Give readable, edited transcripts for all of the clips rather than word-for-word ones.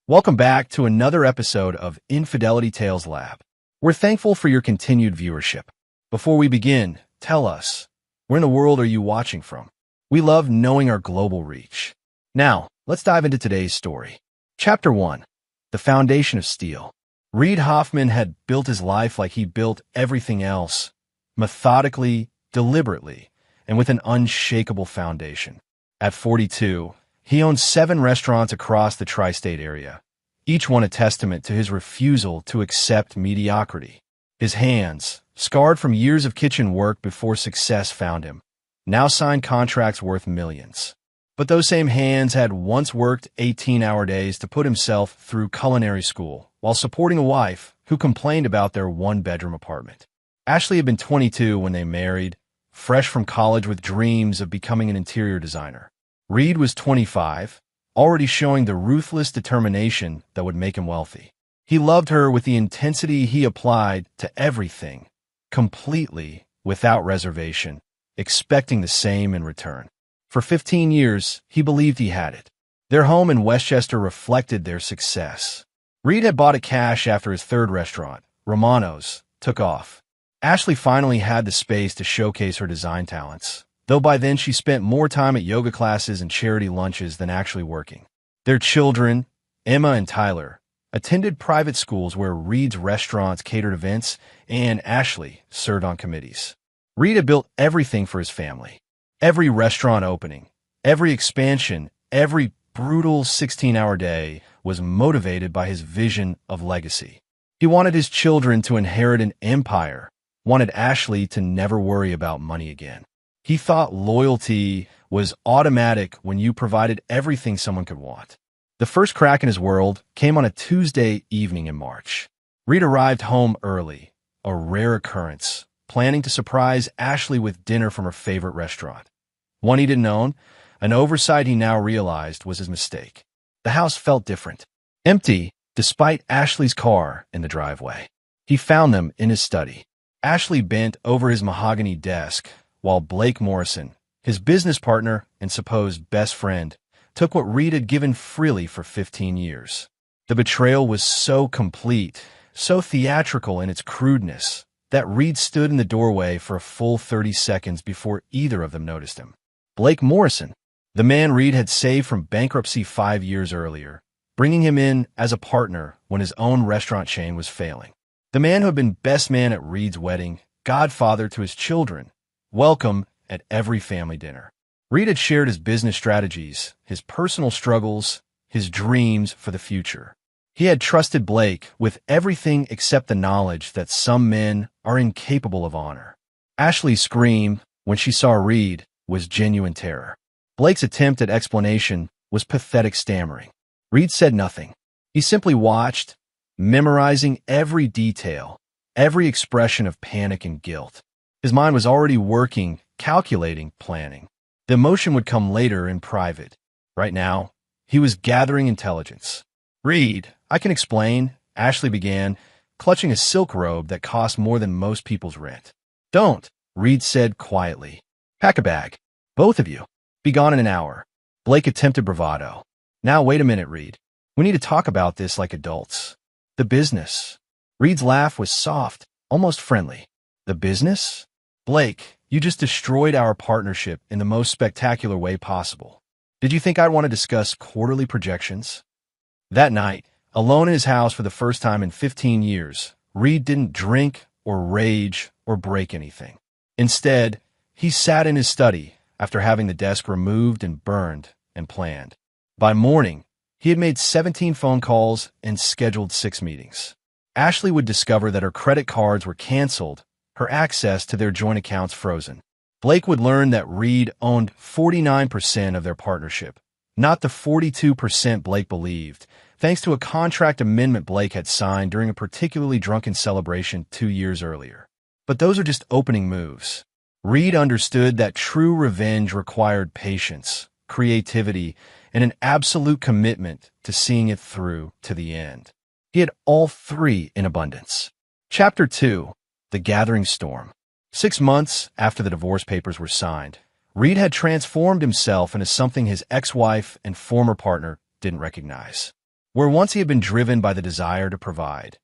Welcome back to another episode of Infidelity Tales Lab. We're thankful for your continued viewership. Before we begin, tell us, where in the world are you watching from? We love knowing our global reach. Now, let's dive into today's story. Chapter 1. The Foundation of Steel. Reid Hoffman had built his life like he built everything else, methodically, deliberately, and with an unshakable foundation. At 42, he owned 7 restaurants across the tri-state area, each one a testament to his refusal to accept mediocrity. His hands, scarred from years of kitchen work before success found him, now signed contracts worth millions. But those same hands had once worked 18-hour days to put himself through culinary school while supporting a wife who complained about their one-bedroom apartment. Ashley had been 22 when they married, fresh from college with dreams of becoming an interior designer. Reid was 25, already showing the ruthless determination that would make him wealthy. He loved her with the intensity he applied to everything, completely, without reservation, expecting the same in return. For 15 years, he believed he had it. Their home in Westchester reflected their success. Reid had bought it cash after his third restaurant, Romano's, took off. Ashley finally had the space to showcase her design talents, though by then she spent more time at yoga classes and charity lunches than actually working. Their children, Emma and Tyler, attended private schools where Reid's restaurants catered events and Ashley served on committees. Reid had built everything for his family. Every restaurant opening, every expansion, every brutal 16-hour day was motivated by his vision of legacy. He wanted his children to inherit an empire, wanted Ashley to never worry about money again. He thought loyalty was automatic when you provided everything someone could want. The first crack in his world came on a Tuesday evening in March. Reid arrived home early, a rare occurrence, planning to surprise Ashley with dinner from her favorite restaurant. One he didn't own, an oversight he now realized was his mistake. The house felt different, empty, despite Ashley's car in the driveway. He found them in his study. Ashley bent over his mahogany desk, while Blake Morrison, his business partner and supposed best friend, took what Reid had given freely for 15 years. The betrayal was so complete, so theatrical in its crudeness, that Reid stood in the doorway for a full 30 seconds before either of them noticed him. Blake Morrison, the man Reid had saved from bankruptcy 5 years earlier, bringing him in as a partner when his own restaurant chain was failing. The man who had been best man at Reid's wedding, godfather to his children, welcome at every family dinner. Reid had shared his business strategies, his personal struggles, his dreams for the future. He had trusted Blake with everything except the knowledge that some men are incapable of honor. Ashley's scream, when she saw Reid, was genuine terror. Blake's attempt at explanation was pathetic stammering. Reid said nothing. He simply watched, memorizing every detail, every expression of panic and guilt. His mind was already working, calculating, planning. The emotion would come later in private. Right now, he was gathering intelligence. "Reid, I can explain," Ashley began, clutching a silk robe that cost more than most people's rent. "Don't," Reid said quietly. "Pack a bag. Both of you. Be gone in an hour." Blake attempted bravado. "Now wait a minute, Reid. We need to talk about this like adults. The business." Reid's laugh was soft, almost friendly. "The business? Blake, you just destroyed our partnership in the most spectacular way possible. Did you think I'd want to discuss quarterly projections?" That night, alone in his house for the first time in 15 years, Reid didn't drink or rage or break anything. Instead, he sat in his study after having the desk removed and burned and planned. By morning, he had made 17 phone calls and scheduled 6 meetings. Ashley would discover that her credit cards were canceled, her access to their joint accounts frozen. Blake would learn that Reid owned 49% of their partnership, not the 42% Blake believed, thanks to a contract amendment Blake had signed during a particularly drunken celebration 2 years earlier. But those are just opening moves. Reid understood that true revenge required patience, creativity, and an absolute commitment to seeing it through to the end. He had all 3 in abundance. Chapter 2. The Gathering Storm. 6 months after the divorce papers were signed, Reid had transformed himself into something his ex-wife and former partner didn't recognize. Where once he had been driven by the desire to provide,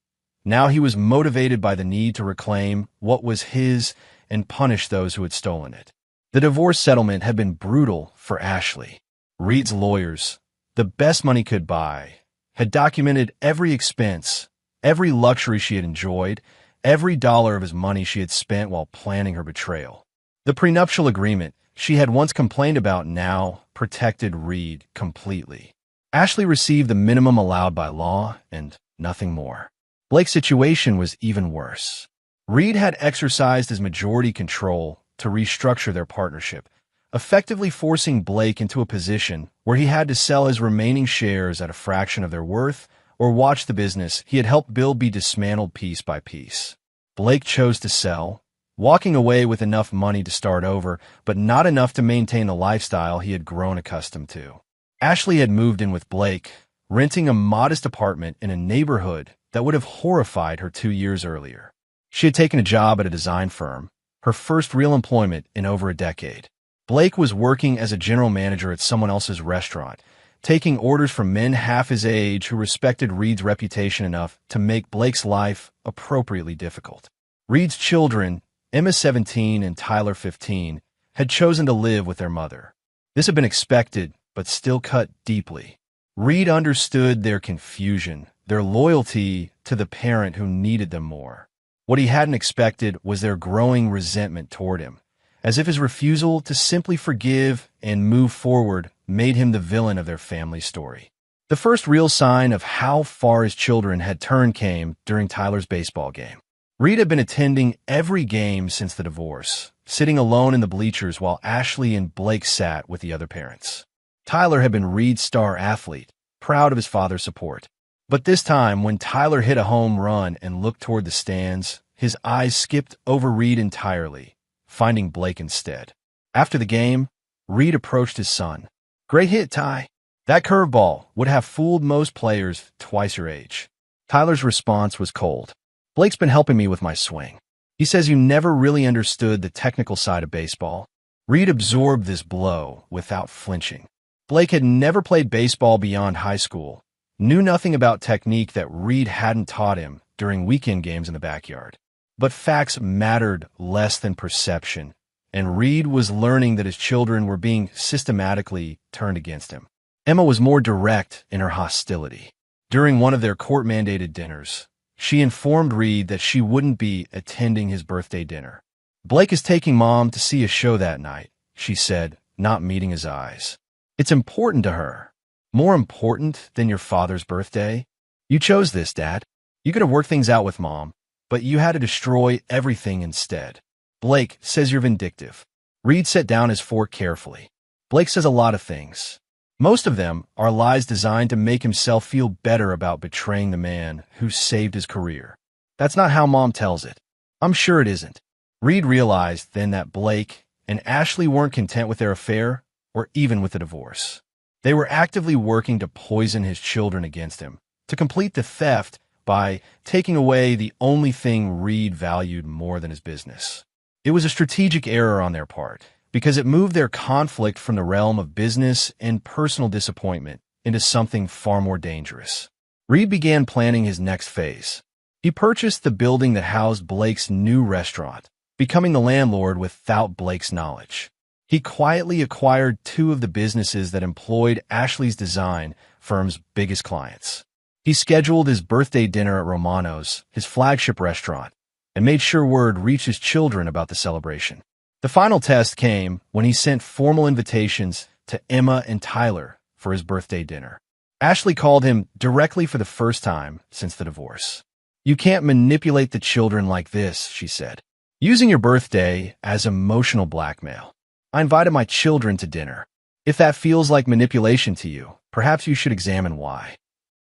now he was motivated by the need to reclaim what was his and punish those who had stolen it. The divorce settlement had been brutal for Ashley. Reed's lawyers, the best money could buy, had documented every expense, every luxury she had enjoyed, every dollar of his money she had spent while planning her betrayal. The prenuptial agreement she had once complained about now protected Reed completely. Ashley received the minimum allowed by law and nothing more. Blake's situation was even worse. Reed had exercised his majority control to restructure their partnership, effectively forcing Blake into a position where he had to sell his remaining shares at a fraction of their worth or watch the business he had helped build be dismantled piece by piece. Blake chose to sell, walking away with enough money to start over, but not enough to maintain the lifestyle he had grown accustomed to. Ashley had moved in with Blake, renting a modest apartment in a neighborhood that would have horrified her 2 years earlier. She had taken a job at a design firm, her first real employment in over a decade. Blake was working as a general manager at someone else's restaurant, taking orders from men half his age who respected Reed's reputation enough to make Blake's life appropriately difficult. Reed's children, Emma 17 and Tyler 15, had chosen to live with their mother. This had been expected, but still cut deeply. Reed understood their confusion, their loyalty to the parent who needed them more. What he hadn't expected was their growing resentment toward him, as if his refusal to simply forgive and move forward made him the villain of their family story. The first real sign of how far his children had turned came during Tyler's baseball game. Reed had been attending every game since the divorce, sitting alone in the bleachers while Ashley and Blake sat with the other parents. Tyler had been Reed's star athlete, proud of his father's support. But this time, when Tyler hit a home run and looked toward the stands, his eyes skipped over Reed entirely, finding Blake instead. After the game, Reed approached his son. "Great hit, Ty. That curveball would have fooled most players twice your age." Tyler's response was cold. "Blake's been helping me with my swing. He says you never really understood the technical side of baseball." Reed absorbed this blow without flinching. Blake had never played baseball beyond high school, knew nothing about technique that Reed hadn't taught him during weekend games in the backyard. But facts mattered less than perception, and Reed was learning that his children were being systematically turned against him. Emma was more direct in her hostility. During one of their court-mandated dinners, she informed Reed that she wouldn't be attending his birthday dinner. "Blake is taking Mom to see a show that night," she said, not meeting his eyes. "It's important to her. More important than your father's birthday. You chose this, Dad. You could have worked things out with Mom, but you had to destroy everything instead. Blake says you're vindictive." Reed set down his fork carefully. "Blake says a lot of things. Most of them are lies designed to make himself feel better about betraying the man who saved his career. That's not how Mom tells it. I'm sure it isn't." Reed realized then that Blake and Ashley weren't content with their affair or even with the divorce. They were actively working to poison his children against him, to complete the theft by taking away the only thing Reed valued more than his business. It was a strategic error on their part, because it moved their conflict from the realm of business and personal disappointment into something far more dangerous. Reed began planning his next phase. He purchased the building that housed Blake's new restaurant, becoming the landlord without Blake's knowledge. He quietly acquired 2 of the businesses that employed Ashley's design firm's biggest clients. He scheduled his birthday dinner at Romano's, his flagship restaurant, and made sure word reached his children about the celebration. The final test came when he sent formal invitations to Emma and Tyler for his birthday dinner. Ashley called him directly for the first time since the divorce. "You can't manipulate the children like this," she said, "using your birthday as emotional blackmail. I invited my children to dinner. If that feels like manipulation to you, perhaps you should examine why.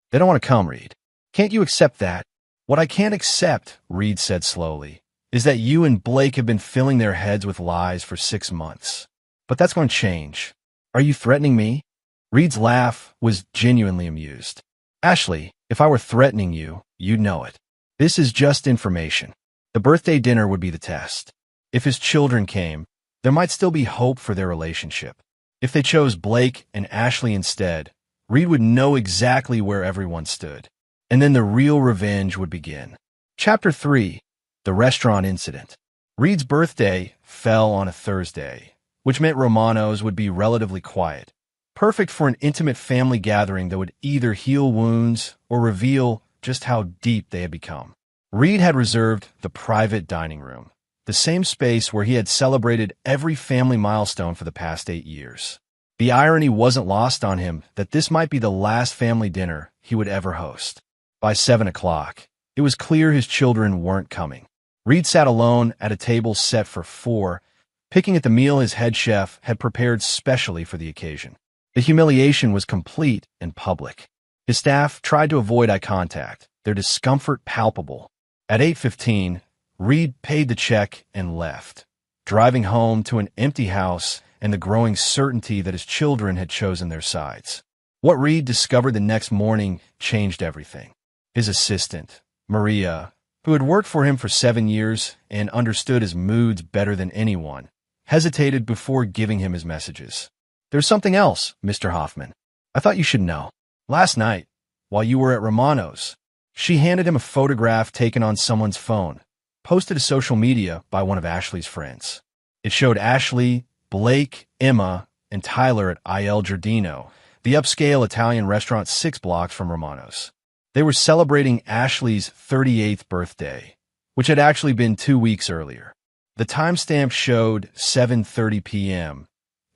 They don't want to come, Reed. Can't you accept that?" "What I can't accept," Reed said slowly, "is that you and Blake have been filling their heads with lies for 6 months. But that's going to change. Are you threatening me?" Reed's laugh was genuinely amused. "Ashley, if I were threatening you, you'd know it. This is just information. The birthday dinner would be the test. If his children came, there might still be hope for their relationship. If they chose Blake and Ashley instead, Reed would know exactly where everyone stood. And then the real revenge would begin. Chapter 3. The Restaurant Incident. Reed's birthday fell on a Thursday, which meant Romano's would be relatively quiet, perfect for an intimate family gathering that would either heal wounds or reveal just how deep they had become. Reed had reserved the private dining room, the same space where he had celebrated every family milestone for the past 8 years. The irony wasn't lost on him that this might be the last family dinner he would ever host. By 7 o'clock, it was clear his children weren't coming. Reed sat alone at a table set for 4, picking at the meal his head chef had prepared specially for the occasion. The humiliation was complete and public. His staff tried to avoid eye contact, their discomfort palpable. At 8:15, Reed paid the check and left, driving home to an empty house and the growing certainty that his children had chosen their sides. What Reed discovered the next morning changed everything. His assistant, Maria, who had worked for him for 7 years and understood his moods better than anyone, hesitated before giving him his messages. "There's something else, Mr. Hoffman. I thought you should know. Last night, while you were at Romano's," she handed him a photograph taken on someone's phone, posted to social media by one of Ashley's friends. It showed Ashley, Blake, Emma, and Tyler at Il Giardino, the upscale Italian restaurant 6 blocks from Romano's. They were celebrating Ashley's 38th birthday, which had actually been 2 weeks earlier. The timestamp showed 7:30 p.m.,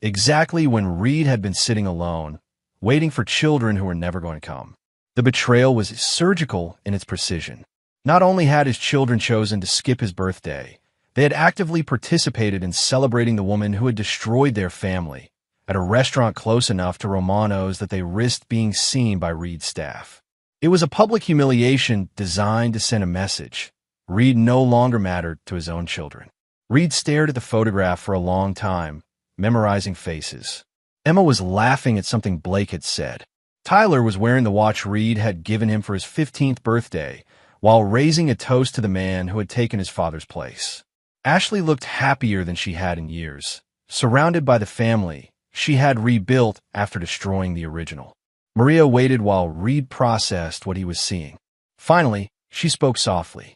exactly when Reed had been sitting alone, waiting for children who were never going to come. The betrayal was surgical in its precision. Not only had his children chosen to skip his birthday, they had actively participated in celebrating the woman who had destroyed their family at a restaurant close enough to Romano's that they risked being seen by Reed's staff. It was a public humiliation designed to send a message. Reed no longer mattered to his own children. Reed stared at the photograph for a long time, memorizing faces. Emma was laughing at something Blake had said. Tyler was wearing the watch Reed had given him for his 15th birthday, while raising a toast to the man who had taken his father's place. Ashley looked happier than she had in years, surrounded by the family she had rebuilt after destroying the original. Maria waited while Reed processed what he was seeing. Finally, she spoke softly.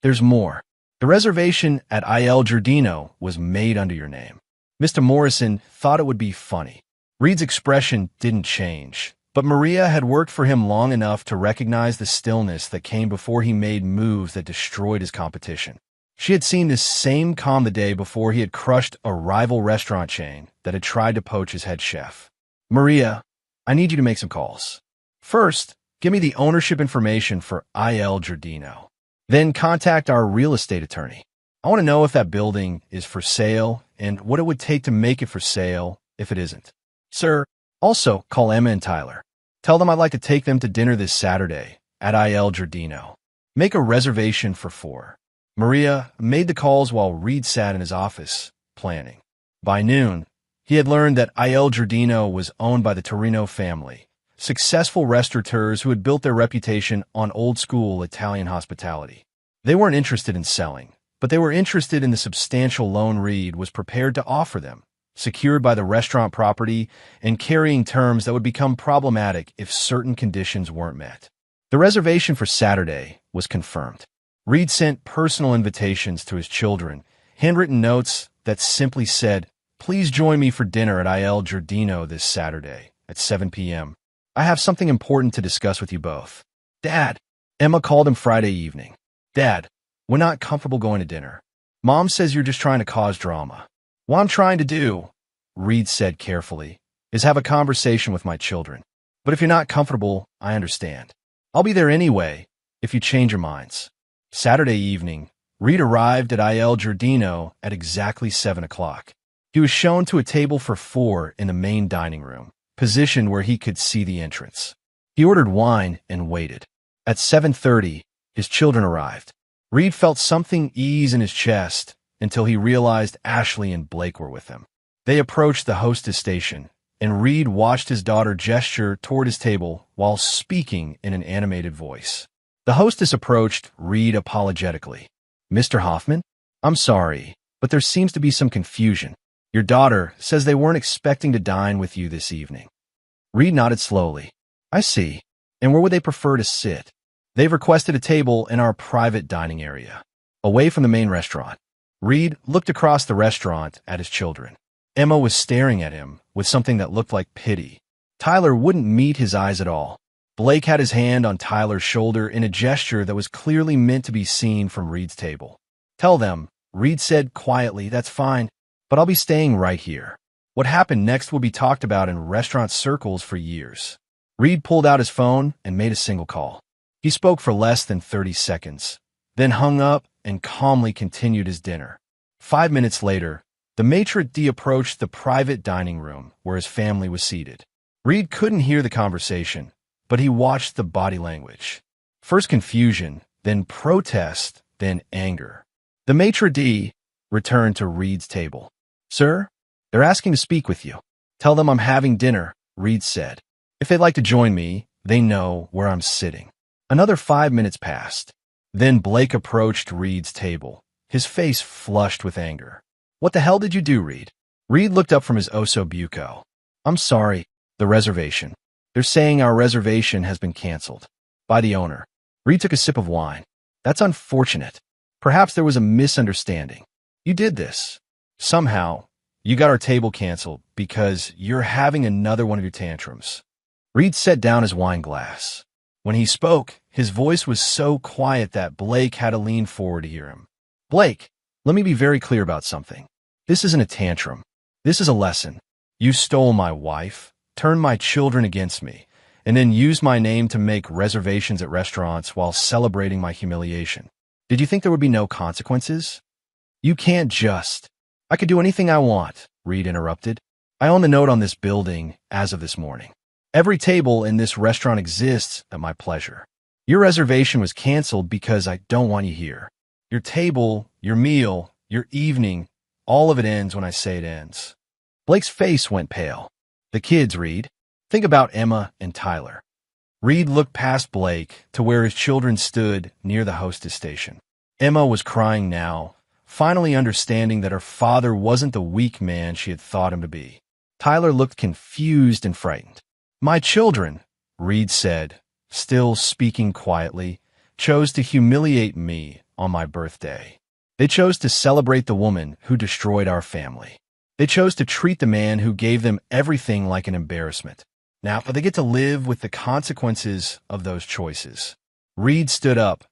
"There's more. The reservation at Il Giardino was made under your name." Mr. Morrison thought it would be funny. Reed's expression didn't change, but Maria had worked for him long enough to recognize the stillness that came before he made moves that destroyed his competition. She had seen this same calm the day before he had crushed a rival restaurant chain that had tried to poach his head chef. "Maria, I need you to make some calls. First, give me the ownership information for Il Giardino. Then contact our real estate attorney. I want to know if that building is for sale and what it would take to make it for sale if it isn't. Sir, also call Emma and Tyler. Tell them I'd like to take them to dinner this Saturday at Il Giardino. Make a reservation for 4. Maria made the calls while Reed sat in his office, planning. By noon, he had learned that Il Giardino was owned by the Torino family, successful restaurateurs who had built their reputation on old-school Italian hospitality. They weren't interested in selling, but they were interested in the substantial loan Reed was prepared to offer them, secured by the restaurant property and carrying terms that would become problematic if certain conditions weren't met. The reservation for Saturday was confirmed. Reed sent personal invitations to his children, handwritten notes that simply said, "Please join me for dinner at Il Giardino this Saturday at 7 p.m. I have something important to discuss with you both." "Dad," Emma called him Friday evening. "Dad, we're not comfortable going to dinner. Mom says you're just trying to cause drama." "What I'm trying to do," Reed said carefully, "is have a conversation with my children. But if you're not comfortable, I understand. I'll be there anyway if you change your minds." Saturday evening, Reed arrived at Il Giardino at exactly 7 o'clock. He was shown to a table for 4 in the main dining room, positioned where he could see the entrance. He ordered wine and waited. At 7:30, his children arrived. Reed felt something ease in his chest until he realized Ashley and Blake were with him. They approached the hostess station, and Reed watched his daughter gesture toward his table while speaking in an animated voice. The hostess approached Reed apologetically. "Mr. Hoffman, I'm sorry, but there seems to be some confusion. Your daughter says they weren't expecting to dine with you this evening." Reed nodded slowly. I see. And where would they prefer to sit? They've requested a table in our private dining area, away from the main restaurant. Reed looked across the restaurant at his children. Emma was staring at him with something that looked like pity. Tyler wouldn't meet his eyes at all. Blake had his hand on Tyler's shoulder in a gesture that was clearly meant to be seen from Reed's table. Tell them, Reed said quietly, that's fine, but I'll be staying right here. What happened next will be talked about in restaurant circles for years. Reed pulled out his phone and made a single call. He spoke for less than 30 seconds, then hung up and calmly continued his dinner. 5 minutes later, the maitre d' approached the private dining room where his family was seated. Reed couldn't hear the conversation, but he watched the body language. First confusion, then protest, then anger. The maitre d' returned to Reed's table. Sir, they're asking to speak with you. Tell them I'm having dinner, Reed said. If they'd like to join me, they know where I'm sitting. Another 5 minutes passed. Then Blake approached Reed's table, his face flushed with anger. What the hell did you do, Reed? Reed looked up from his osso buco. I'm sorry, the reservation. They're saying our reservation has been canceled. By the owner. Reed took a sip of wine. That's unfortunate. Perhaps there was a misunderstanding. You did this. Somehow, you got our table canceled because you're having another one of your tantrums. Reed set down his wine glass. When he spoke, his voice was so quiet that Blake had to lean forward to hear him. Blake, let me be very clear about something. This isn't a tantrum. This is a lesson. You stole my wife, turned my children against me, and then used my name to make reservations at restaurants while celebrating my humiliation. Did you think there would be no consequences? You can't just. I could do anything I want, Reed interrupted. I own the note on this building as of this morning. Every table in this restaurant exists at my pleasure. Your reservation was canceled because I don't want you here. Your table, your meal, your evening, all of it ends when I say it ends. Blake's face went pale. The kids, Reed. Think about Emma and Tyler. Reed looked past Blake to where his children stood near the hostess station. Emma was crying now, finally understanding that her father wasn't the weak man she had thought him to be. Tyler looked confused and frightened. My children, Reed said, still speaking quietly, chose to humiliate me on my birthday. They chose to celebrate the woman who destroyed our family. They chose to treat the man who gave them everything like an embarrassment. Now, they get to live with the consequences of those choices. Reed stood up,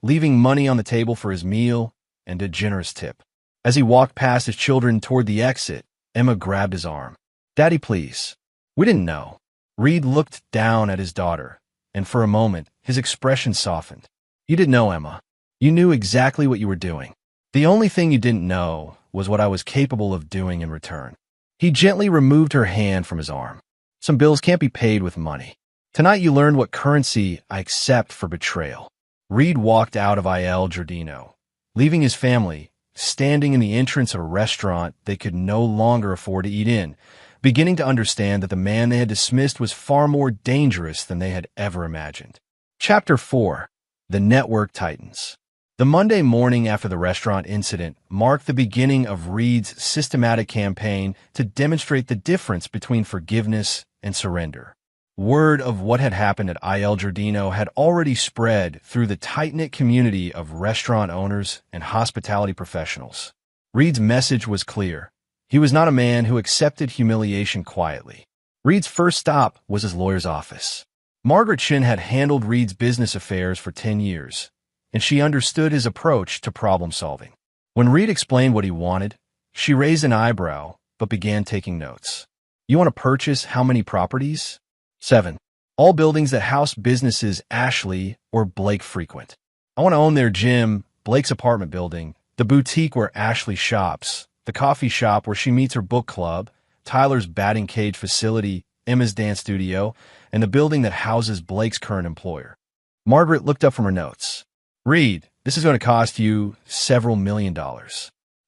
leaving money on the table for his meal and a generous tip. As he walked past his children toward the exit, Emma grabbed his arm. Daddy, please. We didn't know. Reed looked down at his daughter, and for a moment, his expression softened. You didn't know, Emma. You knew exactly what you were doing. The only thing you didn't know was what I was capable of doing in return. He gently removed her hand from his arm. Some bills can't be paid with money. Tonight you learned what currency I accept for betrayal. Reed walked out of Il Giardino, leaving his family, standing in the entrance of a restaurant they could no longer afford to eat in, beginning to understand that the man they had dismissed was far more dangerous than they had ever imagined. Chapter 4. The Network Titans. The Monday morning after the restaurant incident marked the beginning of Reed's systematic campaign to demonstrate the difference between forgiveness and surrender. Word of what had happened at Il Giardino had already spread through the tight-knit community of restaurant owners and hospitality professionals. Reed's message was clear. He was not a man who accepted humiliation quietly. Reed's first stop was his lawyer's office. Margaret Shin had handled Reed's business affairs for 10 years, and she understood his approach to problem-solving. When Reed explained what he wanted, she raised an eyebrow but began taking notes. You want to purchase how many properties? 7. All buildings that house businesses Ashley or Blake frequent. I want to own their gym, Blake's apartment building, the boutique where Ashley shops, the coffee shop where she meets her book club, Tyler's batting cage facility, Emma's dance studio, and the building that houses Blake's current employer. Margaret looked up from her notes. Reed, this is going to cost you several $1 million.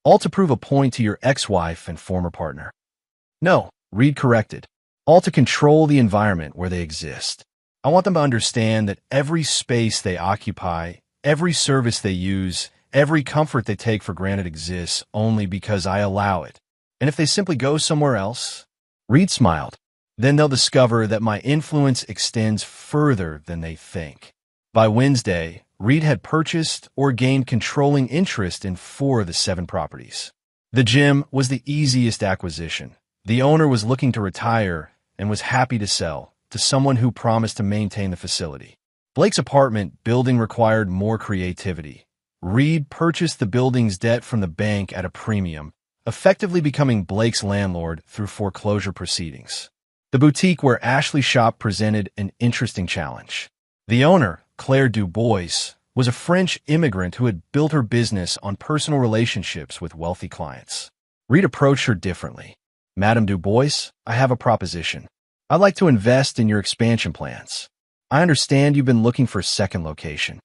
All to prove a point to your ex-wife and former partner. No, Reed corrected. All to control the environment where they exist. I want them to understand that every space they occupy, every service they use, every comfort they take for granted exists only because I allow it. And if they simply go somewhere else? Reed smiled. Then they'll discover that my influence extends further than they think. By Wednesday, Reed had purchased or gained controlling interest in 4 of the 7 properties. The gym was the easiest acquisition. The owner was looking to retire and was happy to sell to someone who promised to maintain the facility. Blake's apartment building required more creativity. Reed purchased the building's debt from the bank at a premium, effectively becoming Blake's landlord through foreclosure proceedings. The boutique where Ashley shopped presented an interesting challenge. The owner, Claire Dubois, was a French immigrant who had built her business on personal relationships with wealthy clients. Reed approached her differently. "Madame Dubois, I have a proposition. I'd like to invest in your expansion plans. I understand you've been looking for a second location."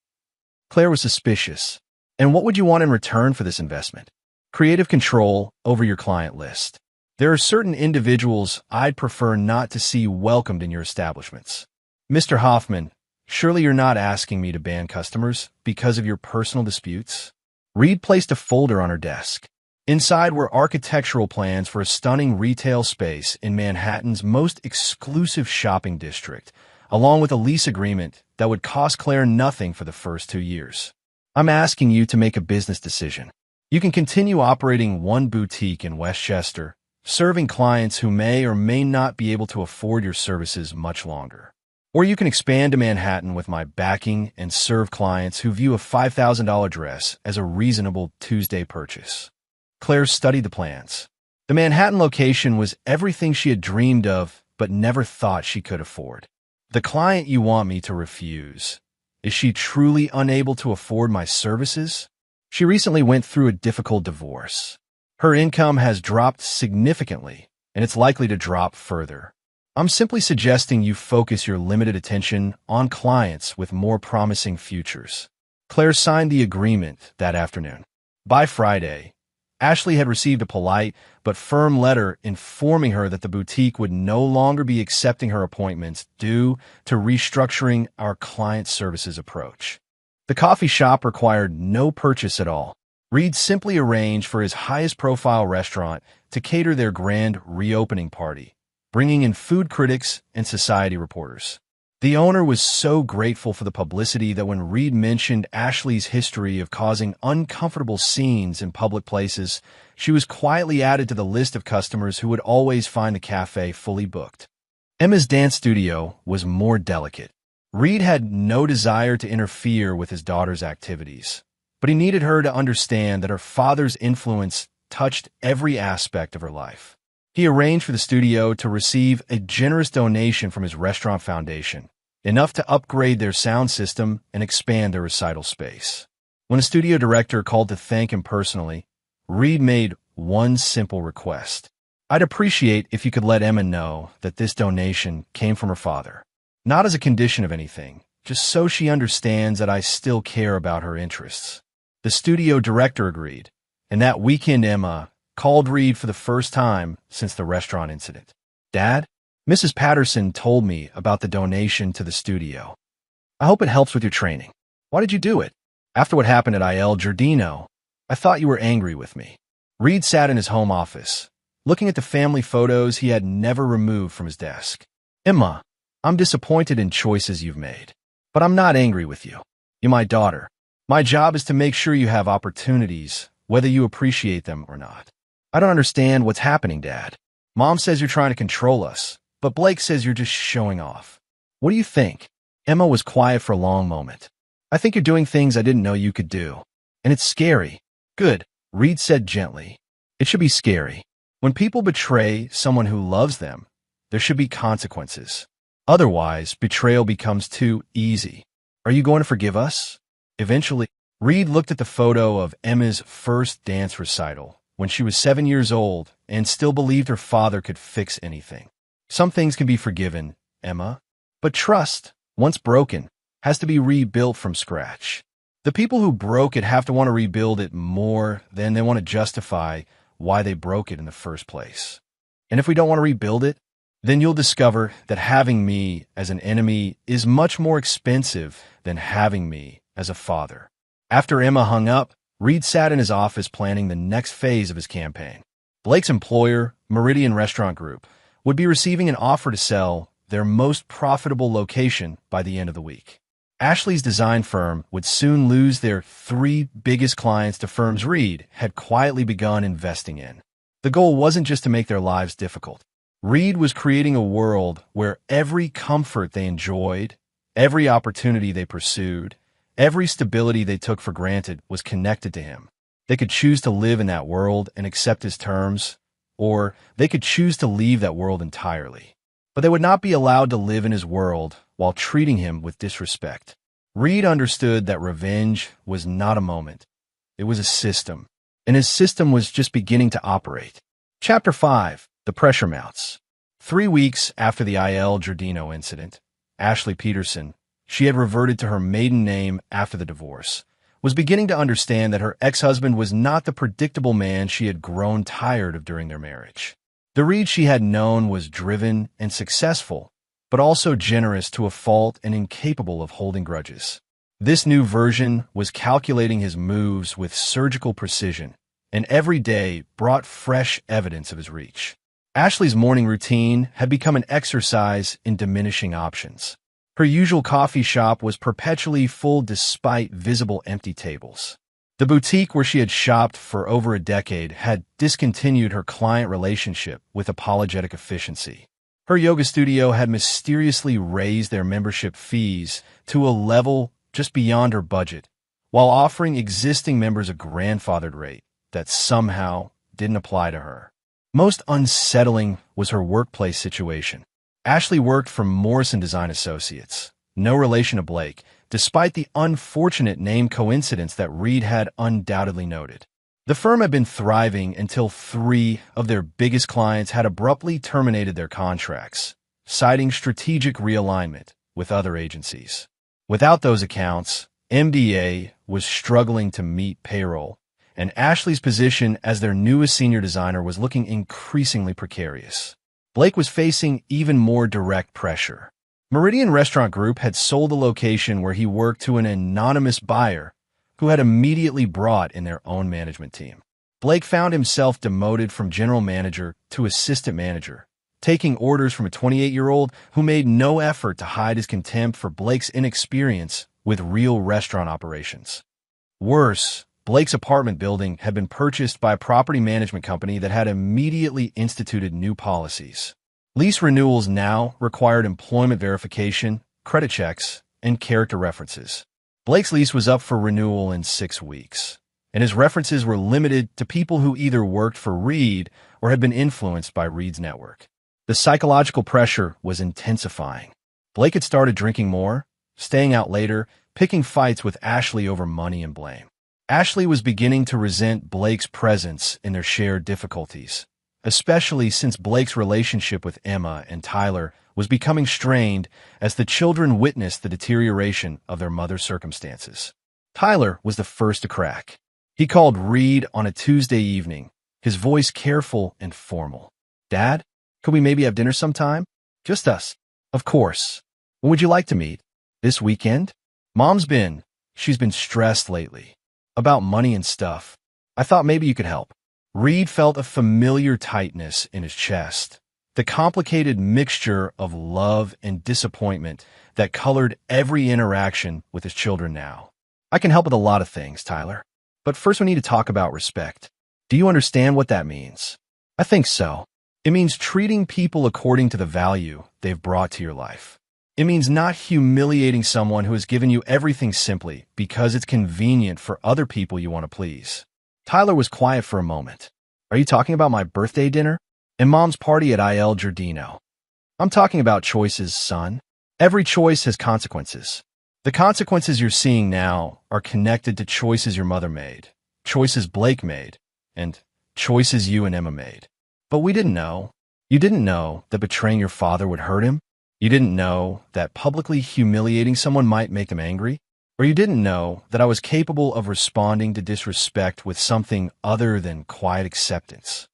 Claire was suspicious. "And what would you want in return for this investment?" "Creative control over your client list. There are certain individuals I'd prefer not to see welcomed in your establishments." "Mr. Hoffman, surely you're not asking me to ban customers because of your personal disputes?" Reed placed a folder on her desk. Inside were architectural plans for a stunning retail space in Manhattan's most exclusive shopping district, along with a lease agreement that would cost Claire nothing for the first 2 years. "I'm asking you to make a business decision. You can continue operating one boutique in Westchester, serving clients who may or may not be able to afford your services much longer. Or you can expand to Manhattan with my backing and serve clients who view a $5,000 dress as a reasonable Tuesday purchase." Claire studied the plans. The Manhattan location was everything she had dreamed of but never thought she could afford. "The client you want me to refuse, is she truly unable to afford my services? She recently went through a difficult divorce. Her income has dropped significantly, and it's likely to drop further. I'm simply suggesting you focus your limited attention on clients with more promising futures." Claire signed the agreement that afternoon. By Friday, Ashley had received a polite but firm letter informing her that the boutique would no longer be accepting her appointments due to restructuring our client services approach. The coffee shop required no purchase at all. Reed simply arranged for his highest-profile restaurant to cater their grand reopening party, bringing in food critics and society reporters. The owner was so grateful for the publicity that when Reed mentioned Ashley's history of causing uncomfortable scenes in public places, she was quietly added to the list of customers who would always find the cafe fully booked. Emma's dance studio was more delicate. Reed had no desire to interfere with his daughter's activities, but he needed her to understand that her father's influence touched every aspect of her life. He arranged for the studio to receive a generous donation from his restaurant foundation, enough to upgrade their sound system and expand their recital space. When the studio director called to thank him personally, Reed made one simple request. "I'd appreciate if you could let Emma know that this donation came from her father. Not as a condition of anything, just so she understands that I still care about her interests." The studio director agreed, and that weekend Emma called Reed for the first time since the restaurant incident. "Dad, Mrs. Patterson told me about the donation to the studio. I hope it helps with your training. Why did you do it? After what happened at Il Giardino, I thought you were angry with me." Reed sat in his home office, looking at the family photos he had never removed from his desk. "Emma, I'm disappointed in choices you've made, but I'm not angry with you. You're my daughter. My job is to make sure you have opportunities, whether you appreciate them or not." "I don't understand what's happening, Dad. Mom says you're trying to control us, but Blake says you're just showing off. What do you think?" Emma was quiet for a long moment. "I think you're doing things I didn't know you could do, and it's scary." "Good," Reed said gently. "It should be scary. When people betray someone who loves them, there should be consequences. Otherwise, betrayal becomes too easy. Are you going to forgive us?" Eventually, Reed looked at the photo of Emma's first dance recital when she was 7 years old and still believed her father could fix anything. "Some things can be forgiven, Emma, but trust, once broken, has to be rebuilt from scratch. The people who broke it have to want to rebuild it more than they want to justify why they broke it in the first place. And if we don't want to rebuild it, then you'll discover that having me as an enemy is much more expensive than having me as a father." After Emma hung up, Reed sat in his office planning the next phase of his campaign. Blake's employer, Meridian Restaurant Group, would be receiving an offer to sell their most profitable location by the end of the week. Ashley's design firm would soon lose their three biggest clients to firms Reed had quietly begun investing in. The goal wasn't just to make their lives difficult. Reed was creating a world where every comfort they enjoyed, every opportunity they pursued, every stability they took for granted was connected to him. They could choose to live in that world and accept his terms, or they could choose to leave that world entirely. But they would not be allowed to live in his world while treating him with disrespect. Reed understood that revenge was not a moment. It was a system, and his system was just beginning to operate. Chapter 5. The Pressure Mounts. 3 weeks after the I.L. Giardino incident, Ashley Peterson, she had reverted to her maiden name after the divorce, was beginning to understand that her ex-husband was not the predictable man she had grown tired of during their marriage. The Reed she had known was driven and successful, but also generous to a fault and incapable of holding grudges. This new version was calculating his moves with surgical precision, and every day brought fresh evidence of his reach. Ashley's morning routine had become an exercise in diminishing options. Her usual coffee shop was perpetually full despite visible empty tables. The boutique where she had shopped for over a decade had discontinued her client relationship with apologetic efficiency. Her yoga studio had mysteriously raised their membership fees to a level just beyond her budget, while offering existing members a grandfathered rate that somehow didn't apply to her. Most unsettling was her workplace situation. Ashley worked for Morrison Design Associates, no relation to Blake, despite the unfortunate name coincidence that Reed had undoubtedly noted. The firm had been thriving until 3 of their biggest clients had abruptly terminated their contracts, citing strategic realignment with other agencies. Without those accounts, MDA was struggling to meet payroll, and Ashley's position as their newest senior designer was looking increasingly precarious. Blake was facing even more direct pressure. Meridian Restaurant Group had sold the location where he worked to an anonymous buyer who had immediately brought in their own management team. Blake found himself demoted from general manager to assistant manager, taking orders from a 28-year-old who made no effort to hide his contempt for Blake's inexperience with real restaurant operations. Worse, Blake's apartment building had been purchased by a property management company that had immediately instituted new policies. Lease renewals now required employment verification, credit checks, and character references. Blake's lease was up for renewal in 6 weeks, and his references were limited to people who either worked for Reed or had been influenced by Reed's network. The psychological pressure was intensifying. Blake had started drinking more, staying out later, picking fights with Ashley over money and blame. Ashley was beginning to resent Blake's presence in their shared difficulties, especially since Blake's relationship with Emma and Tyler was becoming strained as the children witnessed the deterioration of their mother's circumstances. Tyler was the first to crack. He called Reed on a Tuesday evening, his voice careful and formal. "Dad, could we maybe have dinner sometime? Just us." "Of course. When would you like to meet? This weekend?" She's been stressed lately. About money and stuff. I thought maybe you could help." Reed felt a familiar tightness in his chest, the complicated mixture of love and disappointment that colored every interaction with his children now. "I can help with a lot of things, Tyler. But first we need to talk about respect. Do you understand what that means?" "I think so. It means treating people according to the value they've brought to your life. It means not humiliating someone who has given you everything simply because it's convenient for other people you want to please." Tyler was quiet for a moment. "Are you talking about my birthday dinner? And Mom's party at I.L. Giardino?" "I'm talking about choices, son. Every choice has consequences. The consequences you're seeing now are connected to choices your mother made, choices Blake made, and choices you and Emma made. But we didn't know. You didn't know that betraying your father would hurt him. You didn't know that publicly humiliating someone might make them angry. Or you didn't know that I was capable of responding to disrespect with something other than quiet acceptance."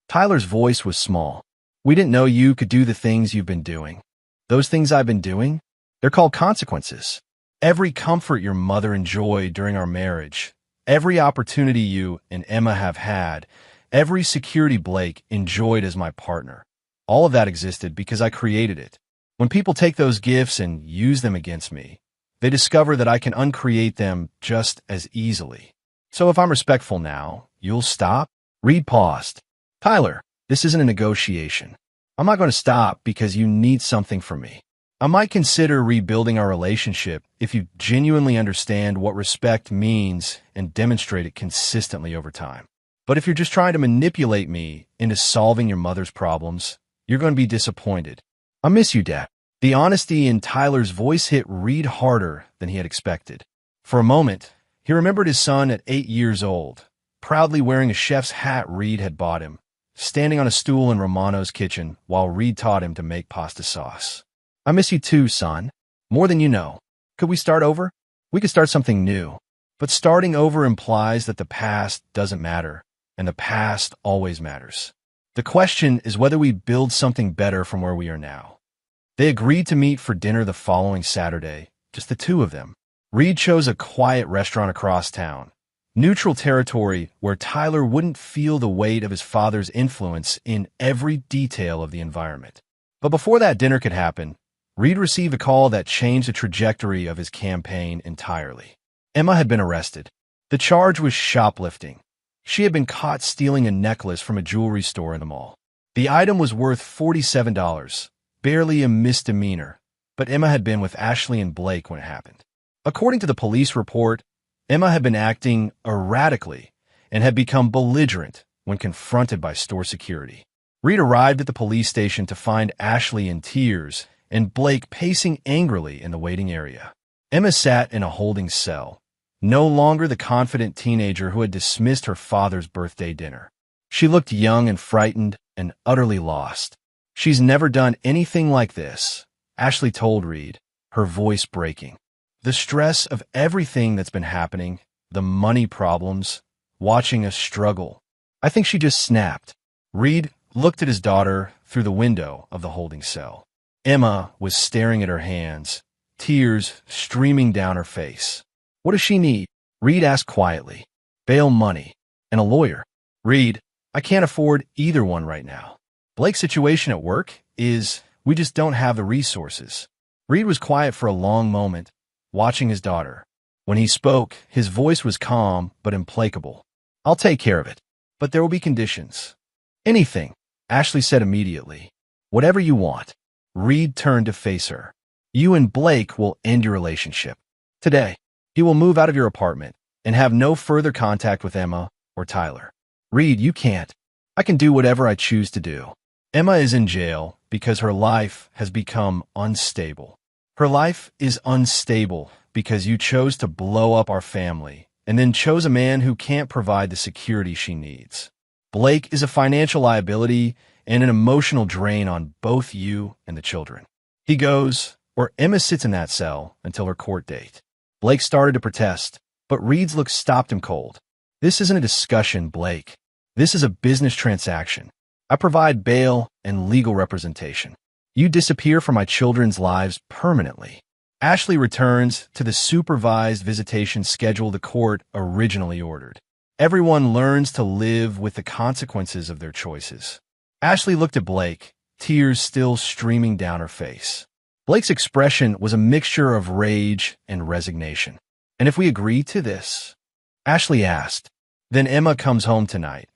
Tyler's voice was small. "We didn't know you could do the things you've been doing. Those things I've been doing? They're called consequences. Every comfort your mother enjoyed during our marriage, every opportunity you and Emma have had, every security Blake enjoyed as my partner, All of that existed because I created it. When people take those gifts and use them against me, they discover that I can uncreate them just as easily. So if I'm respectful now, you'll stop? Reed paused. Tyler, this isn't a negotiation. I'm not going to stop because you need something from me. I might consider rebuilding our relationship if you genuinely understand what respect means and demonstrate it consistently over time. But if you're just trying to manipulate me into solving your mother's problems, you're going to be disappointed. I miss you, Dad. The honesty in Tyler's voice hit Reed harder than he had expected. For a moment, he remembered his son at 8 years old, proudly wearing a chef's hat Reed had bought him, standing on a stool in Romano's kitchen while Reed taught him to make pasta sauce. I miss you too, son. More than you know. Could we start over? We could start something new. But starting over implies that the past doesn't matter, and the past always matters. The question is whether we build something better from where we are now. They agreed to meet for dinner the following Saturday, just the two of them. Reed chose a quiet restaurant across town, neutral territory where Tyler wouldn't feel the weight of his father's influence in every detail of the environment. But before that dinner could happen, Reed received a call that changed the trajectory of his campaign entirely. Emma had been arrested. The charge was shoplifting. She had been caught stealing a necklace from a jewelry store in the mall. The item was worth $47, barely a misdemeanor, but Emma had been with Ashley and Blake when it happened. According to the police report, Emma had been acting erratically and had become belligerent when confronted by store security. Reed arrived at the police station to find Ashley in tears and Blake pacing angrily in the waiting area. Emma sat in a holding cell, no longer the confident teenager who had dismissed her father's birthday dinner. She looked young and frightened and utterly lost. She's never done anything like this, Ashley told Reed, her voice breaking. The stress of everything that's been happening, the money problems, watching us struggle. I think she just snapped. Reed looked at his daughter through the window of the holding cell. Emma was staring at her hands, tears streaming down her face. What does she need? Reed asked quietly. Bail money and a lawyer. Reed, I can't afford either one right now. Blake's situation at work is we just don't have the resources. Reed was quiet for a long moment, watching his daughter. When he spoke, his voice was calm but implacable. I'll take care of it, but there will be conditions. Anything, Ashley said immediately. Whatever you want. Reed turned to face her. You and Blake will end your relationship. Today, he will move out of your apartment and have no further contact with Emma or Tyler. Reed, you can't. I can do whatever I choose to do. Emma is in jail because her life has become unstable. Her life is unstable because you chose to blow up our family and then chose a man who can't provide the security she needs. Blake is a financial liability and an emotional drain on both you and the children. He goes, or Emma sits in that cell until her court date. Blake started to protest, but Reed's look stopped him cold. This isn't a discussion, Blake. This is a business transaction. I provide bail and legal representation. You disappear from my children's lives permanently. Ashley returns to the supervised visitation schedule the court originally ordered. Everyone learns to live with the consequences of their choices. Ashley looked at Blake, tears still streaming down her face. Blake's expression was a mixture of rage and resignation. And if we agree to this? Ashley asked. Then Emma comes home tonight,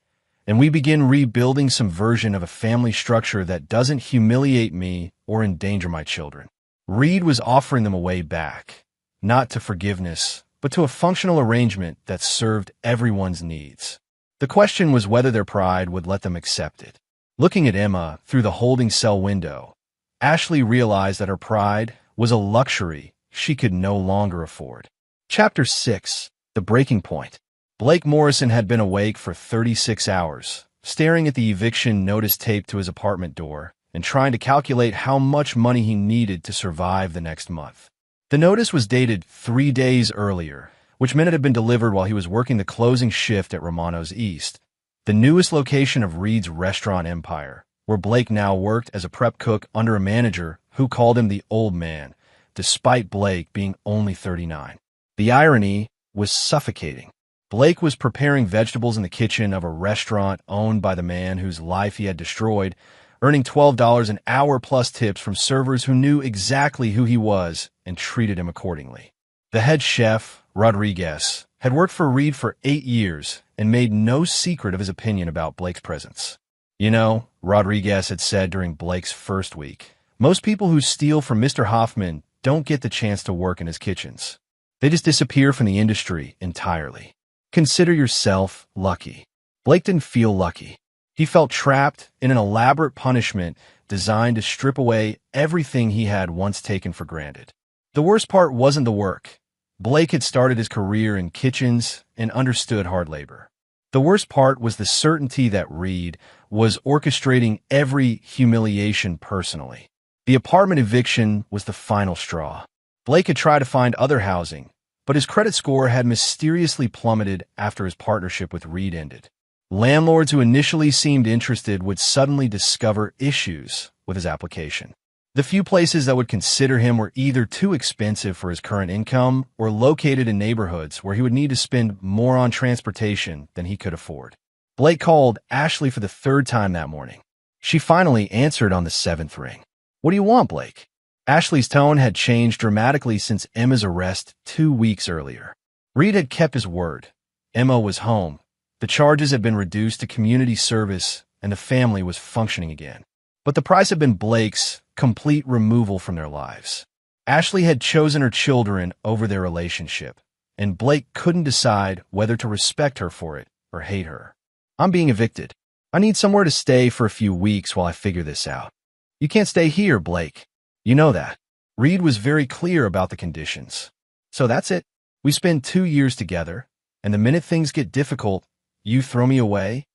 and we begin rebuilding some version of a family structure that doesn't humiliate me or endanger my children. Reed was offering them a way back, not to forgiveness, but to a functional arrangement that served everyone's needs. The question was whether their pride would let them accept it. Looking at Emma through the holding cell window, Ashley realized that her pride was a luxury she could no longer afford. Chapter 6. The Breaking Point. Blake Morrison had been awake for 36 hours, staring at the eviction notice taped to his apartment door and trying to calculate how much money he needed to survive the next month. The notice was dated 3 days earlier, which meant it had been delivered while he was working the closing shift at Romano's East, the newest location of Reed's restaurant empire, where Blake now worked as a prep cook under a manager who called him the old man, despite Blake being only 39. The irony was suffocating. Blake was preparing vegetables in the kitchen of a restaurant owned by the man whose life he had destroyed, earning $12 an hour plus tips from servers who knew exactly who he was and treated him accordingly. The head chef, Rodriguez, had worked for Reed for 8 years and made no secret of his opinion about Blake's presence. You know, Rodriguez had said during Blake's first week, most people who steal from Mr. Hoffman don't get the chance to work in his kitchens. They just disappear from the industry entirely. Consider yourself lucky. Blake didn't feel lucky. He felt trapped in an elaborate punishment designed to strip away everything he had once taken for granted. The worst part wasn't the work. Blake had started his career in kitchens and understood hard labor. The worst part was the certainty that Reed was orchestrating every humiliation personally. The apartment eviction was the final straw. Blake had tried to find other housing, but his credit score had mysteriously plummeted after his partnership with Reed ended. Landlords who initially seemed interested would suddenly discover issues with his application. The few places that would consider him were either too expensive for his current income or located in neighborhoods where he would need to spend more on transportation than he could afford. Blake called Ashley for the 3rd time that morning. She finally answered on the 7th ring. "What do you want, Blake?" Ashley's tone had changed dramatically since Emma's arrest 2 weeks earlier. Reed had kept his word. Emma was home. The charges had been reduced to community service, and the family was functioning again. But the price had been Blake's complete removal from their lives. Ashley had chosen her children over their relationship, and Blake couldn't decide whether to respect her for it or hate her. "I'm being evicted. I need somewhere to stay for a few weeks while I figure this out." "You can't stay here, Blake. You know that." Reed was very clear about the conditions. "So that's it. We spend 2 years together, and the minute things get difficult, you throw me away?"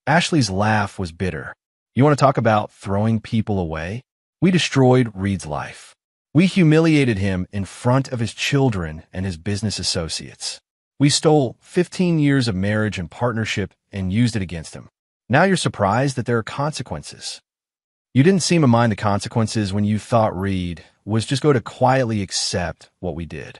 Ashley's laugh was bitter. "You want to talk about throwing people away? We destroyed Reed's life. We humiliated him in front of his children and his business associates. We stole 15 years of marriage and partnership and used it against him. Now you're surprised that there are consequences. You didn't seem to mind the consequences when you thought Reed was just going to quietly accept what we did.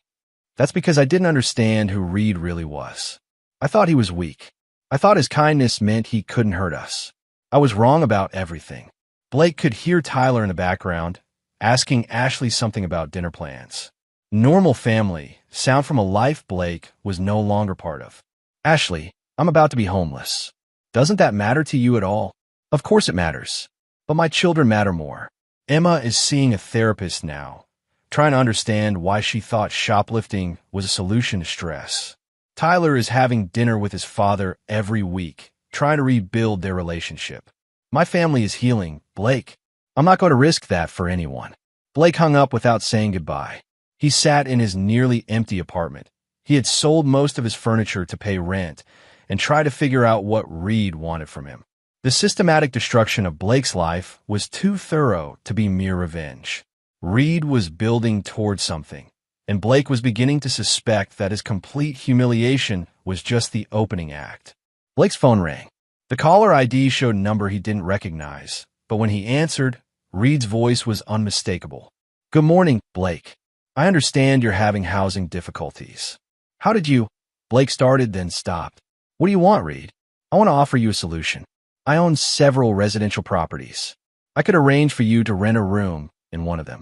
That's because I didn't understand who Reed really was. I thought he was weak. I thought his kindness meant he couldn't hurt us. I was wrong about everything." Blake could hear Tyler in the background, asking Ashley something about dinner plans. Normal family, sound from a life Blake was no longer part of. "Ashley, I'm about to be homeless. Doesn't that matter to you at all?" "Of course it matters. But my children matter more." Emma is seeing a therapist now, trying to understand why she thought shoplifting was a solution to stress. Tyler is having dinner with his father every week, trying to rebuild their relationship. "My family is healing, Blake. I'm not going to risk that for anyone." Blake hung up without saying goodbye. He sat in his nearly empty apartment. He had sold most of his furniture to pay rent and tried to figure out what Reed wanted from him. The systematic destruction of Blake's life was too thorough to be mere revenge. Reed was building towards something, and Blake was beginning to suspect that his complete humiliation was just the opening act. Blake's phone rang. The caller ID showed a number he didn't recognize, but when he answered, Reed's voice was unmistakable. "Good morning, Blake. I understand you're having housing difficulties. How did you—" Blake started, then stopped. "What do you want, Reed? I want to offer you a solution. I own several residential properties. I could arrange for you to rent a room in one of them.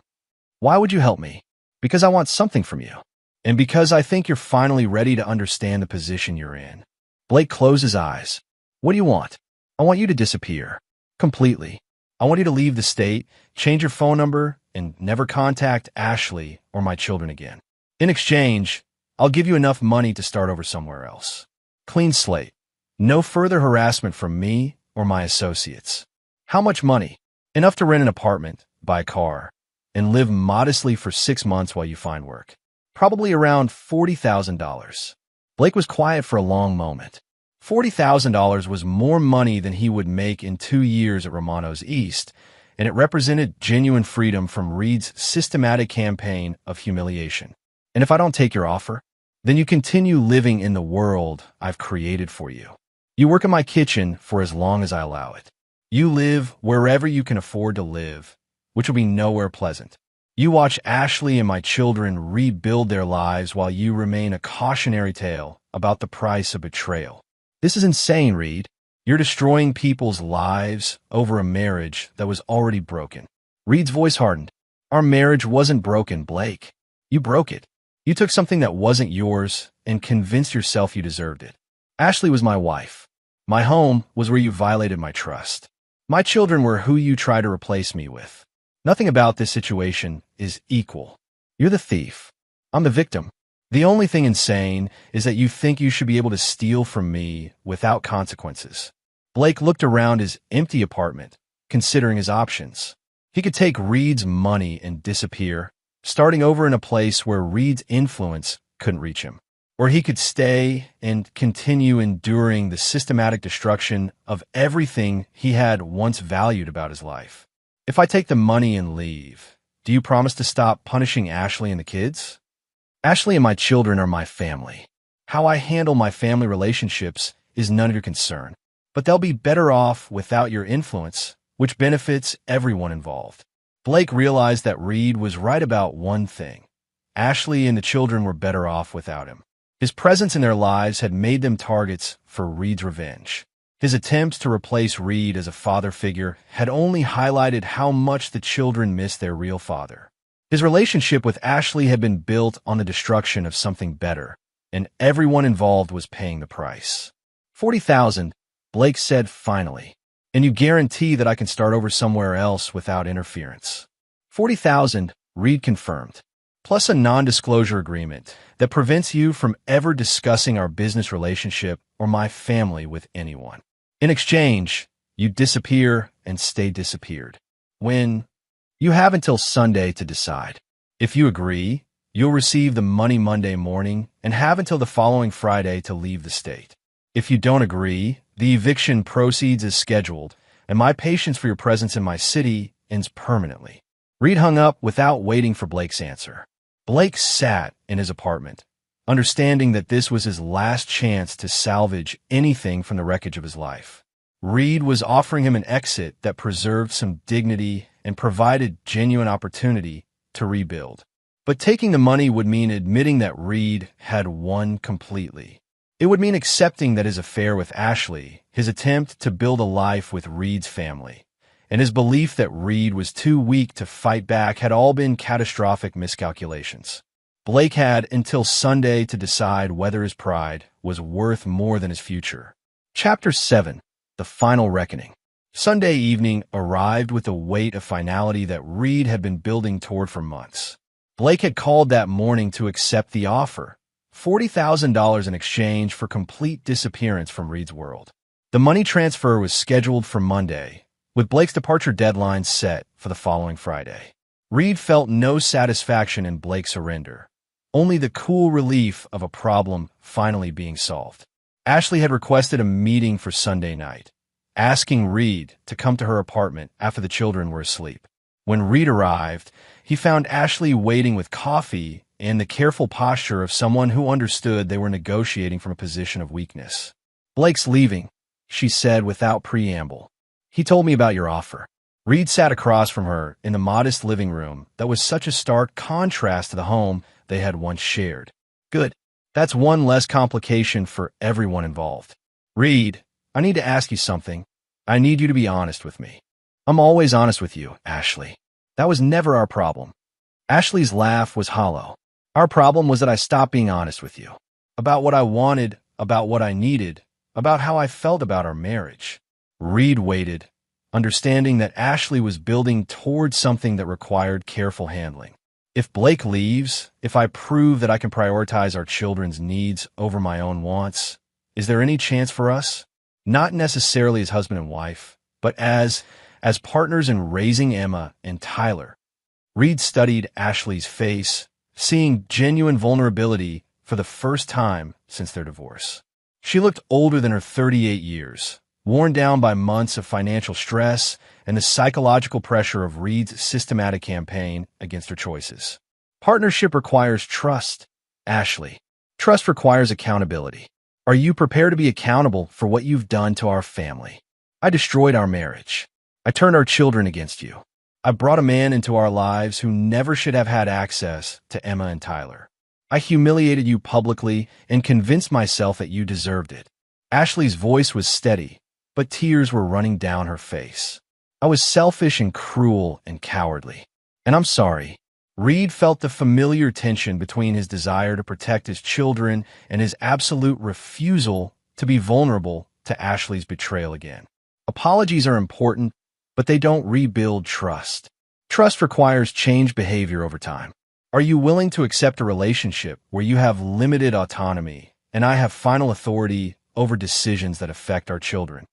Why would you help me? Because I want something from you, and because I think you're finally ready to understand the position you're in." Blake closed his eyes. "What do you want?" "I want you to disappear. Completely. I want you to leave the state, change your phone number, and never contact Ashley or my children again. In exchange, I'll give you enough money to start over somewhere else. Clean slate. No further harassment from me or my associates." "How much money?" "Enough to rent an apartment, buy a car, and live modestly for 6 months while you find work. Probably around $40,000. Blake was quiet for a long moment. $40,000 was more money than he would make in 2 years at Romano's East, and it represented genuine freedom from Reed's systematic campaign of humiliation. "And if I don't take your offer, then you continue living in the world I've created for you. You work in my kitchen for as long as I allow it. You live wherever you can afford to live, which will be nowhere pleasant. You watch Ashley and my children rebuild their lives while you remain a cautionary tale about the price of betrayal." "This is insane, Reed. You're destroying people's lives over a marriage that was already broken. Reed's voice hardened. Our marriage wasn't broken, Blake. You broke it. You took something that wasn't yours and convinced yourself you deserved it. Ashley was my wife. My home was where you violated my trust. My children were who you tried to replace me with. Nothing about this situation is equal. You're the thief. I'm the victim. The only thing insane is that you think you should be able to steal from me without consequences. Blake looked around his empty apartment, considering his options. He could take Reed's money and disappear, starting over in a place where Reed's influence couldn't reach him. Or he could stay and continue enduring the systematic destruction of everything he had once valued about his life. If I take the money and leave, do you promise to stop punishing Ashley and the kids? Ashley and my children are my family. How I handle my family relationships is none of your concern. But they'll be better off without your influence, which benefits everyone involved. Blake realized that Reed was right about one thing. Ashley and the children were better off without him. His presence in their lives had made them targets for Reed's revenge. His attempts to replace Reed as a father figure had only highlighted how much the children missed their real father. His relationship with Ashley had been built on the destruction of something better, and everyone involved was paying the price. $40,000, Blake said finally. And you guarantee that I can start over somewhere else without interference. $40,000, Reed confirmed, plus a non-disclosure agreement that prevents you from ever discussing our business relationship or my family with anyone. In exchange, you disappear and stay disappeared. You have until Sunday to decide. If you agree, you'll receive the money Monday morning and have until the following Friday to leave the state. If you don't agree, the eviction proceeds as scheduled, and my patience for your presence in my city ends permanently. Reed hung up without waiting for Blake's answer. Blake sat in his apartment, understanding that this was his last chance to salvage anything from the wreckage of his life. Reed was offering him an exit that preserved some dignity and provided genuine opportunity to rebuild. But taking the money would mean admitting that Reed had won completely. It would mean accepting that his affair with Ashley, his attempt to build a life with Reed's family, and his belief that Reed was too weak to fight back had all been catastrophic miscalculations. Blake had until Sunday to decide whether his pride was worth more than his future. Chapter 7. The Final Reckoning. Sunday evening arrived with a weight of finality that Reed had been building toward for months. Blake had called that morning to accept the offer, $40,000 in exchange for complete disappearance from Reed's world. The money transfer was scheduled for Monday, with Blake's departure deadline set for the following Friday. Reed felt no satisfaction in Blake's surrender, only the cool relief of a problem finally being solved. Ashley had requested a meeting for Sunday night, asking Reed to come to her apartment after the children were asleep. When Reed arrived, he found Ashley waiting with coffee and the careful posture of someone who understood they were negotiating from a position of weakness. "Blake's leaving," she said without preamble. "He told me about your offer." Reed sat across from her in the modest living room that was such a stark contrast to the home they had once shared. "Good. That's one less complication for everyone involved." "Reed, I need to ask you something. I need you to be honest with me." "I'm always honest with you, Ashley. That was never our problem." Ashley's laugh was hollow. "Our problem was that I stopped being honest with you. About what I wanted, about what I needed, about how I felt about our marriage." Reed waited, understanding that Ashley was building towards something that required careful handling. "If Blake leaves, if I prove that I can prioritize our children's needs over my own wants, is there any chance for us? Not necessarily as husband and wife, but as partners in raising Emma and Tyler." Reed studied Ashley's face, seeing genuine vulnerability for the first time since their divorce. She looked older than her 38 years, worn down by months of financial stress and the psychological pressure of Reed's systematic campaign against her choices. "Partnership requires trust, Ashley. Trust requires accountability. Are you prepared to be accountable for what you've done to our family? I destroyed our marriage. I turned our children against you. I brought a man into our lives who never should have had access to Emma and Tyler. I humiliated you publicly and convinced myself that you deserved it." Ashley's voice was steady, but tears were running down her face. I was selfish and cruel and cowardly. And I'm sorry. Reed felt the familiar tension between his desire to protect his children and his absolute refusal to be vulnerable to Ashley's betrayal again. Apologies are important, but they don't rebuild trust. Trust requires changed behavior over time. Are you willing to accept a relationship where you have limited autonomy and I have final authority over decisions that affect our children?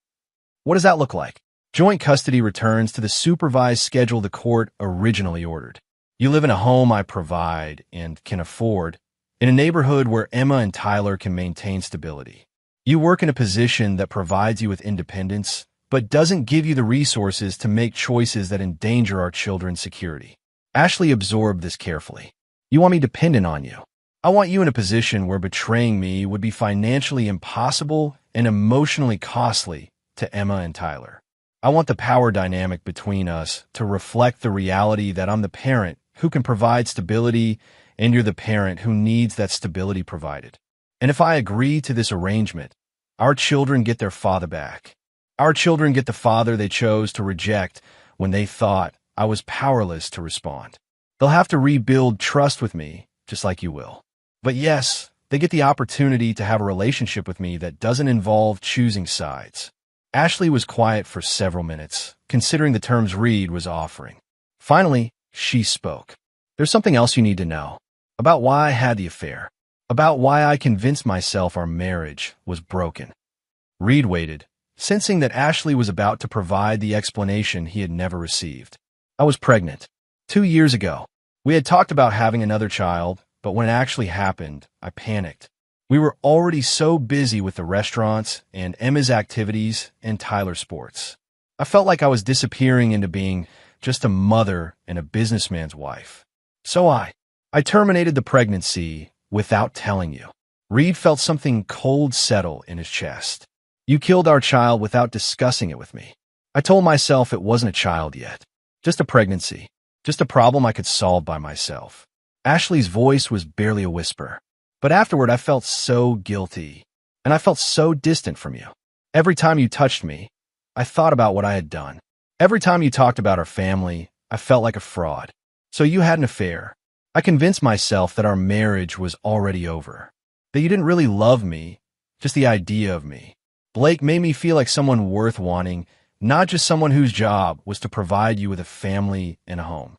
What does that look like? Joint custody returns to the supervised schedule the court originally ordered. You live in a home I provide and can afford, in a neighborhood where Emma and Tyler can maintain stability. You work in a position that provides you with independence, but doesn't give you the resources to make choices that endanger our children's security. Ashley absorbed this carefully. You want me dependent on you. I want you in a position where betraying me would be financially impossible and emotionally costly to Emma and Tyler. I want the power dynamic between us to reflect the reality that I'm the parent who can provide stability and you're the parent who needs that stability provided. And if I agree to this arrangement, our children get their father back. Our children get the father they chose to reject when they thought I was powerless to respond. They'll have to rebuild trust with me, just like you will. But yes, they get the opportunity to have a relationship with me that doesn't involve choosing sides. Ashley was quiet for several minutes, considering the terms Reed was offering. Finally, she spoke. There's something else you need to know. About why I had the affair. About why I convinced myself our marriage was broken. Reed waited, sensing that Ashley was about to provide the explanation he had never received. I was pregnant. 2 years ago. We had talked about having another child, but when it actually happened, I panicked. We were already so busy with the restaurants and Emma's activities and Tyler's sports. I felt like I was disappearing into being just a mother and a businessman's wife. So I terminated the pregnancy without telling you. Reed felt something cold settle in his chest. You killed our child without discussing it with me. I told myself it wasn't a child yet. Just a pregnancy. Just a problem I could solve by myself. Ashley's voice was barely a whisper. But afterward, I felt so guilty, and I felt so distant from you. Every time you touched me, I thought about what I had done. Every time you talked about our family, I felt like a fraud. So you had an affair. I convinced myself that our marriage was already over, that you didn't really love me, just the idea of me. Blake made me feel like someone worth wanting, not just someone whose job was to provide you with a family and a home.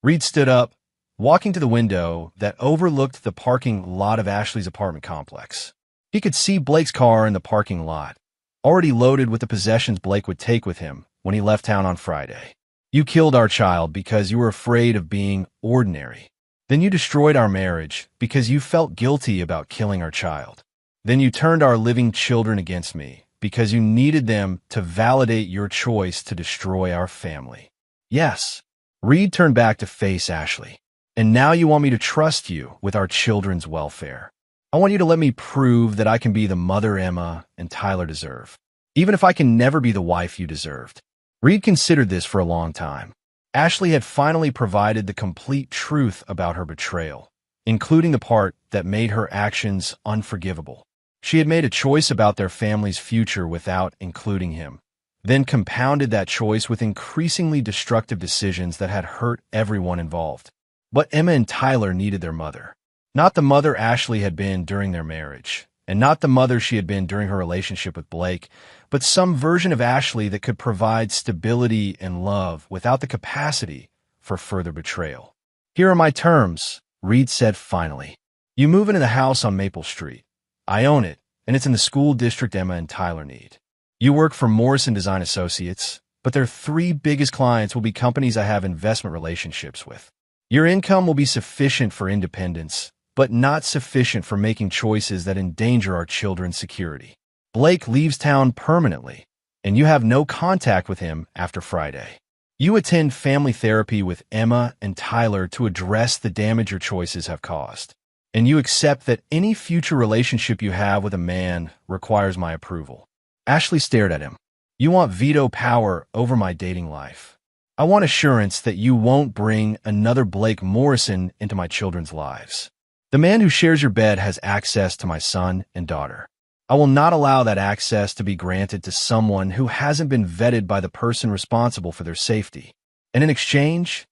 Reed stood up, walking to the window that overlooked the parking lot of Ashley's apartment complex. He could see Blake's car in the parking lot, already loaded with the possessions Blake would take with him when he left town on Friday. You killed our child because you were afraid of being ordinary. Then you destroyed our marriage because you felt guilty about killing our child. Then you turned our living children against me because you needed them to validate your choice to destroy our family. Yes, Reed turned back to face Ashley. And now you want me to trust you with our children's welfare. I want you to let me prove that I can be the mother Emma and Tyler deserve, even if I can never be the wife you deserved. Reed considered this for a long time. Ashley had finally provided the complete truth about her betrayal, including the part that made her actions unforgivable. She had made a choice about their family's future without including him, then compounded that choice with increasingly destructive decisions that had hurt everyone involved. But Emma and Tyler needed their mother. Not the mother Ashley had been during their marriage, and not the mother she had been during her relationship with Blake, but some version of Ashley that could provide stability and love without the capacity for further betrayal. Here are my terms, Reed said finally. You move into the house on Maple Street. I own it, and it's in the school district Emma and Tyler need. You work for Morrison Design Associates, but their 3 biggest clients will be companies I have investment relationships with. Your income will be sufficient for independence, but not sufficient for making choices that endanger our children's security. Blake leaves town permanently, and you have no contact with him after Friday. You attend family therapy with Emma and Tyler to address the damage your choices have caused. And you accept that any future relationship you have with a man requires my approval. Ashley stared at him. You want veto power over my dating life. I want assurance that you won't bring another Blake Morrison into my children's lives. The man who shares your bed has access to my son and daughter. I will not allow that access to be granted to someone who hasn't been vetted by the person responsible for their safety. And in exchange,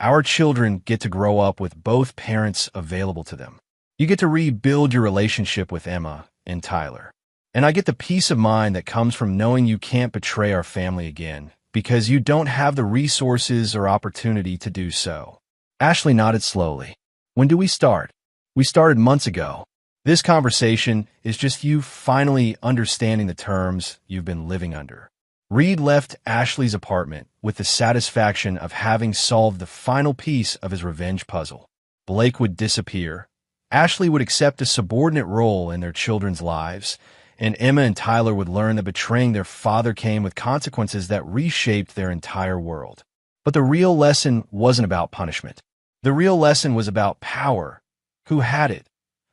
our children get to grow up with both parents available to them. You get to rebuild your relationship with Emma and Tyler. And I get the peace of mind that comes from knowing you can't betray our family again because you don't have the resources or opportunity to do so. Ashley nodded slowly. When do we start? We started months ago. This conversation is just you finally understanding the terms you've been living under. Reed left Ashley's apartment with the satisfaction of having solved the final piece of his revenge puzzle. Blake would disappear. Ashley would accept a subordinate role in their children's lives, and Emma and Tyler would learn that betraying their father came with consequences that reshaped their entire world. But the real lesson wasn't about punishment. The real lesson was about power, who had it,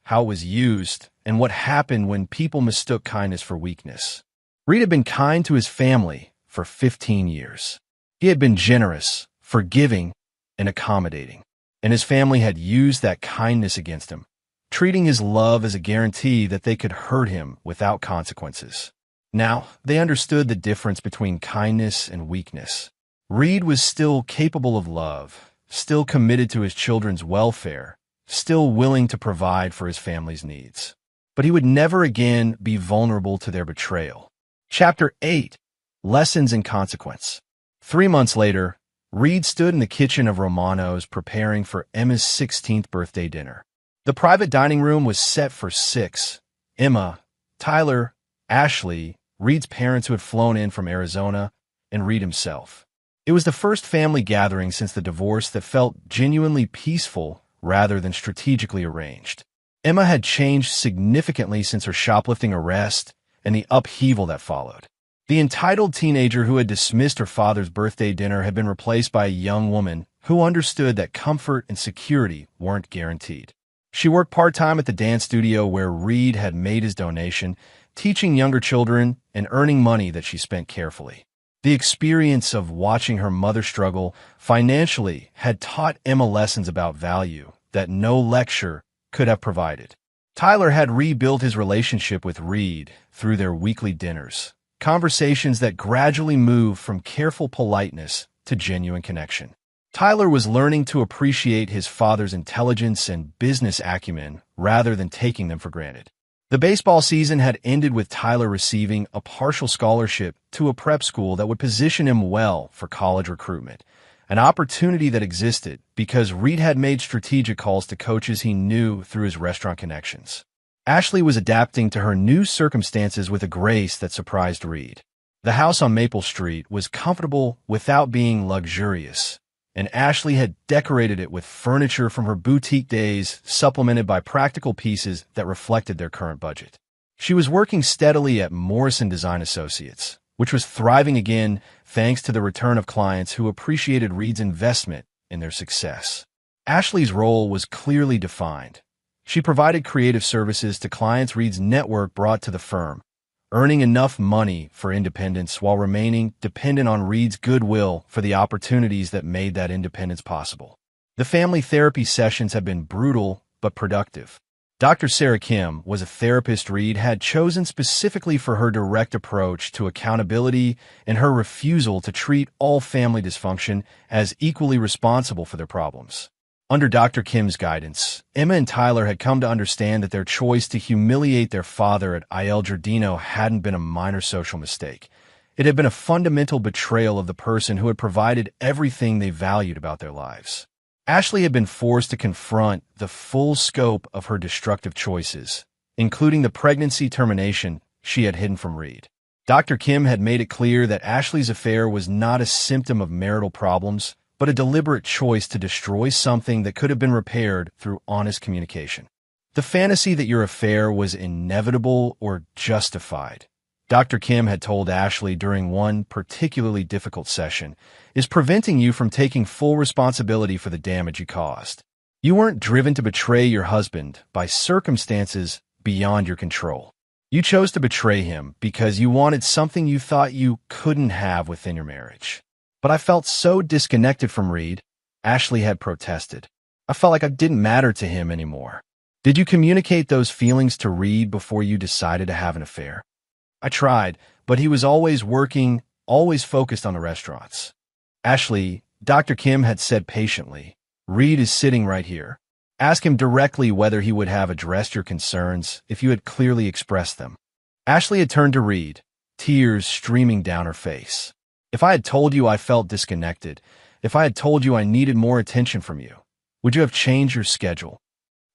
how it was used, and what happened when people mistook kindness for weakness. Reed had been kind to his family for 15 years. He had been generous, forgiving, and accommodating, and his family had used that kindness against him, treating his love as a guarantee that they could hurt him without consequences. Now, they understood the difference between kindness and weakness. Reed was still capable of love, still committed to his children's welfare, still willing to provide for his family's needs. But he would never again be vulnerable to their betrayal. Chapter 8. Lessons in Consequence. 3 months later, Reed stood in the kitchen of Romano's preparing for Emma's 16th birthday dinner. The private dining room was set for 6. Emma, Tyler, Ashley, Reed's parents who had flown in from Arizona, and Reed himself. It was the first family gathering since the divorce that felt genuinely peaceful rather than strategically arranged. Emma had changed significantly since her shoplifting arrest and the upheaval that followed. The entitled teenager who had dismissed her father's birthday dinner had been replaced by a young woman who understood that comfort and security weren't guaranteed. She worked part-time at the dance studio where Reed had made his donation, teaching younger children and earning money that she spent carefully. The experience of watching her mother struggle financially had taught Emma lessons about value that no lecture could have provided. Tyler had rebuilt his relationship with Reed through their weekly dinners, conversations that gradually moved from careful politeness to genuine connection. Tyler was learning to appreciate his father's intelligence and business acumen rather than taking them for granted. The baseball season had ended with Tyler receiving a partial scholarship to a prep school that would position him well for college recruitment, an opportunity that existed because Reed had made strategic calls to coaches he knew through his restaurant connections. Ashley was adapting to her new circumstances with a grace that surprised Reed. The house on Maple Street was comfortable without being luxurious, and Ashley had decorated it with furniture from her boutique days, supplemented by practical pieces that reflected their current budget. She was working steadily at Morrison Design Associates, which was thriving again thanks to the return of clients who appreciated Reed's investment in their success. Ashley's role was clearly defined. She provided creative services to clients Reed's network brought to the firm, earning enough money for independence while remaining dependent on Reed's goodwill for the opportunities that made that independence possible. The family therapy sessions had been brutal but productive. Dr. Sarah Kim was a therapist Reed had chosen specifically for her direct approach to accountability and her refusal to treat all family dysfunction as equally responsible for their problems. Under Dr. Kim's guidance, Emma and Tyler had come to understand that their choice to humiliate their father at Il Giardino hadn't been a minor social mistake. It had been a fundamental betrayal of the person who had provided everything they valued about their lives. Ashley had been forced to confront the full scope of her destructive choices, including the pregnancy termination she had hidden from Reed. Dr. Kim had made it clear that Ashley's affair was not a symptom of marital problems, but a deliberate choice to destroy something that could have been repaired through honest communication. The fantasy that your affair was inevitable or justified, Dr. Kim had told Ashley during one particularly difficult session, is preventing you from taking full responsibility for the damage you caused. You weren't driven to betray your husband by circumstances beyond your control. You chose to betray him because you wanted something you thought you couldn't have within your marriage. But I felt so disconnected from Reed, Ashley had protested. I felt like I didn't matter to him anymore. Did you communicate those feelings to Reed before you decided to have an affair? I tried, but he was always working, always focused on the restaurants. Ashley, Dr. Kim had said patiently, Reed is sitting right here. Ask him directly whether he would have addressed your concerns if you had clearly expressed them. Ashley had turned to Reed, tears streaming down her face. If I had told you I felt disconnected, if I had told you I needed more attention from you, would you have changed your schedule?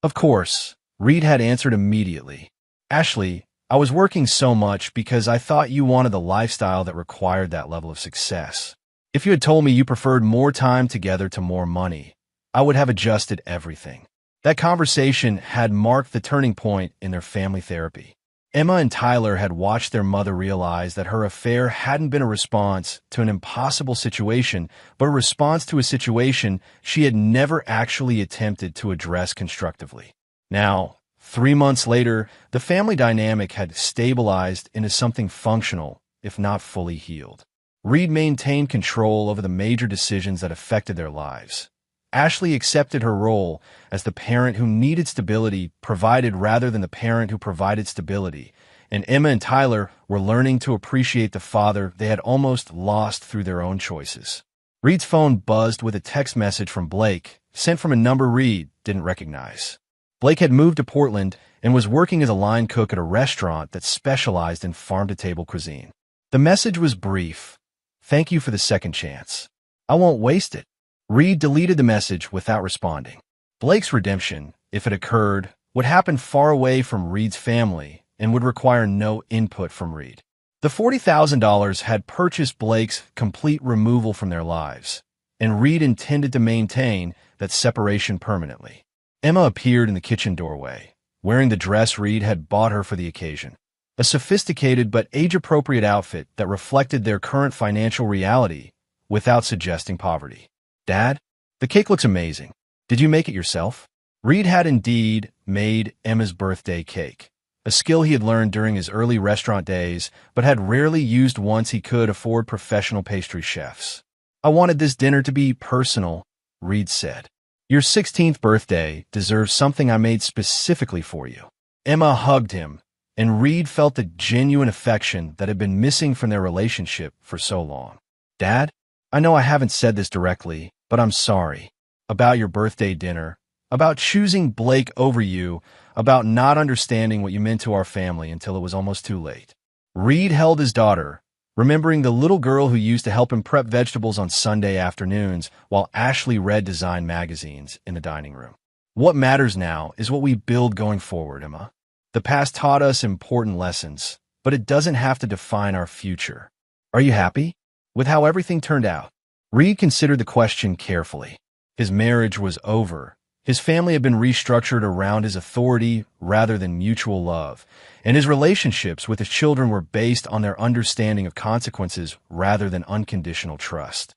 Of course, Reed had answered immediately. Ashley, I was working so much because I thought you wanted the lifestyle that required that level of success. If you had told me you preferred more time together to more money, I would have adjusted everything. That conversation had marked the turning point in their family therapy. Emma and Tyler had watched their mother realize that her affair hadn't been a response to an impossible situation, but a response to a situation she had never actually attempted to address constructively. Now, 3 months later, the family dynamic had stabilized into something functional, if not fully healed. Reed maintained control over the major decisions that affected their lives. Ashley accepted her role as the parent who needed stability provided rather than the parent who provided stability, and Emma and Tyler were learning to appreciate the father they had almost lost through their own choices. Reed's phone buzzed with a text message from Blake, sent from a number Reed didn't recognize. Blake had moved to Portland and was working as a line cook at a restaurant that specialized in farm-to-table cuisine. The message was brief. Thank you for the second chance. I won't waste it. Reed deleted the message without responding. Blake's redemption, if it occurred, would happen far away from Reed's family and would require no input from Reed. The $40,000 had purchased Blake's complete removal from their lives, and Reed intended to maintain that separation permanently. Emma appeared in the kitchen doorway, wearing the dress Reed had bought her for the occasion. A sophisticated but age-appropriate outfit that reflected their current financial reality without suggesting poverty. Dad, the cake looks amazing. Did you make it yourself? Reed had indeed made Emma's birthday cake, a skill he had learned during his early restaurant days, but had rarely used once he could afford professional pastry chefs. I wanted this dinner to be personal, Reed said. Your 16th birthday deserves something I made specifically for you. Emma hugged him, and Reed felt the genuine affection that had been missing from their relationship for so long. Dad, I know I haven't said this directly, but I'm sorry. About your birthday dinner, about choosing Blake over you, about not understanding what you meant to our family until it was almost too late. Reed held his daughter, remembering the little girl who used to help him prep vegetables on Sunday afternoons while Ashley read design magazines in the dining room. What matters now is what we build going forward, Emma. The past taught us important lessons, but it doesn't have to define our future. Are you happy with how everything turned out? Reed considered the question carefully. His marriage was over. His family had been restructured around his authority rather than mutual love, and his relationships with his children were based on their understanding of consequences rather than unconditional trust.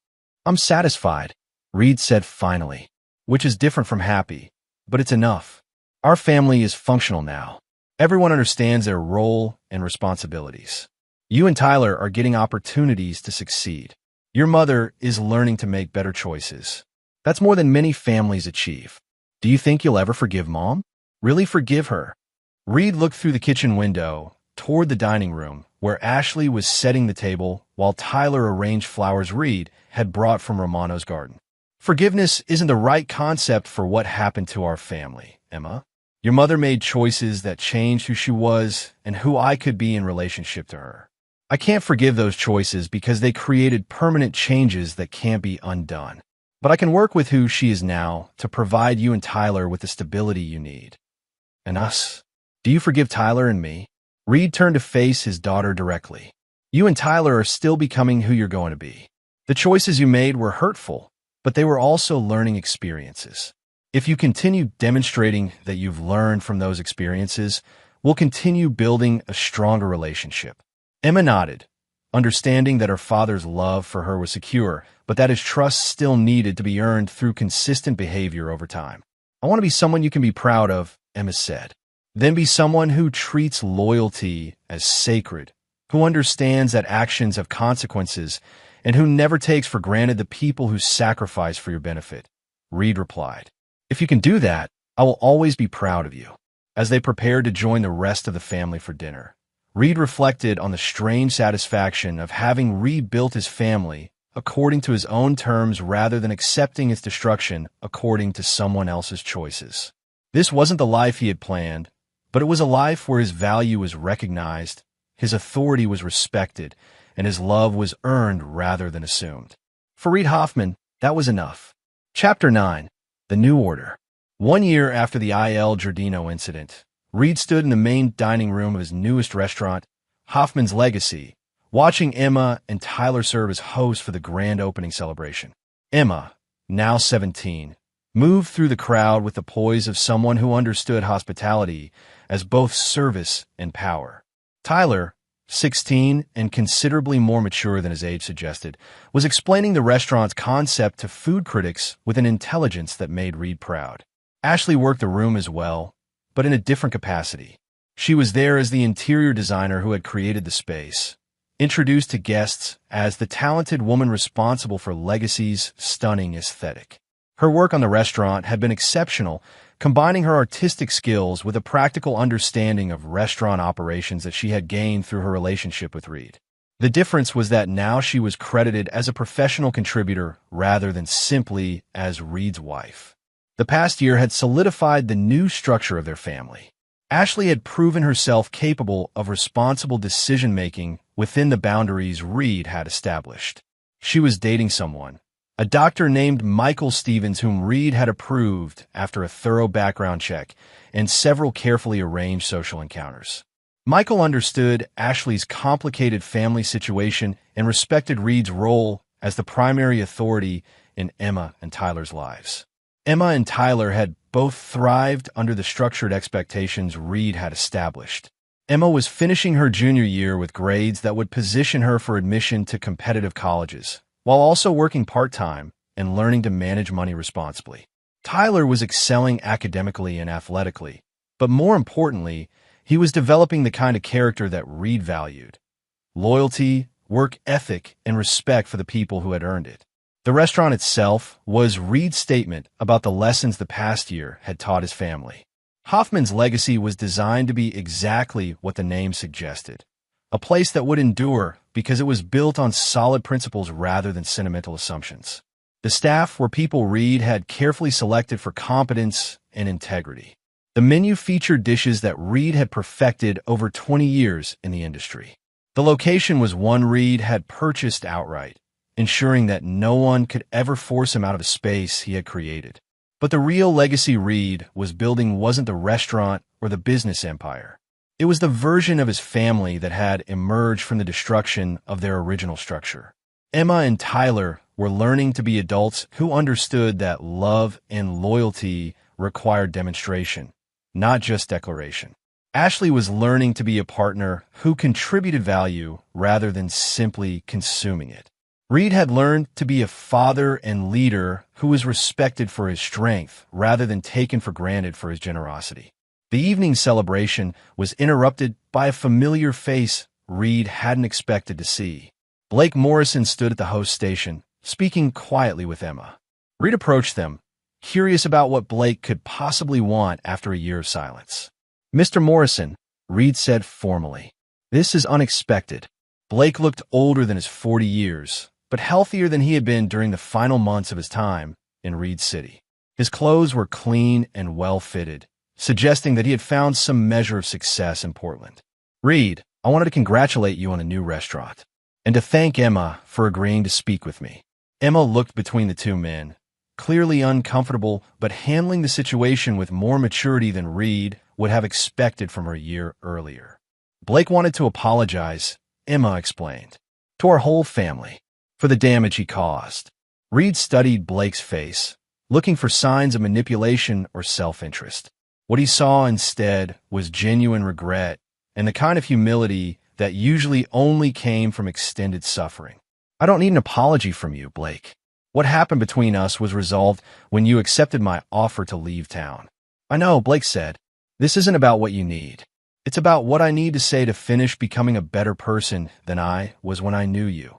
I'm satisfied, Reed said finally, which is different from happy, but it's enough. Our family is functional now. Everyone understands their role and responsibilities. You and Tyler are getting opportunities to succeed. Your mother is learning to make better choices. That's more than many families achieve. Do you think you'll ever forgive Mom? Really forgive her? Reed looked through the kitchen window toward the dining room, where Ashley was setting the table while Tyler arranged flowers Reed had brought from Romano's garden. Forgiveness isn't the right concept for what happened to our family, Emma. Your mother made choices that changed who she was and who I could be in relationship to her. I can't forgive those choices because they created permanent changes that can't be undone. But I can work with who she is now to provide you and Tyler with the stability you need. And us? Do you forgive Tyler and me? Reed turned to face his daughter directly. You and Tyler are still becoming who you're going to be. The choices you made were hurtful, but they were also learning experiences. If you continue demonstrating that you've learned from those experiences, we'll continue building a stronger relationship. Emma nodded, understanding that her father's love for her was secure, but that his trust still needed to be earned through consistent behavior over time. I want to be someone you can be proud of, Emma said. Then be someone who treats loyalty as sacred, who understands that actions have consequences, and who never takes for granted the people who sacrifice for your benefit. Reed replied. If you can do that, I will always be proud of you." As they prepared to join the rest of the family for dinner, Reed reflected on the strange satisfaction of having rebuilt his family according to his own terms rather than accepting its destruction according to someone else's choices. This wasn't the life he had planned, but it was a life where his value was recognized, his authority was respected, and his love was earned rather than assumed. For Reid Hoffman, that was enough. Chapter 9. The New Order. 1 year after the Il Giardino incident, Reed stood in the main dining room of his newest restaurant, Hoffman's Legacy, watching Emma and Tyler serve as hosts for the grand opening celebration. Emma, now 17, moved through the crowd with the poise of someone who understood hospitality as both service and power. Tyler, 16 and considerably more mature than his age suggested, was explaining the restaurant's concept to food critics with an intelligence that made Reed proud. Ashley worked the room as well, but in a different capacity. She was there as the interior designer who had created the space, introduced to guests as the talented woman responsible for Legacy's stunning aesthetic. Her work on the restaurant had been exceptional, combining her artistic skills with a practical understanding of restaurant operations that she had gained through her relationship with Reed. The difference was that now she was credited as a professional contributor rather than simply as Reed's wife. The past year had solidified the new structure of their family. Ashley had proven herself capable of responsible decision-making within the boundaries Reed had established. She was dating someone, a doctor named Michael Stevens, whom Reed had approved after a thorough background check and several carefully arranged social encounters. Michael understood Ashley's complicated family situation and respected Reed's role as the primary authority in Emma and Tyler's lives. Emma and Tyler had both thrived under the structured expectations Reed had established. Emma was finishing her junior year with grades that would position her for admission to competitive colleges, while also working part-time and learning to manage money responsibly. Tyler was excelling academically and athletically, but more importantly, he was developing the kind of character that Reed valued: loyalty, work ethic, and respect for the people who had earned it. The restaurant itself was Reed's statement about the lessons the past year had taught his family. Hoffman's Legacy was designed to be exactly what the name suggested: a place that would endure because it was built on solid principles rather than sentimental assumptions. The staff were people Reed had carefully selected for competence and integrity. The menu featured dishes that Reed had perfected over 20 years in the industry. The location was one Reed had purchased outright, ensuring that no one could ever force him out of a space he had created. But the real legacy Reed was building wasn't the restaurant or the business empire. It was the version of his family that had emerged from the destruction of their original structure. Emma and Tyler were learning to be adults who understood that love and loyalty required demonstration, not just declaration. Ashley was learning to be a partner who contributed value rather than simply consuming it. Reed had learned to be a father and leader who was respected for his strength rather than taken for granted for his generosity. The evening celebration was interrupted by a familiar face Reed hadn't expected to see. Blake Morrison stood at the host station, speaking quietly with Emma. Reed approached them, curious about what Blake could possibly want after a year of silence. "Mr. Morrison," Reed said formally, "this is unexpected." Blake looked older than his 40 years, but healthier than he had been during the final months of his time in Reed City. His clothes were clean and well-fitted, suggesting that he had found some measure of success in Portland. "Reed, I wanted to congratulate you on a new restaurant, and to thank Emma for agreeing to speak with me." Emma looked between the two men, clearly uncomfortable, but handling the situation with more maturity than Reed would have expected from her a year earlier. "Blake wanted to apologize," Emma explained, "to our whole family for the damage he caused." Reed studied Blake's face, looking for signs of manipulation or self-interest. What he saw instead was genuine regret and the kind of humility that usually only came from extended suffering. "I don't need an apology from you, Blake. What happened between us was resolved when you accepted my offer to leave town." "I know," Blake said. "This isn't about what you need. It's about what I need to say to finish becoming a better person than I was when I knew you."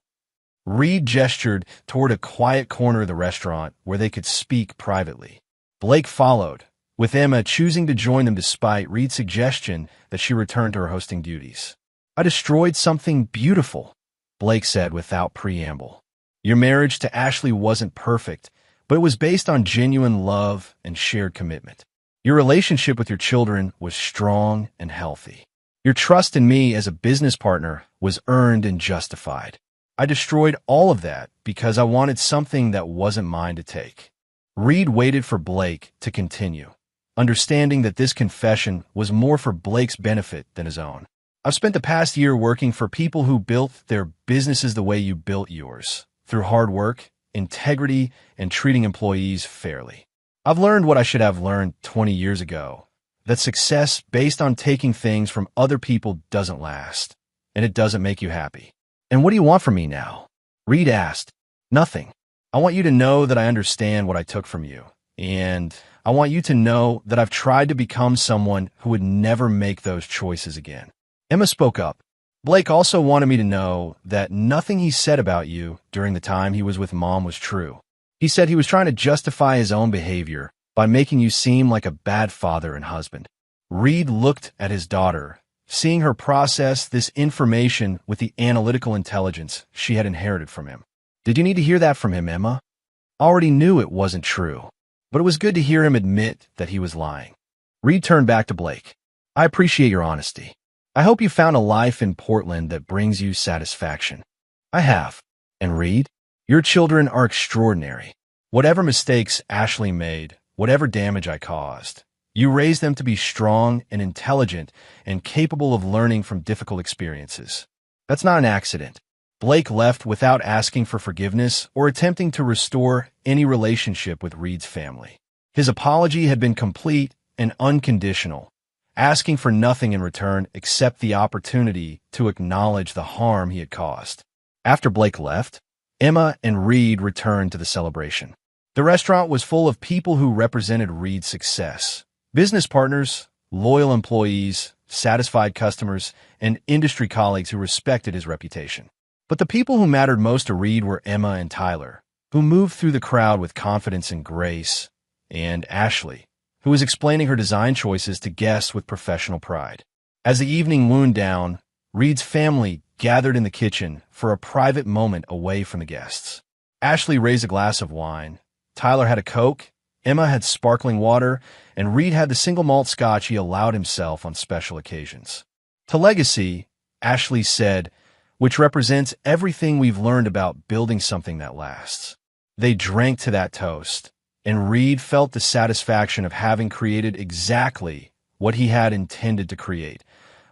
Reed gestured toward a quiet corner of the restaurant where they could speak privately. Blake followed, with Emma choosing to join them despite Reed's suggestion that she return to her hosting duties. "I destroyed something beautiful," Blake said without preamble. "Your marriage to Ashley wasn't perfect, but it was based on genuine love and shared commitment. Your relationship with your children was strong and healthy. Your trust in me as a business partner was earned and justified. I destroyed all of that because I wanted something that wasn't mine to take." Reed waited for Blake to continue, understanding that this confession was more for Blake's benefit than his own. "I've spent the past year working for people who built their businesses the way you built yours, through hard work, integrity, and treating employees fairly. I've learned what I should have learned 20 years ago, that success based on taking things from other people doesn't last, and it doesn't make you happy." "And what do you want from me now?" Reed asked. "Nothing. I want you to know that I understand what I took from you, and I want you to know that I've tried to become someone who would never make those choices again." Emma spoke up. "Blake also wanted me to know that nothing he said about you during the time he was with Mom was true. He said he was trying to justify his own behavior by making you seem like a bad father and husband." Reed looked at his daughter, seeing her process this information with the analytical intelligence she had inherited from him. "Did you need to hear that from him, Emma?" "I already knew it wasn't true, but it was good to hear him admit that he was lying." Reed turned back to Blake. "I appreciate your honesty. I hope you found a life in Portland that brings you satisfaction." "I have. And Reed, your children are extraordinary. Whatever mistakes Ashley made, whatever damage I caused, you raised them to be strong and intelligent and capable of learning from difficult experiences. That's not an accident." Blake left without asking for forgiveness or attempting to restore any relationship with Reed's family. His apology had been complete and unconditional, asking for nothing in return except the opportunity to acknowledge the harm he had caused. After Blake left, Emma and Reed returned to the celebration. The restaurant was full of people who represented Reed's success: business partners, loyal employees, satisfied customers, and industry colleagues who respected his reputation. But the people who mattered most to Reed were Emma and Tyler, who moved through the crowd with confidence and grace, and Ashley, who was explaining her design choices to guests with professional pride. As the evening wound down, Reed's family gathered in the kitchen for a private moment away from the guests. Ashley raised a glass of wine, Tyler had a Coke, Emma had sparkling water, and Reed had the single malt scotch he allowed himself on special occasions. "To legacy," Ashley said, "which represents everything we've learned about building something that lasts." They drank to that toast, and Reed felt the satisfaction of having created exactly what he had intended to create: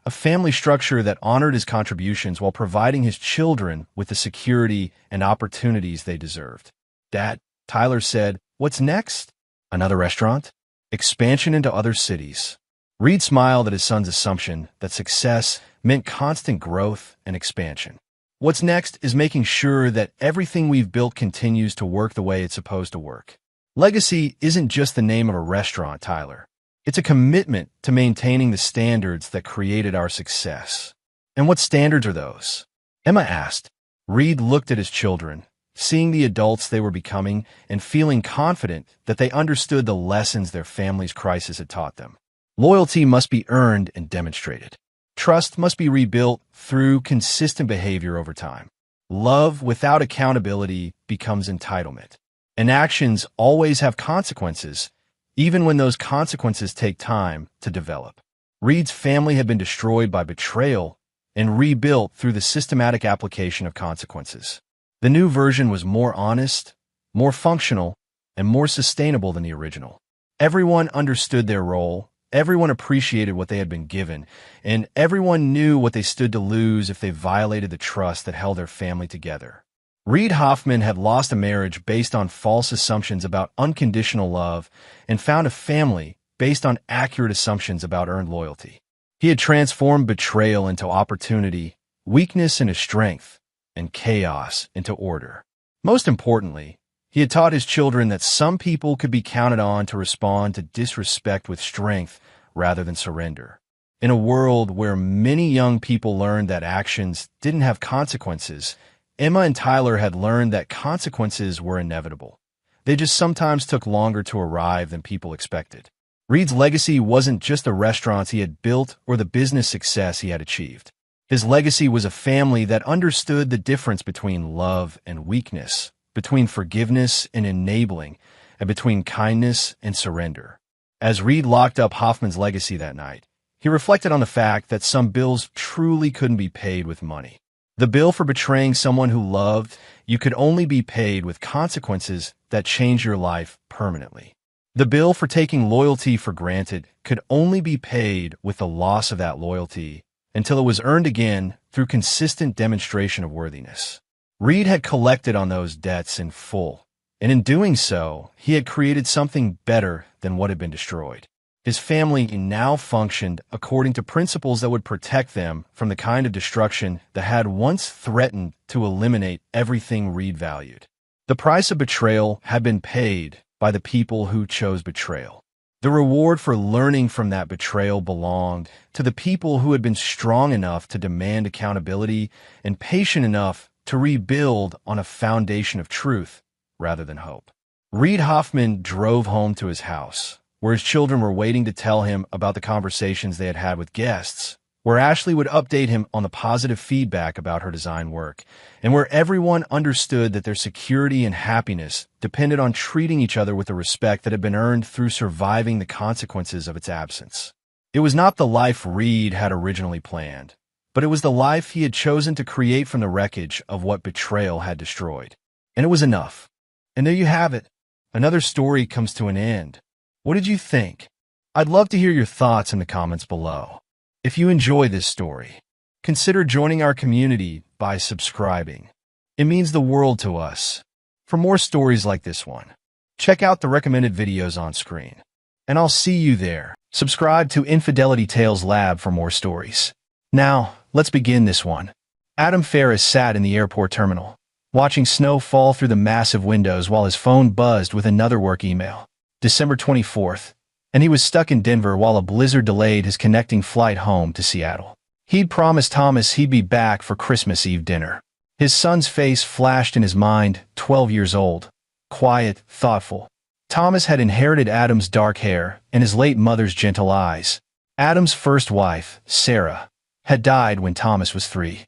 a family structure that honored his contributions while providing his children with the security and opportunities they deserved. "Dad," Tyler said, "what's next? Another restaurant? Expansion into other cities?" Reed smiled at his son's assumption that success meant constant growth and expansion. "What's next is making sure that everything we've built continues to work the way it's supposed to work." Legacy isn't just the name of a restaurant, Tyler. It's a commitment to maintaining the standards that created our success. "And what standards are those?" Emma asked. Reed looked at his children, seeing the adults they were becoming and feeling confident that they understood the lessons their family's crisis had taught them. Loyalty must be earned and demonstrated. Trust must be rebuilt through consistent behavior over time. Love without accountability becomes entitlement. And actions always have consequences, even when those consequences take time to develop. Reed's family had been destroyed by betrayal and rebuilt through the systematic application of consequences. The new version was more honest, more functional, and more sustainable than the original. Everyone understood their role, everyone appreciated what they had been given, and everyone knew what they stood to lose if they violated the trust that held their family together. Reed Hoffman had lost a marriage based on false assumptions about unconditional love and found a family based on accurate assumptions about earned loyalty. He had transformed betrayal into opportunity, weakness into strength, and chaos into order. Most importantly, he had taught his children that some people could be counted on to respond to disrespect with strength rather than surrender. In a world where many young people learned that actions didn't have consequences, Emma and Tyler had learned that consequences were inevitable. They just sometimes took longer to arrive than people expected. Reed's legacy wasn't just the restaurants he had built or the business success he had achieved. His legacy was a family that understood the difference between love and weakness, between forgiveness and enabling, and between kindness and surrender. As Reed locked up Hoffman's legacy that night, he reflected on the fact that some bills truly couldn't be paid with money. The bill for betraying someone who loved you could only be paid with consequences that change your life permanently. The bill for taking loyalty for granted could only be paid with the loss of that loyalty until it was earned again through consistent demonstration of worthiness. Reed had collected on those debts in full, and in doing so, he had created something better than what had been destroyed. His family now functioned according to principles that would protect them from the kind of destruction that had once threatened to eliminate everything Reed valued. The price of betrayal had been paid by the people who chose betrayal. The reward for learning from that betrayal belonged to the people who had been strong enough to demand accountability and patient enough to rebuild on a foundation of truth rather than hope. Reed Hoffman drove home to his house, where his children were waiting to tell him about the conversations they had had with guests, where Ashley would update him on the positive feedback about her design work, and where everyone understood that their security and happiness depended on treating each other with the respect that had been earned through surviving the consequences of its absence. It was not the life Reed had originally planned, but it was the life he had chosen to create from the wreckage of what betrayal had destroyed. And it was enough. And there you have it. Another story comes to an end. What did you think? I'd love to hear your thoughts in the comments below. If you enjoy this story, consider joining our community by subscribing. It means the world to us. For more stories like this one, check out the recommended videos on screen. And I'll see you there. Subscribe to Infidelity Tales Lab for more stories. Now, let's begin this one. Adam Ferris sat in the airport terminal, watching snow fall through the massive windows while his phone buzzed with another work email. December 24th, and he was stuck in Denver while a blizzard delayed his connecting flight home to Seattle. He'd promised Thomas he'd be back for Christmas Eve dinner. His son's face flashed in his mind, 12 years old, quiet, thoughtful. Thomas had inherited Adam's dark hair and his late mother's gentle eyes. Adam's first wife, Sarah, had died when Thomas was 3.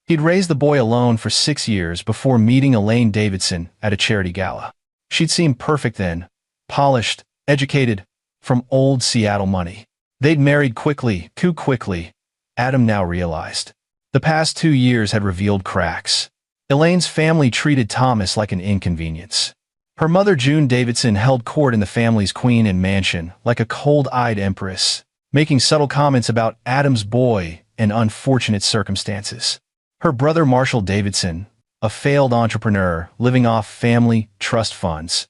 He'd raised the boy alone for 6 years before meeting Elaine Davidson at a charity gala. She'd seemed perfect then, polished, educated, from old Seattle money. They'd married quickly, too quickly, Adam now realized. The past 2 years had revealed cracks. Elaine's family treated Thomas like an inconvenience. Her mother, June Davidson, held court in the family's Queen Anne mansion like a cold-eyed empress, making subtle comments about Adam's boy and unfortunate circumstances. Her brother, Marshall Davidson, a failed entrepreneur living off family trust funds,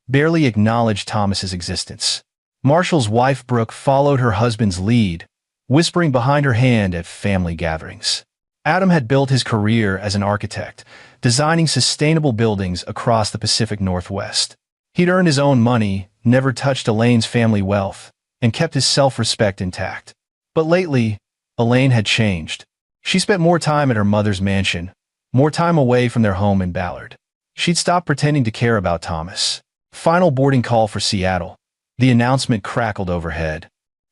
barely acknowledged Thomas's existence. Marshall's wife, Brooke, followed her husband's lead, whispering behind her hand at family gatherings. Adam had built his career as an architect, designing sustainable buildings across the Pacific Northwest. He'd earned his own money, never touched Elaine's family wealth, and kept his self-respect intact. But lately, Elaine had changed. She spent more time at her mother's mansion, more time away from their home in Ballard. She'd stopped pretending to care about Thomas. Final boarding call for Seattle. The announcement crackled overhead.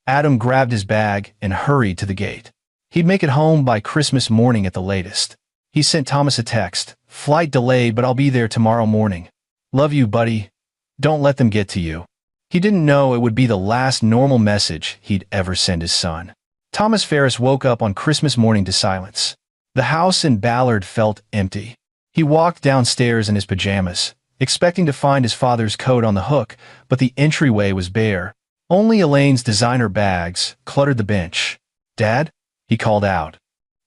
Adam grabbed his bag and hurried to the gate. He'd make it home by Christmas morning at the latest. He sent Thomas a text. "Flight delayed, but I'll be there tomorrow morning. Love you, buddy. Don't let them get to you." He didn't know it would be the last normal message he'd ever send his son. Thomas Ferris woke up on Christmas morning to silence. The house in Ballard felt empty. He walked downstairs in his pajamas, expecting to find his father's coat on the hook, but the entryway was bare. Only Elaine's designer bags cluttered the bench. "Dad?" he called out.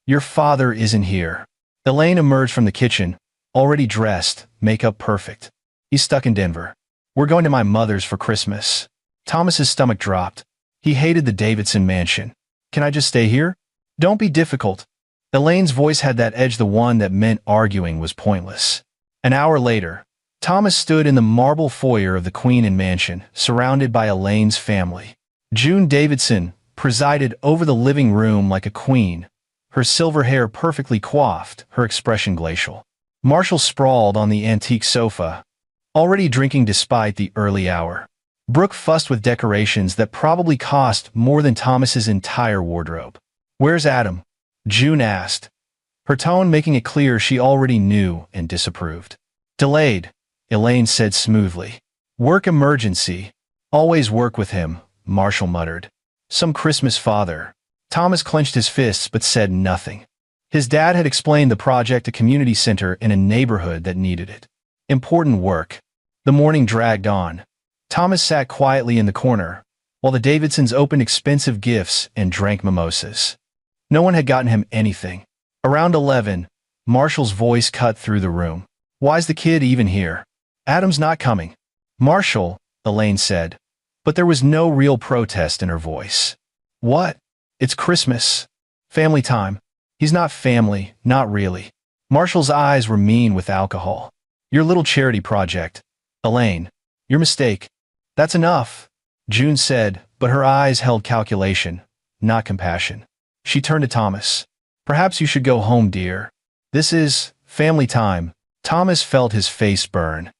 "Your father isn't here." Elaine emerged from the kitchen, already dressed, makeup perfect. "He's stuck in Denver. We're going to my mother's for Christmas." Thomas's stomach dropped. He hated the Davidson mansion. "Can I just stay here?" "Don't be difficult." Elaine's voice had that edge, the one that meant arguing was pointless. An hour later, Thomas stood in the marble foyer of the Queen Anne mansion, surrounded by Elaine's family. June Davidson presided over the living room like a queen, her silver hair perfectly coiffed, her expression glacial. Marshall sprawled on the antique sofa, already drinking despite the early hour. Brooke fussed with decorations that probably cost more than Thomas's entire wardrobe. "Where's Adam?" June asked, her tone making it clear she already knew and disapproved. "Delayed," Elaine said smoothly. "Work emergency." "Always work with him," Marshall muttered. "Some Christmas father." Thomas clenched his fists but said nothing. His dad had explained the project a community center in a neighborhood that needed it. Important work. The morning dragged on. Thomas sat quietly in the corner, while the Davidsons opened expensive gifts and drank mimosas. No one had gotten him anything. Around 11, Marshall's voice cut through the room. "Why's the kid even here?" "Adam's not coming." "Marshall," Elaine said, but there was no real protest in her voice. "What?" "It's Christmas. Family time." "He's not family, not really." Marshall's eyes were mean with alcohol. "Your little charity project. Elaine, your mistake." "That's enough," June said, but her eyes held calculation, not compassion. She turned to Thomas. "Perhaps you should go home, dear. This is family time." Thomas felt his face burn.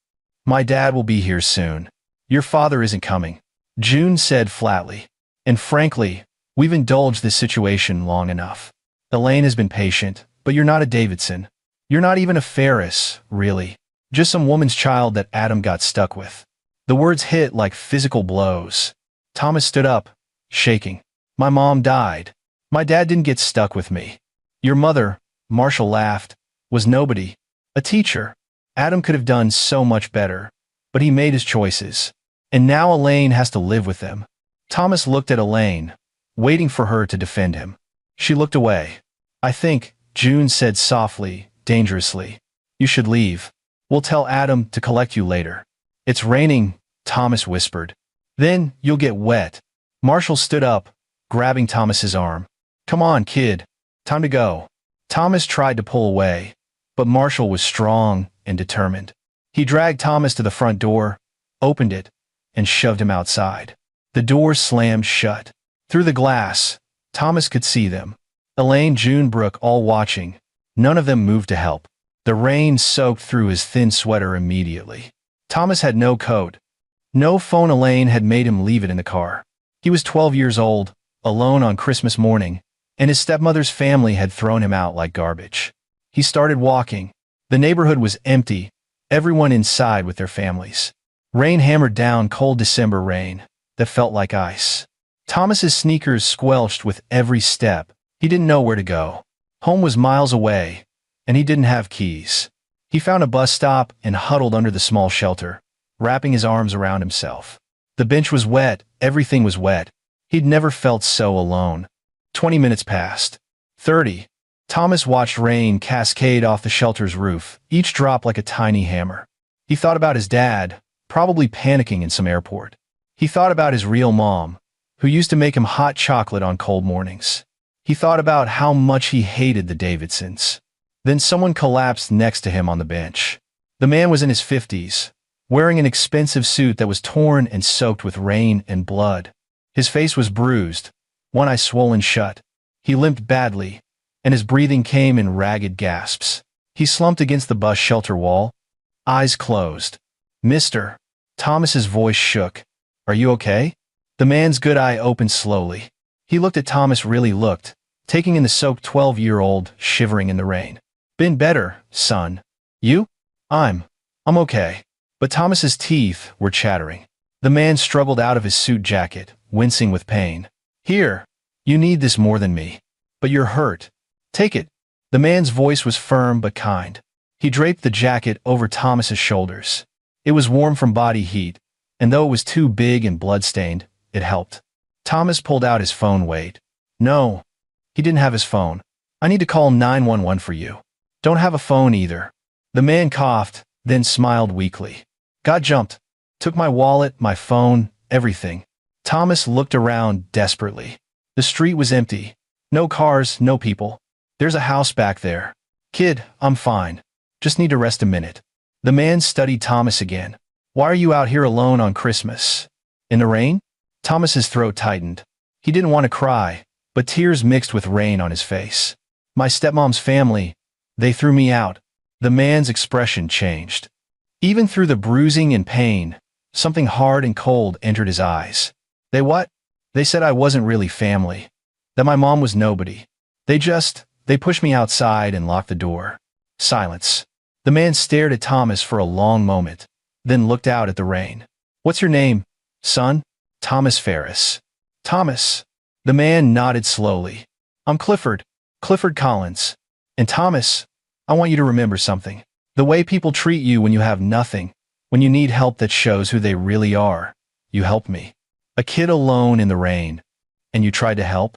"My dad will be here soon." "Your father isn't coming," June said flatly. "And frankly, we've indulged this situation long enough. Elaine has been patient, but you're not a Davidson. You're not even a Ferris, really. Just some woman's child that Adam got stuck with." The words hit like physical blows. Thomas stood up, shaking. "My mom died. My dad didn't get stuck with me." "Your mother," Marshall laughed, "was nobody. A teacher. Adam could have done so much better, but he made his choices. And now Elaine has to live with them." Thomas looked at Elaine, waiting for her to defend him. She looked away. "I think," June said softly, dangerously, "you should leave. We'll tell Adam to collect you later." "It's raining," Thomas whispered. "Then you'll get wet." Marshall stood up, grabbing Thomas's arm. "Come on, kid. Time to go." Thomas tried to pull away, but Marshall was strong and determined. He dragged Thomas to the front door, opened it, and shoved him outside. The door slammed shut. Through the glass, Thomas could see them. Elaine, June, Brooke, all watching. None of them moved to help. The rain soaked through his thin sweater immediately. Thomas had no coat. No phone. Elaine had made him leave it in the car. He was 12 years old, alone on Christmas morning, and his stepmother's family had thrown him out like garbage. He started walking. The neighborhood was empty, everyone inside with their families. Rain hammered down, cold December rain that felt like ice. Thomas's sneakers squelched with every step. He didn't know where to go. Home was miles away, and he didn't have keys. He found a bus stop and huddled under the small shelter, wrapping his arms around himself. The bench was wet, everything was wet. He'd never felt so alone. 20 minutes passed. 30. Thomas watched rain cascade off the shelter's roof, each drop like a tiny hammer. He thought about his dad, probably panicking in some airport. He thought about his real mom, who used to make him hot chocolate on cold mornings. He thought about how much he hated the Davidsons. Then someone collapsed next to him on the bench. The man was in his 50s, wearing an expensive suit that was torn and soaked with rain and blood. His face was bruised, one eye swollen shut. He limped badly, and his breathing came in ragged gasps. He slumped against the bus shelter wall, eyes closed. "Mister," Thomas's voice shook. "Are you okay?" The man's good eye opened slowly. He looked at Thomas, really looked, taking in the soaked 12-year-old shivering in the rain. "Been better, son. You?" I'm okay." But Thomas's teeth were chattering. The man struggled out of his suit jacket, wincing with pain. "Here, you need this more than me. But you're hurt. Take it." The man's voice was firm but kind. He draped the jacket over Thomas's shoulders. It was warm from body heat, and though it was too big and blood-stained, it helped. Thomas pulled out his phone. "Wait. No." He didn't have his phone. "I need to call 911 for you." "Don't have a phone either." The man coughed, then smiled weakly. "Got jumped. Took my wallet, my phone, everything." Thomas looked around desperately. The street was empty. No cars, no people. "There's a house back there." "Kid, I'm fine. Just need to rest a minute." The man studied Thomas again. "Why are you out here alone on Christmas? In the rain?" Thomas's throat tightened. He didn't want to cry, but tears mixed with rain on his face. "My stepmom's family, they threw me out." The man's expression changed. Even through the bruising and pain, Something hard and cold entered his eyes. They what? They said I wasn't really family. That my mom was nobody. They pushed me outside and locked the door. Silence. The man stared at Thomas for a long moment, then looked out at the rain. What's your name, son? Thomas Ferris. Thomas. The man nodded slowly. I'm Clifford. Clifford Collins. And Thomas, I want you to remember something. The way people treat you when you have nothing, when you need help that shows who they really are. You helped me. A kid alone in the rain. And you tried to help?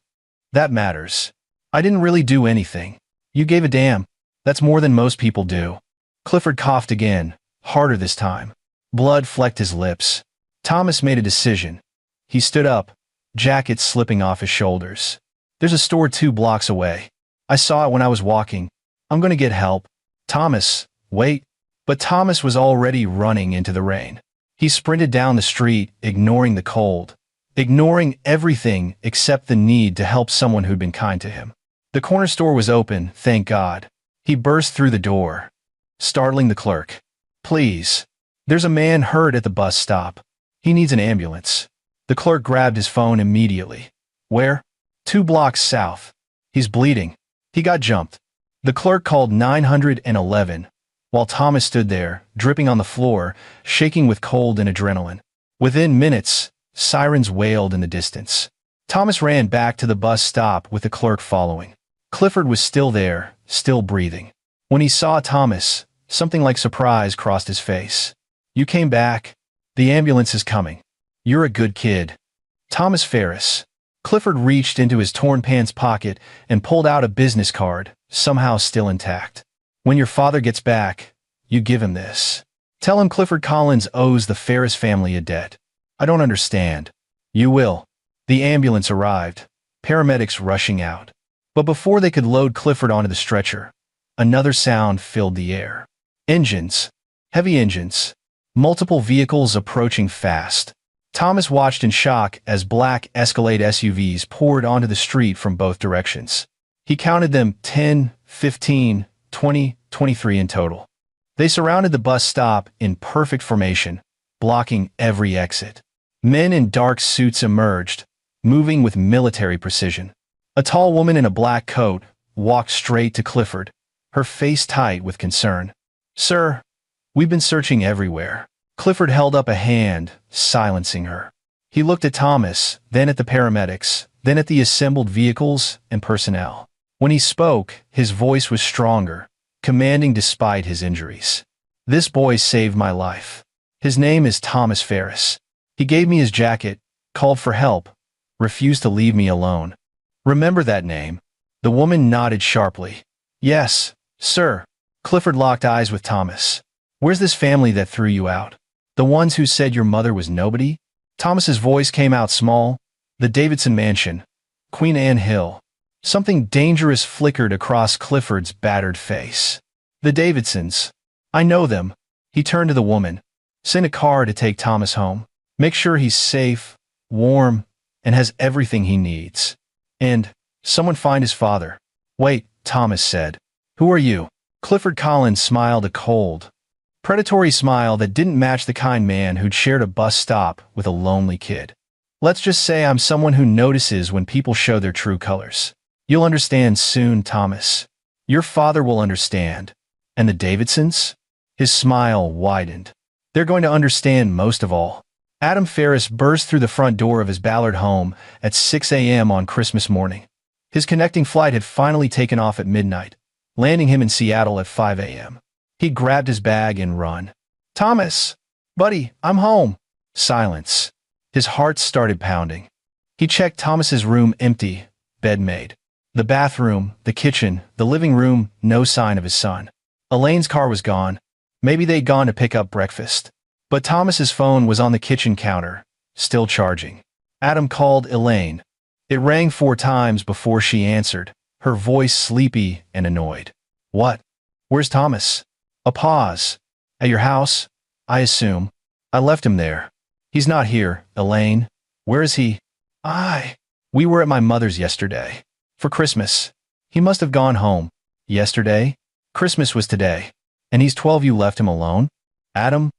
That matters. I didn't really do anything. You gave a damn. That's more than most people do. Clifford coughed again, harder this time. Blood flecked his lips. Thomas made a decision. He stood up, jacket slipping off his shoulders. There's a store 2 blocks away. I saw it when I was walking. I'm going to get help. Thomas, wait. But Thomas was already running into the rain. He sprinted down the street, ignoring the cold, ignoring everything except the need to help someone who'd been kind to him. The corner store was open, thank God. He burst through the door, startling the clerk. Please. There's a man hurt at the bus stop. He needs an ambulance. The clerk grabbed his phone immediately. Where? 2 blocks south. He's bleeding. He got jumped. The clerk called 911, while Thomas stood there, dripping on the floor, shaking with cold and adrenaline. Within minutes, sirens wailed in the distance. Thomas ran back to the bus stop with the clerk following. Clifford was still there, still breathing. When he saw Thomas, something like surprise crossed his face. You came back. The ambulance is coming. You're a good kid. Thomas Ferris. Clifford reached into his torn pants pocket and pulled out a business card, somehow still intact. When your father gets back, you give him this. Tell him Clifford Collins owes the Ferris family a debt. I don't understand. You will. The ambulance arrived, paramedics rushing out. But before they could load Clifford onto the stretcher, another sound filled the air. Engines. Heavy engines. Multiple vehicles approaching fast. Thomas watched in shock as black Escalade SUVs poured onto the street from both directions. He counted them 10, 15, 20, 23 in total. They surrounded the bus stop in perfect formation, blocking every exit. Men in dark suits emerged, moving with military precision. A tall woman in a black coat walked straight to Clifford, her face tight with concern. Sir, we've been searching everywhere. Clifford held up a hand, silencing her. He looked at Thomas, then at the paramedics, then at the assembled vehicles and personnel. When he spoke, his voice was stronger, commanding despite his injuries. This boy saved my life. His name is Thomas Ferris. He gave me his jacket, called for help, refused to leave me alone. Remember that name? The woman nodded sharply. Yes, sir. Clifford locked eyes with Thomas. Where's this family that threw you out? The ones who said your mother was nobody? Thomas's voice came out small. The Davidson Mansion. Queen Anne Hill. Something dangerous flickered across Clifford's battered face. The Davidsons. I know them. He turned to the woman. Send a car to take Thomas home. Make sure he's safe, warm, and has everything he needs. And someone find his father. Wait, Thomas said. Who are you? Clifford Collins smiled a cold, predatory smile that didn't match the kind man who'd shared a bus stop with a lonely kid. Let's just say I'm someone who notices when people show their true colors. You'll understand soon, Thomas. Your father will understand. And the Davidsons? His smile widened. They're going to understand most of all. Adam Ferris burst through the front door of his Ballard home at 6 a.m. on Christmas morning. His connecting flight had finally taken off at midnight, landing him in Seattle at 5 a.m. He grabbed his bag and run. Thomas! Buddy, I'm home. Silence. His heart started pounding. He checked Thomas's room empty, bed made. The bathroom, the kitchen, the living room, no sign of his son. Elaine's car was gone. Maybe they'd gone to pick up breakfast. But Thomas's phone was on the kitchen counter, still charging. Adam called Elaine. It rang 4 times before she answered, her voice sleepy and annoyed. What? Where's Thomas? A pause. At your house? I assume. I left him there. He's not here, Elaine. Where is he? We were at my mother's yesterday. For Christmas. He must have gone home. Yesterday? Christmas was today. And he's 12. You left him alone? Adam?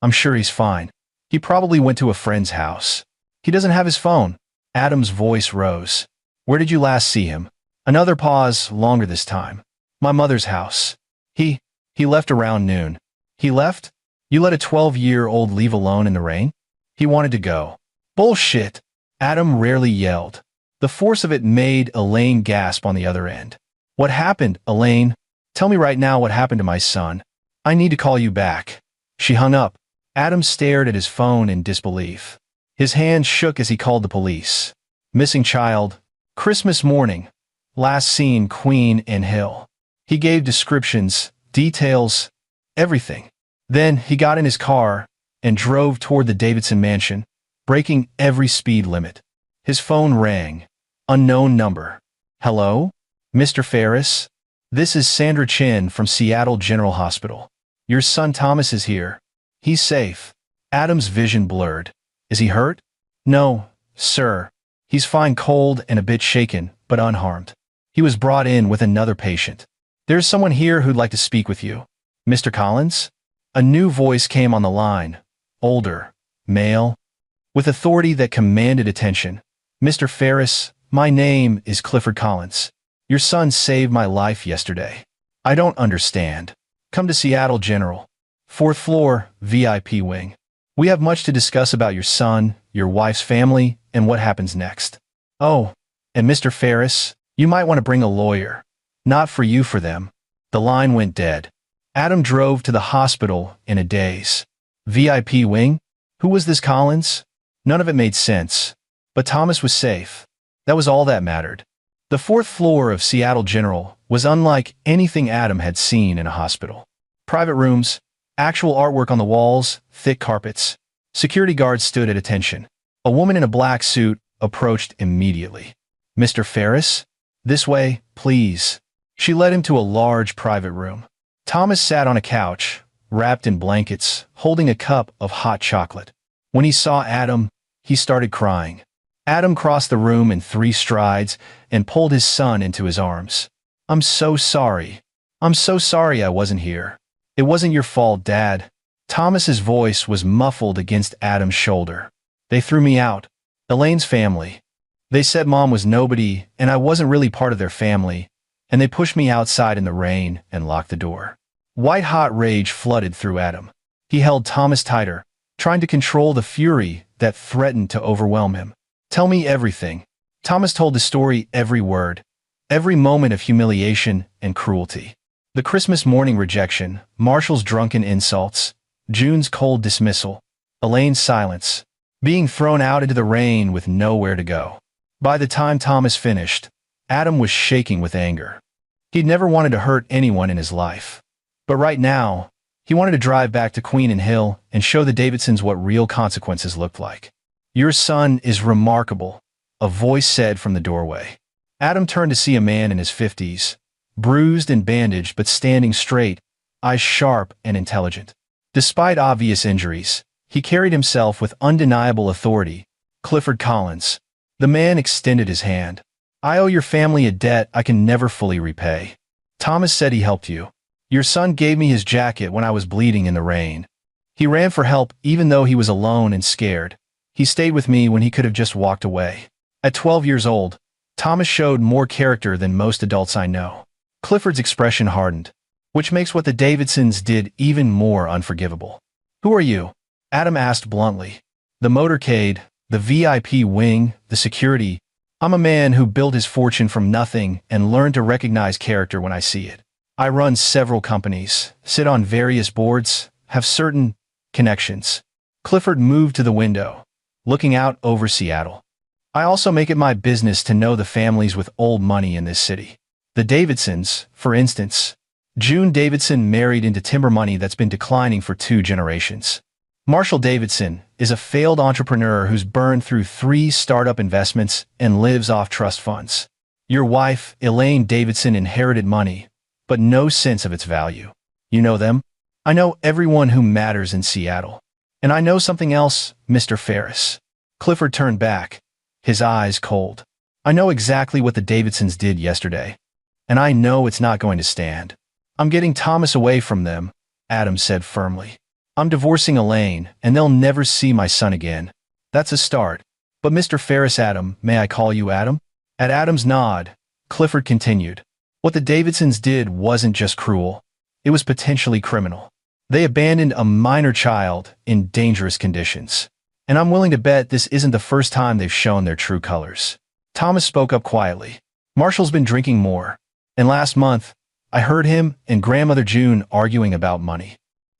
I'm sure he's fine. He probably went to a friend's house. He doesn't have his phone. Adam's voice rose. Where did you last see him? Another pause, longer this time. My mother's house. He left around noon. He left? You let a 12-year-old leave alone in the rain? He wanted to go. Bullshit! Adam rarely yelled. The force of it made Elaine gasp on the other end. What happened, Elaine? Tell me right now what happened to my son. I need to call you back. She hung up. Adam stared at his phone in disbelief. His hand shook as he called the police. Missing child. Christmas morning. Last seen Queen and Hill. He gave descriptions, details, everything. Then he got in his car and drove toward the Davidson mansion, breaking every speed limit. His phone rang. Unknown number. Hello? Mr. Ferris? This is Sandra Chin from Seattle General Hospital. Your son Thomas is here. He's safe. Adam's vision blurred. Is he hurt? No, sir. He's fine, cold and a bit shaken, but unharmed. He was brought in with another patient. There's someone here who'd like to speak with you. Mr. Collins? A new voice came on the line. Older. Male. With authority that commanded attention. Mr. Ferris, my name is Clifford Collins. Your son saved my life yesterday. I don't understand. Come to Seattle General. 4th floor, VIP wing. We have much to discuss about your son, your wife's family, and what happens next. Oh, and Mr. Ferris, you might want to bring a lawyer. Not for you, for them. The line went dead. Adam drove to the hospital in a daze. VIP wing? Who was this Collins? None of it made sense. But Thomas was safe. That was all that mattered. The 4th floor of Seattle General was unlike anything Adam had seen in a hospital. Private rooms, actual artwork on the walls, thick carpets. Security guards stood at attention. A woman in a black suit approached immediately. Mr. Ferris? This way, please. She led him to a large private room. Thomas sat on a couch, wrapped in blankets, holding a cup of hot chocolate. When he saw Adam, he started crying. Adam crossed the room in 3 strides and pulled his son into his arms. I'm so sorry. I'm so sorry I wasn't here. It wasn't your fault, Dad. Thomas's voice was muffled against Adam's shoulder. They threw me out. Elaine's family. They said Mom was nobody and I wasn't really part of their family, and they pushed me outside in the rain and locked the door. White-hot rage flooded through Adam. He held Thomas tighter, trying to control the fury that threatened to overwhelm him. Tell me everything. Thomas told the story, every word, every moment of humiliation and cruelty. The Christmas morning rejection, Marshall's drunken insults, June's cold dismissal, Elaine's silence, being thrown out into the rain with nowhere to go. By the time Thomas finished, Adam was shaking with anger. He'd never wanted to hurt anyone in his life. But right now, he wanted to drive back to Queen and Hill and show the Davidsons what real consequences looked like. Your son is remarkable, a voice said from the doorway. Adam turned to see a man in his 50s, bruised and bandaged but standing straight, eyes sharp and intelligent. Despite obvious injuries, he carried himself with undeniable authority. Clifford Collins. The man extended his hand. I owe your family a debt I can never fully repay. Thomas said he helped you. Your son gave me his jacket when I was bleeding in the rain. He ran for help even though he was alone and scared. He stayed with me when he could have just walked away. At 12 years old, Thomas showed more character than most adults I know. Clifford's expression hardened, which makes what the Davidsons did even more unforgivable. Who are you? Adam asked bluntly. The motorcade, the VIP wing, the security. I'm a man who built his fortune from nothing and learned to recognize character when I see it. I run several companies, sit on various boards, have certain connections. Clifford moved to the window, looking out over Seattle. I also make it my business to know the families with old money in this city. The Davidsons, for instance. June Davidson married into timber money that's been declining for 2 generations. Marshall Davidson is a failed entrepreneur who's burned through 3 startup investments and lives off trust funds. Your wife, Elaine Davidson, inherited money, but no sense of its value. You know them? I know everyone who matters in Seattle. And I know something else, Mr. Ferris. Clifford turned back, his eyes cold. I know exactly what the Davidsons did yesterday. And I know it's not going to stand. I'm getting Thomas away from them, Adam said firmly. I'm divorcing Elaine, and they'll never see my son again. That's a start. But Mr. Ferris, Adam, may I call you Adam? At Adam's nod, Clifford continued. What the Davidsons did wasn't just cruel. It was potentially criminal. They abandoned a minor child in dangerous conditions. And I'm willing to bet this isn't the first time they've shown their true colors. Thomas spoke up quietly. Marshall's been drinking more. And last month, I heard him and Grandmother June arguing about money.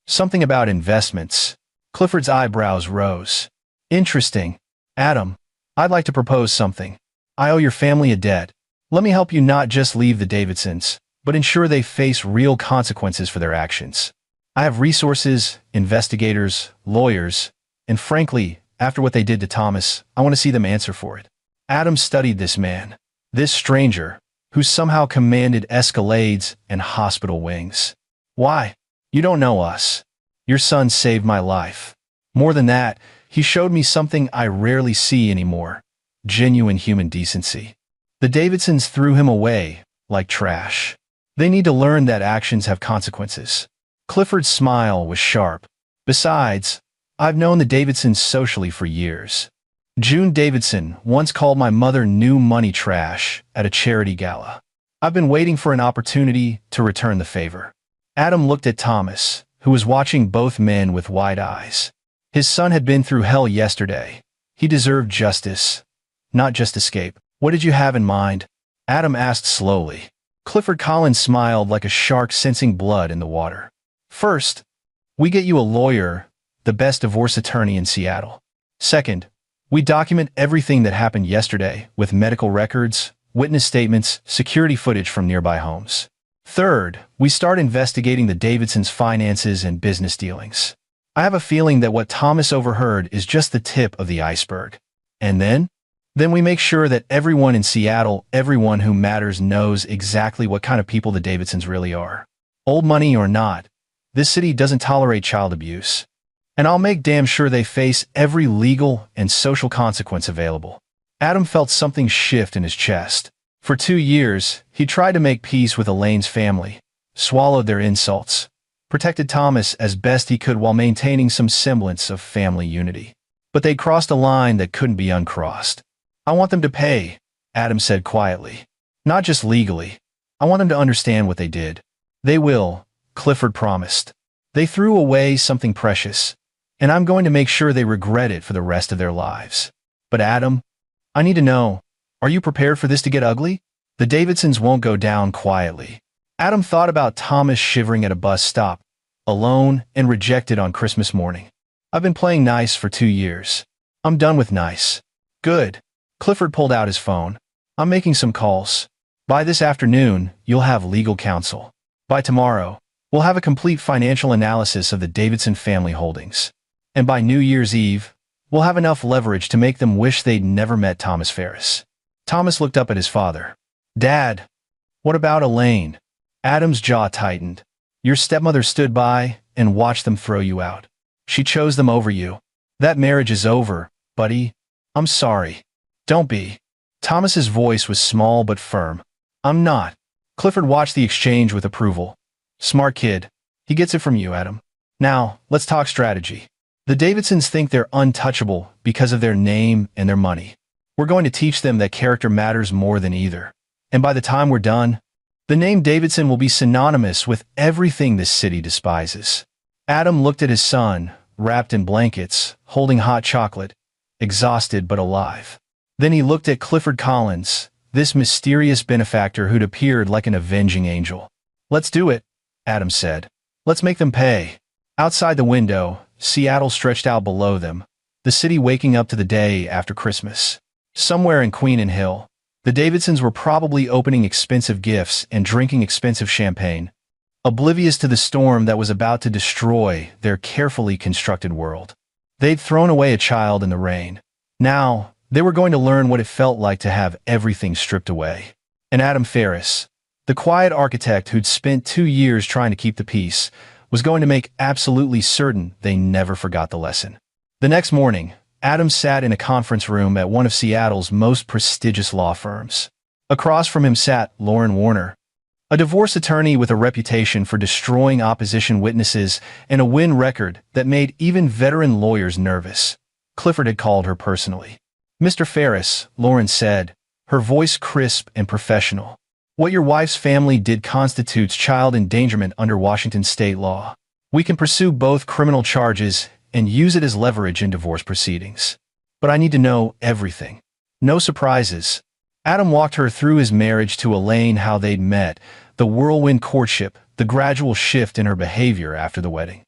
Something about investments. Clifford's eyebrows rose. Interesting. Adam, I'd like to propose something. I owe your family a debt. Let me help you not just leave the Davidsons, but ensure they face real consequences for their actions. I have resources, investigators, lawyers, and frankly, after what they did to Thomas, I want to see them answer for it. Adam studied this man, this stranger, who somehow commanded escalades and hospital wings. Why? You don't know us. Your son saved my life. More than that, he showed me something I rarely see anymore. Genuine human decency. The Davidsons threw him away, like trash. They need to learn that actions have consequences. Clifford's smile was sharp. Besides, I've known the Davidsons socially for years. June Davidson once called my mother new money trash at a charity gala. I've been waiting for an opportunity to return the favor. Adam looked at Thomas, who was watching both men with wide eyes. His son had been through hell yesterday. He deserved justice, not just escape. What did you have in mind? Adam asked slowly. Clifford Collins smiled like a shark sensing blood in the water. First, we get you a lawyer, the best divorce attorney in Seattle. Second, we document everything that happened yesterday with medical records, witness statements, security footage from nearby homes. Third, we start investigating the Davidsons' finances and business dealings. I have a feeling that what Thomas overheard is just the tip of the iceberg. And then we make sure that everyone in Seattle, everyone who matters, knows exactly what kind of people the Davidsons really are. Old money or not, this city doesn't tolerate child abuse. And I'll make damn sure they face every legal and social consequence available. Adam felt something shift in his chest. For 2 years, he tried to make peace with Elaine's family, swallowed their insults, protected Thomas as best he could while maintaining some semblance of family unity. But they crossed a line that couldn't be uncrossed. I want them to pay, Adam said quietly. Not just legally. I want them to understand what they did. They will, Clifford promised. They threw away something precious, and I'm going to make sure they regret it for the rest of their lives. But Adam, I need to know, are you prepared for this to get ugly? The Davidsons won't go down quietly. Adam thought about Thomas shivering at a bus stop, alone and rejected on Christmas morning. I've been playing nice for 2 years. I'm done with nice. Good. Clifford pulled out his phone. I'm making some calls. By this afternoon, you'll have legal counsel. By tomorrow, we'll have a complete financial analysis of the Davidson family holdings. And by New Year's Eve, we'll have enough leverage to make them wish they'd never met Thomas Ferris. Thomas looked up at his father. Dad, what about Elaine? Adam's jaw tightened. Your stepmother stood by and watched them throw you out. She chose them over you. That marriage is over, buddy. I'm sorry. Don't be. Thomas's voice was small but firm. I'm not. Clifford watched the exchange with approval. Smart kid. He gets it from you, Adam. Now, let's talk strategy. The Davidsons think they're untouchable because of their name and their money. We're going to teach them that character matters more than either. And by the time we're done, the name Davidson will be synonymous with everything this city despises. Adam looked at his son, wrapped in blankets, holding hot chocolate, exhausted but alive. Then he looked at Clifford Collins, this mysterious benefactor who'd appeared like an avenging angel. Let's do it, Adam said. Let's make them pay. Outside the window, Seattle stretched out below them, the city waking up to the day after Christmas. Somewhere in Queen and Hill, the Davidsons were probably opening expensive gifts and drinking expensive champagne, oblivious to the storm that was about to destroy their carefully constructed world. They'd thrown away a child in the rain. Now, they were going to learn what it felt like to have everything stripped away. And Adam Ferris, the quiet architect who'd spent 2 years trying to keep the peace, was going to make absolutely certain they never forgot the lesson. The next morning, Adam sat in a conference room at one of Seattle's most prestigious law firms. Across from him sat Lauren Warner, a A divorce attorney with a reputation for destroying opposition witnesses and a win record that made even veteran lawyers nervous. Clifford had called her personally. "Mr. Ferris," Lauren said, her voice crisp and professional. "What your wife's family did constitutes child endangerment under Washington state law. We can pursue both criminal charges and use it as leverage in divorce proceedings. But I need to know everything. No surprises." Adam walked her through his marriage to Elaine, how they'd met, the whirlwind courtship, the gradual shift in her behavior after the wedding.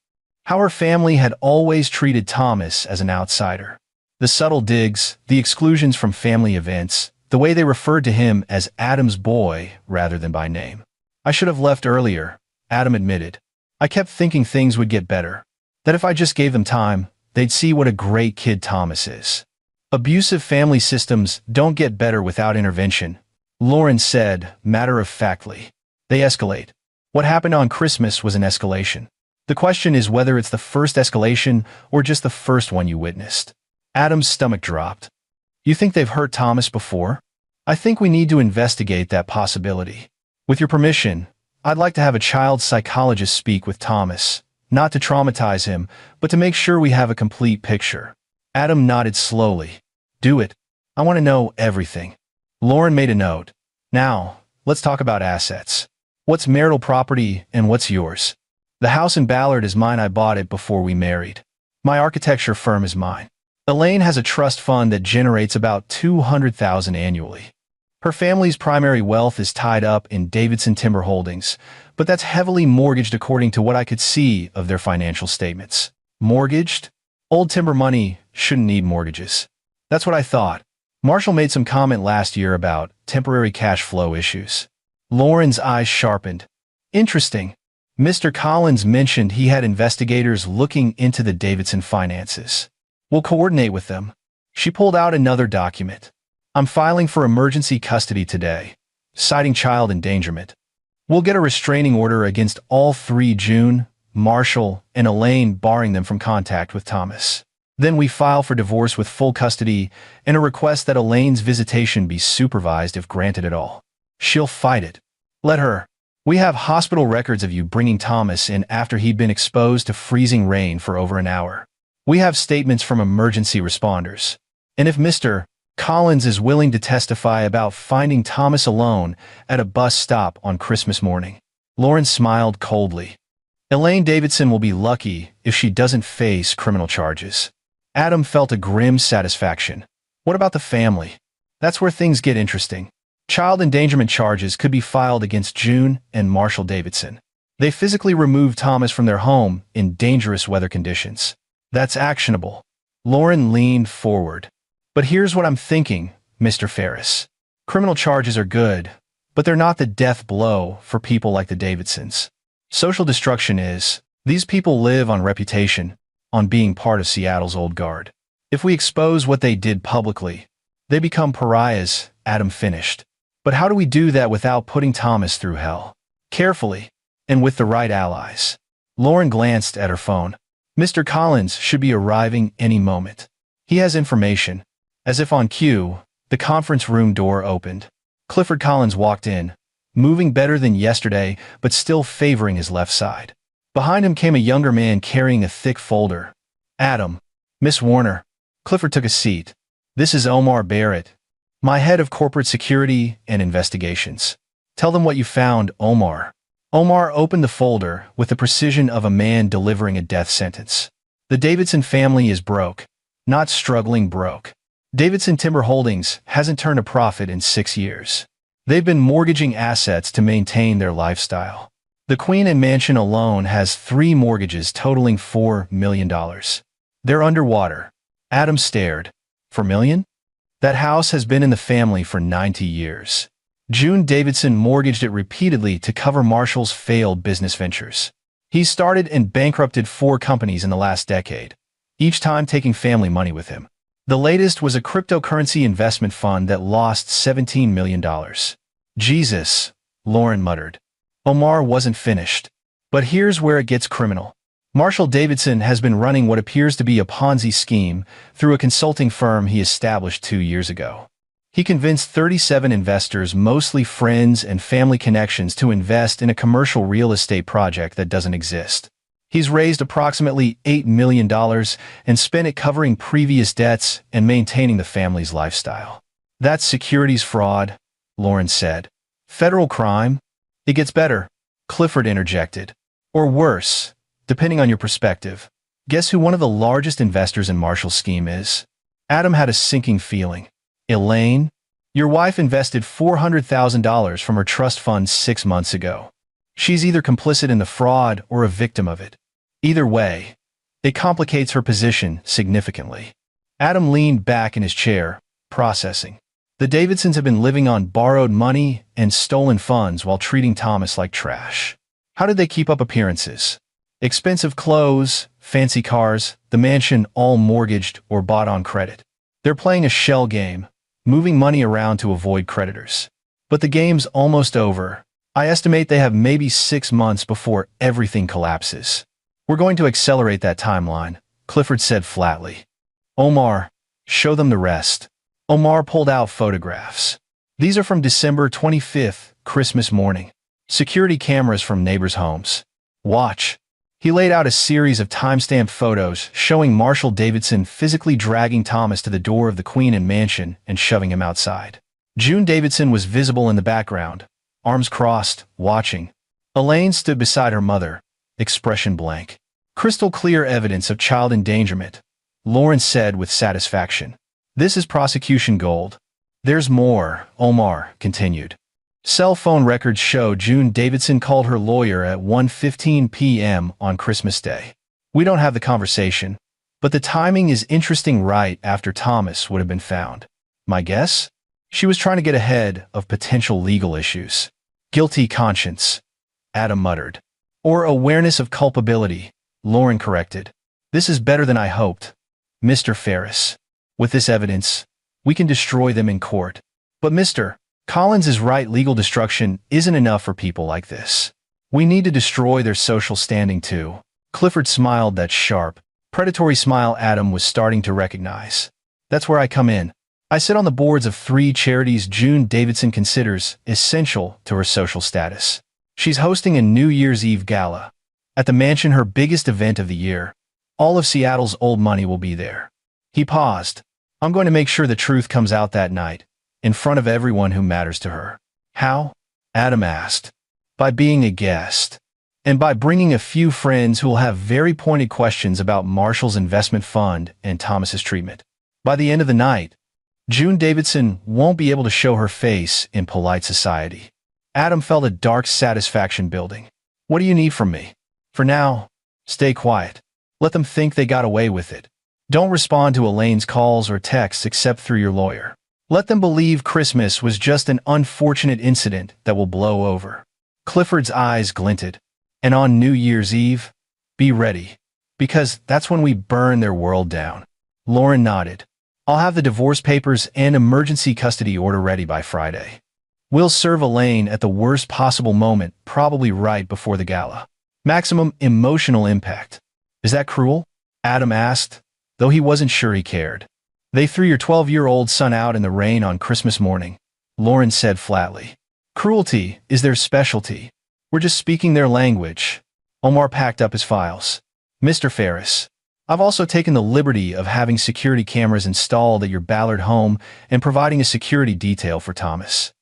How her family had always treated Thomas as an outsider. The subtle digs, the exclusions from family events, the way they referred to him as Adam's boy rather than by name. "I should have left earlier," Adam admitted. "I kept thinking things would get better. That if I just gave them time, they'd see what a great kid Thomas is." "Abusive family systems don't get better without intervention," Lauren said, matter-of-factly. "They escalate. What happened on Christmas was an escalation. The question is whether it's the first escalation or just the first one you witnessed." Adam's stomach dropped. "You think they've hurt Thomas before?" "I think we need to investigate that possibility. With your permission, I'd like to have a child psychologist speak with Thomas, not to traumatize him, but to make sure we have a complete picture." Adam nodded slowly. "Do it. I want to know everything." Lauren made a note. "Now, let's talk about assets. What's marital property and what's yours?" "The house in Ballard is mine. I bought it before we married. My architecture firm is mine. Elaine has a trust fund that generates about $200,000 annually. Her family's primary wealth is tied up in Davidson Timber Holdings, but that's heavily mortgaged according to what I could see of their financial statements." "Mortgaged? Old timber money shouldn't need mortgages." "That's what I thought. Marshall made some comment last year about temporary cash flow issues." Lauren's eyes sharpened. "Interesting. Mr. Collins mentioned he had investigators looking into the Davidson finances. We'll coordinate with them." She pulled out another document. "I'm filing for emergency custody today, citing child endangerment. We'll get a restraining order against all three: June, Marshall, and Elaine, barring them from contact with Thomas. Then we file for divorce with full custody and a request that Elaine's visitation be supervised if granted at all." "She'll fight it. Let her. We have hospital records of you bringing Thomas in after he'd been exposed to freezing rain for over an hour. We have statements from emergency responders. And if Mr. Collins is willing to testify about finding Thomas alone at a bus stop on Christmas morning." Lauren smiled coldly. "Elaine Davidson will be lucky if she doesn't face criminal charges." Adam felt a grim satisfaction. "What about the family? That's where things get interesting. Child endangerment charges could be filed against June and Marshall Davidson. They physically removed Thomas from their home in dangerous weather conditions. That's actionable." Lauren leaned forward. "But here's what I'm thinking, Mr. Ferris. Criminal charges are good, but they're not the death blow for people like the Davidsons. Social destruction is. These people live on reputation, on being part of Seattle's old guard. If we expose what they did publicly, they become pariahs," Adam finished. "But how do we do that without putting Thomas through hell?" "Carefully, and with the right allies." Lauren glanced at her phone. "Mr. Collins should be arriving any moment. He has information." As if on cue, the conference room door opened. Clifford Collins walked in, moving better than yesterday, but still favoring his left side. Behind him came a younger man carrying a thick folder. "Adam, Miss Warner." Clifford took a seat. "This is Omar Barrett, my head of corporate security and investigations." "Tell them what you found, Omar." Omar opened the folder with the precision of a man delivering a death sentence. "The Davidson family is broke, not struggling broke. Davidson Timber Holdings hasn't turned a profit in 6 years. They've been mortgaging assets to maintain their lifestyle. The Queen and Mansion alone has 3 mortgages totaling $4 million. They're underwater." Adam stared. "4 million? That house has been in the family for 90 years. June Davidson mortgaged it repeatedly to cover Marshall's failed business ventures. He's started and bankrupted 4 companies in the last decade, each time taking family money with him. The latest was a cryptocurrency investment fund that lost $17 million. "Jesus," Lauren muttered. Omar wasn't finished. "But here's where it gets criminal. Marshall Davidson has been running what appears to be a Ponzi scheme through a consulting firm he established 2 years ago. He convinced 37 investors, mostly friends and family connections, to invest in a commercial real estate project that doesn't exist. He's raised approximately $8 million and spent it covering previous debts and maintaining the family's lifestyle. That's securities fraud, Lauren said. Federal crime? It gets better, Clifford interjected. Or worse, depending on your perspective. Guess who one of the largest investors in Marshall's scheme is? Adam had a sinking feeling. Elaine? Your wife invested $400,000 from her trust fund 6 months ago. She's either complicit in the fraud or a victim of it. Either way, it complicates her position significantly. Adam leaned back in his chair, processing. The Davidsons have been living on borrowed money and stolen funds while treating Thomas like trash. How did they keep up appearances? Expensive clothes, fancy cars, the mansion all mortgaged or bought on credit. They're playing a shell game, moving money around to avoid creditors. But the game's almost over. I estimate they have maybe 6 months before everything collapses. We're going to accelerate that timeline, Clifford said flatly. Omar, show them the rest. Omar pulled out photographs. These are from December 25th, Christmas morning. Security cameras from neighbors' homes. Watch. He laid out a series of timestamped photos showing Marshall Davidson physically dragging Thomas to the door of the Queen Anne mansion and shoving him outside. June Davidson was visible in the background, arms crossed, watching. Elaine stood beside her mother, expression blank. Crystal clear evidence of child endangerment, Lauren said with satisfaction. This is prosecution gold. There's more, Omar continued. Cell phone records show June Davidson called her lawyer at 1:15 p.m. on Christmas Day. We don't have the conversation, but the timing is interesting right after Thomas would have been found. My guess? She was trying to get ahead of potential legal issues. Guilty conscience, Adam muttered. Or awareness of culpability, Lauren corrected. This is better than I hoped, Mr. Ferris. With this evidence, we can destroy them in court. But Mr. Collins is right, legal destruction isn't enough for people like this. We need to destroy their social standing too. Clifford smiled that sharp, predatory smile Adam was starting to recognize. That's where I come in. I sit on the boards of 3 charities June Davidson considers essential to her social status. She's hosting a New Year's Eve gala. At the mansion, her biggest event of the year. All of Seattle's old money will be there. He paused. I'm going to make sure the truth comes out that night, in front of everyone who matters to her. How? Adam asked. By being a guest. And by bringing a few friends who will have very pointed questions about Marshall's investment fund and Thomas's treatment. By the end of the night, June Davidson won't be able to show her face in polite society. Adam felt a dark satisfaction building. What do you need from me? For now, stay quiet. Let them think they got away with it. Don't respond to Elaine's calls or texts except through your lawyer. Let them believe Christmas was just an unfortunate incident that will blow over. Clifford's eyes glinted. And on New Year's Eve, be ready. Because that's when we burn their world down. Lauren nodded. I'll have the divorce papers and emergency custody order ready by Friday. We'll serve Elaine at the worst possible moment, probably right before the gala. Maximum emotional impact. Is that cruel? Adam asked, though he wasn't sure he cared. They threw your 12-year-old son out in the rain on Christmas morning, Lauren said flatly. Cruelty is their specialty. We're just speaking their language. Omar packed up his files. Mr. Ferris, I've also taken the liberty of having security cameras installed at your Ballard home and providing a security detail for Thomas.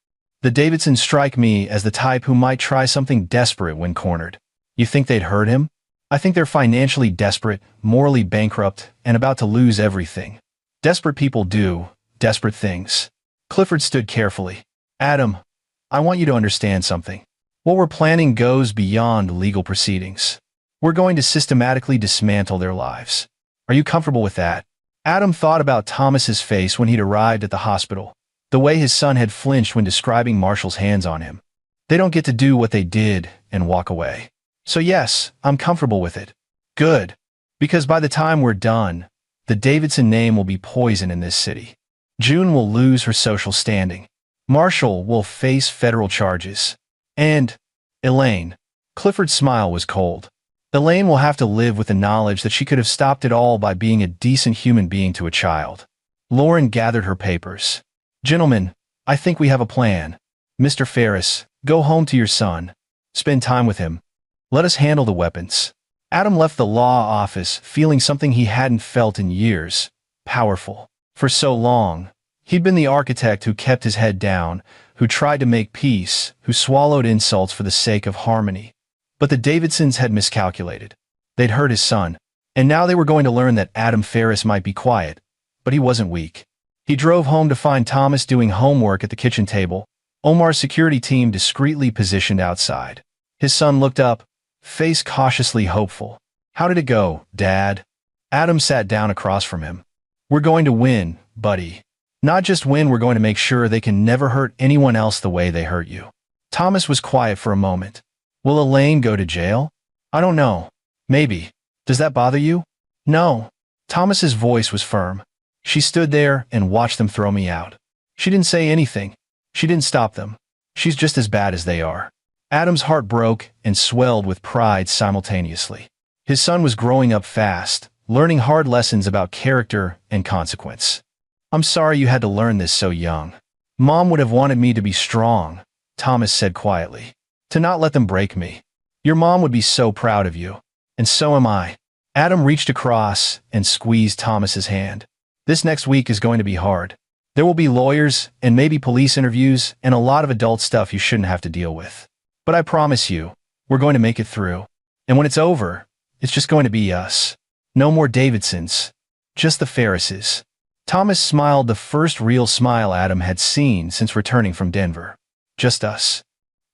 The Davidsons strike me as the type who might try something desperate when cornered. You think they'd hurt him? I think they're financially desperate, morally bankrupt, and about to lose everything. Desperate people do desperate things. Clifford stood carefully. Adam, I want you to understand something. What we're planning goes beyond legal proceedings. We're going to systematically dismantle their lives. Are you comfortable with that? Adam thought about Thomas's face when he'd arrived at the hospital, the way his son had flinched when describing Marshall's hands on him. They don't get to do what they did and walk away. So yes, I'm comfortable with it. Good. Because by the time we're done, the Davidson name will be poison in this city. June will lose her social standing. Marshall will face federal charges. And Elaine. Clifford's smile was cold. Elaine will have to live with the knowledge that she could have stopped it all by being a decent human being to a child. Lauren gathered her papers. Gentlemen, I think we have a plan. Mr. Ferris, go home to your son. Spend time with him. Let us handle the weapons. Adam left the law office feeling something he hadn't felt in years, powerful. For so long, he'd been the architect who kept his head down, who tried to make peace, who swallowed insults for the sake of harmony. But the Davidsons had miscalculated. They'd hurt his son, and now they were going to learn that Adam Ferris might be quiet, but he wasn't weak. He drove home to find Thomas doing homework at the kitchen table, Omar's security team discreetly positioned outside. His son looked up, face cautiously hopeful. How did it go, Dad? Adam sat down across from him. We're going to win, buddy. Not just win, we're going to make sure they can never hurt anyone else the way they hurt you. Thomas was quiet for a moment. Will Elaine go to jail? I don't know. Maybe. Does that bother you? No. Thomas's voice was firm. She stood there and watched them throw me out. She didn't say anything. She didn't stop them. She's just as bad as they are. Adam's heart broke and swelled with pride simultaneously. His son was growing up fast, learning hard lessons about character and consequence. I'm sorry you had to learn this so young. Mom would have wanted me to be strong, Thomas said quietly. To not let them break me. Your mom would be so proud of you. And so am I. Adam reached across and squeezed Thomas's hand. This next week is going to be hard. There will be lawyers and maybe police interviews and a lot of adult stuff you shouldn't have to deal with. But I promise you, we're going to make it through. And when it's over, it's just going to be us. No more Davidsons. Just the Ferrises. Thomas smiled, the first real smile Adam had seen since returning from Denver. Just us.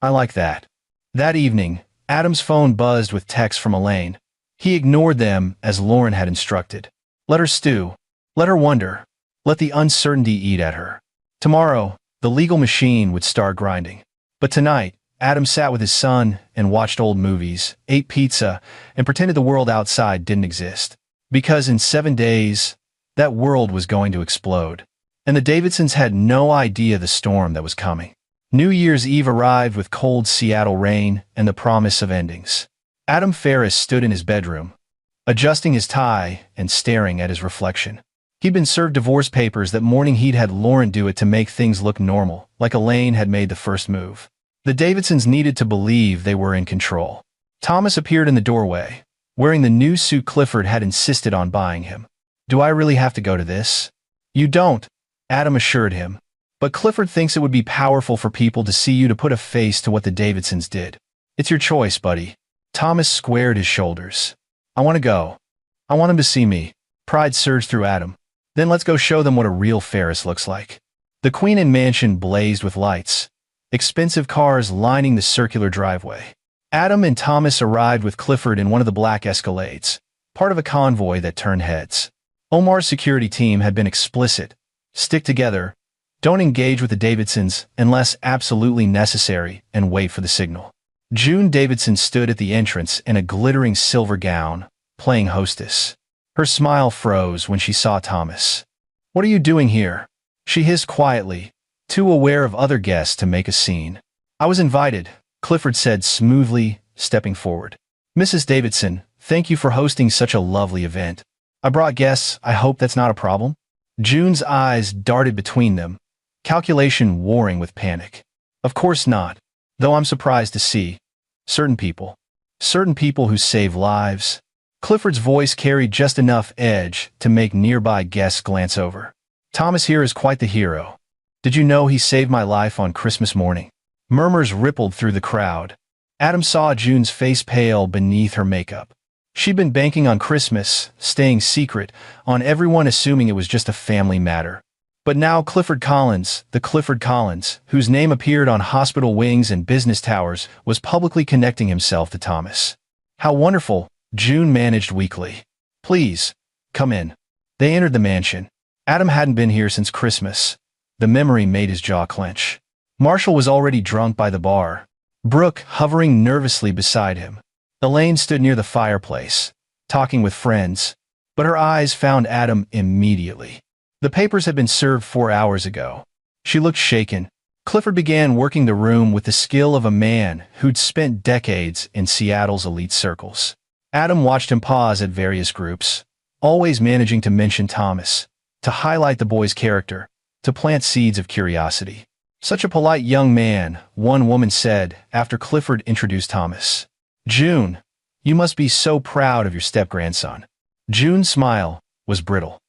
I like that. That evening, Adam's phone buzzed with texts from Elaine. He ignored them as Lauren had instructed. Let her stew. Let her wonder. Let the uncertainty eat at her. Tomorrow, the legal machine would start grinding. But tonight, Adam sat with his son and watched old movies, ate pizza, and pretended the world outside didn't exist. Because in 7 days, that world was going to explode. And the Davidsons had no idea the storm that was coming. New Year's Eve arrived with cold Seattle rain and the promise of endings. Adam Ferris stood in his bedroom, adjusting his tie and staring at his reflection. He'd been served divorce papers that morning. He'd had Lauren do it to make things look normal, like Elaine had made the first move. The Davidsons needed to believe they were in control. Thomas appeared in the doorway, wearing the new suit Clifford had insisted on buying him. Do I really have to go to this? You don't, Adam assured him. But Clifford thinks it would be powerful for people to see you, to put a face to what the Davidsons did. It's your choice, buddy. Thomas squared his shoulders. I want to go. I want him to see me. Pride surged through Adam. Then let's go show them what a real Ferris looks like. The Queen Inn mansion blazed with lights, expensive cars lining the circular driveway. Adam and Thomas arrived with Clifford in one of the black Escalades, part of a convoy that turned heads. Omar's security team had been explicit. Stick together. Don't engage with the Davidsons unless absolutely necessary, and wait for the signal. June Davidson stood at the entrance in a glittering silver gown, playing hostess. Her smile froze when she saw Thomas. What are you doing here? She hissed quietly, too aware of other guests to make a scene. I was invited, Clifford said smoothly, stepping forward. Mrs. Davidson, thank you for hosting such a lovely event. I brought guests. I hope that's not a problem. June's eyes darted between them, calculation warring with panic. Of course not, though I'm surprised to see. Certain people who save lives. Clifford's voice carried just enough edge to make nearby guests glance over. Thomas here is quite the hero. Did you know he saved my life on Christmas morning? Murmurs rippled through the crowd. Adam saw June's face pale beneath her makeup. She'd been banking on Christmas, staying secret, on everyone assuming it was just a family matter. But now Clifford Collins, the Clifford Collins, whose name appeared on hospital wings and business towers, was publicly connecting himself to Thomas. How wonderful, June managed weakly. Please, come in. They entered the mansion. Adam hadn't been here since Christmas. The memory made his jaw clench. Marshall was already drunk by the bar, Brooke hovering nervously beside him. Elaine stood near the fireplace, talking with friends, but her eyes found Adam immediately. The papers had been served 4 hours ago. She looked shaken. Clifford began working the room with the skill of a man who'd spent decades in Seattle's elite circles. Adam watched him pause at various groups, always managing to mention Thomas, to highlight the boy's character, to plant seeds of curiosity. Such a polite young man, one woman said after Clifford introduced Thomas. June, you must be so proud of your step-grandson. June's smile was brittle.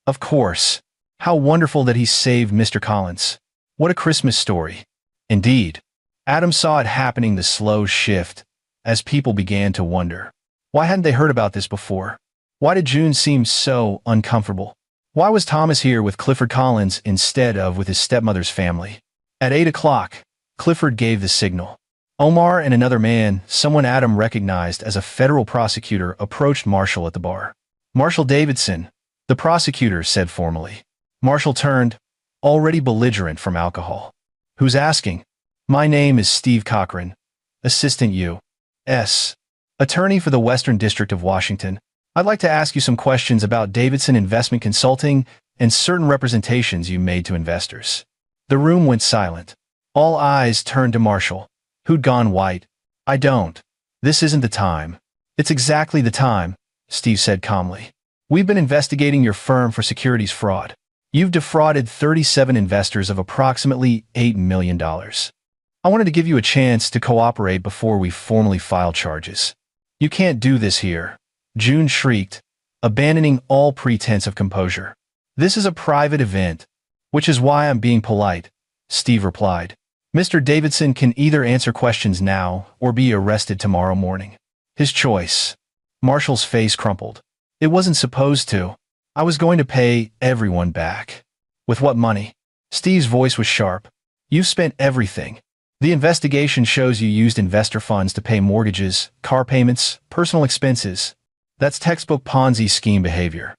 Of course. How wonderful that he saved Mr. Collins. What a Christmas story. Indeed. Adam saw it happening, the slow shift, as people began to wonder. Why hadn't they heard about this before? Why did June seem so uncomfortable? Why was Thomas here with Clifford Collins instead of with his stepmother's family? At 8 o'clock, Clifford gave the signal. Omar and another man, someone Adam recognized as a federal prosecutor, approached Marshall at the bar. Marshall Davidson, the prosecutor said formally. Marshall turned, already belligerent from alcohol. Who's asking? My name is Steve Cochran, Assistant U.S. Attorney for the Western District of Washington. I'd like to ask you some questions about Davidson Investment Consulting and certain representations you made to investors. The room went silent. All eyes turned to Marshall, who'd gone white. I don't. This isn't the time. It's exactly the time, Steve said calmly. We've been investigating your firm for securities fraud. You've defrauded 37 investors of approximately $8 million. I wanted to give you a chance to cooperate before we formally file charges. You can't do this here, June shrieked, abandoning all pretense of composure. This is a private event, which is why I'm being polite, Steve replied. Mr. Davidson can either answer questions now or be arrested tomorrow morning. His choice. Marshall's face crumpled. It wasn't supposed to. I was going to pay everyone back. With what money? Steve's voice was sharp. You've spent everything. The investigation shows you used investor funds to pay mortgages, car payments, personal expenses. That's textbook Ponzi scheme behavior.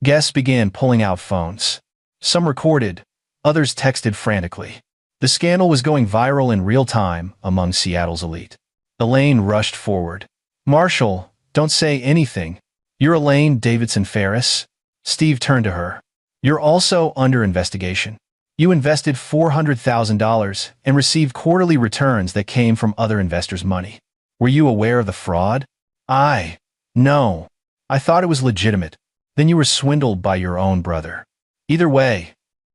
Guests began pulling out phones. Some recorded, others texted frantically. The scandal was going viral in real time among Seattle's elite. Elaine rushed forward. Marshall, don't say anything. You're Elaine Davidson Ferris? Steve turned to her. You're also under investigation. You invested $400,000 and received quarterly returns that came from other investors' money. Were you aware of the fraud? No. I thought it was legitimate. Then you were swindled by your own brother. Either way,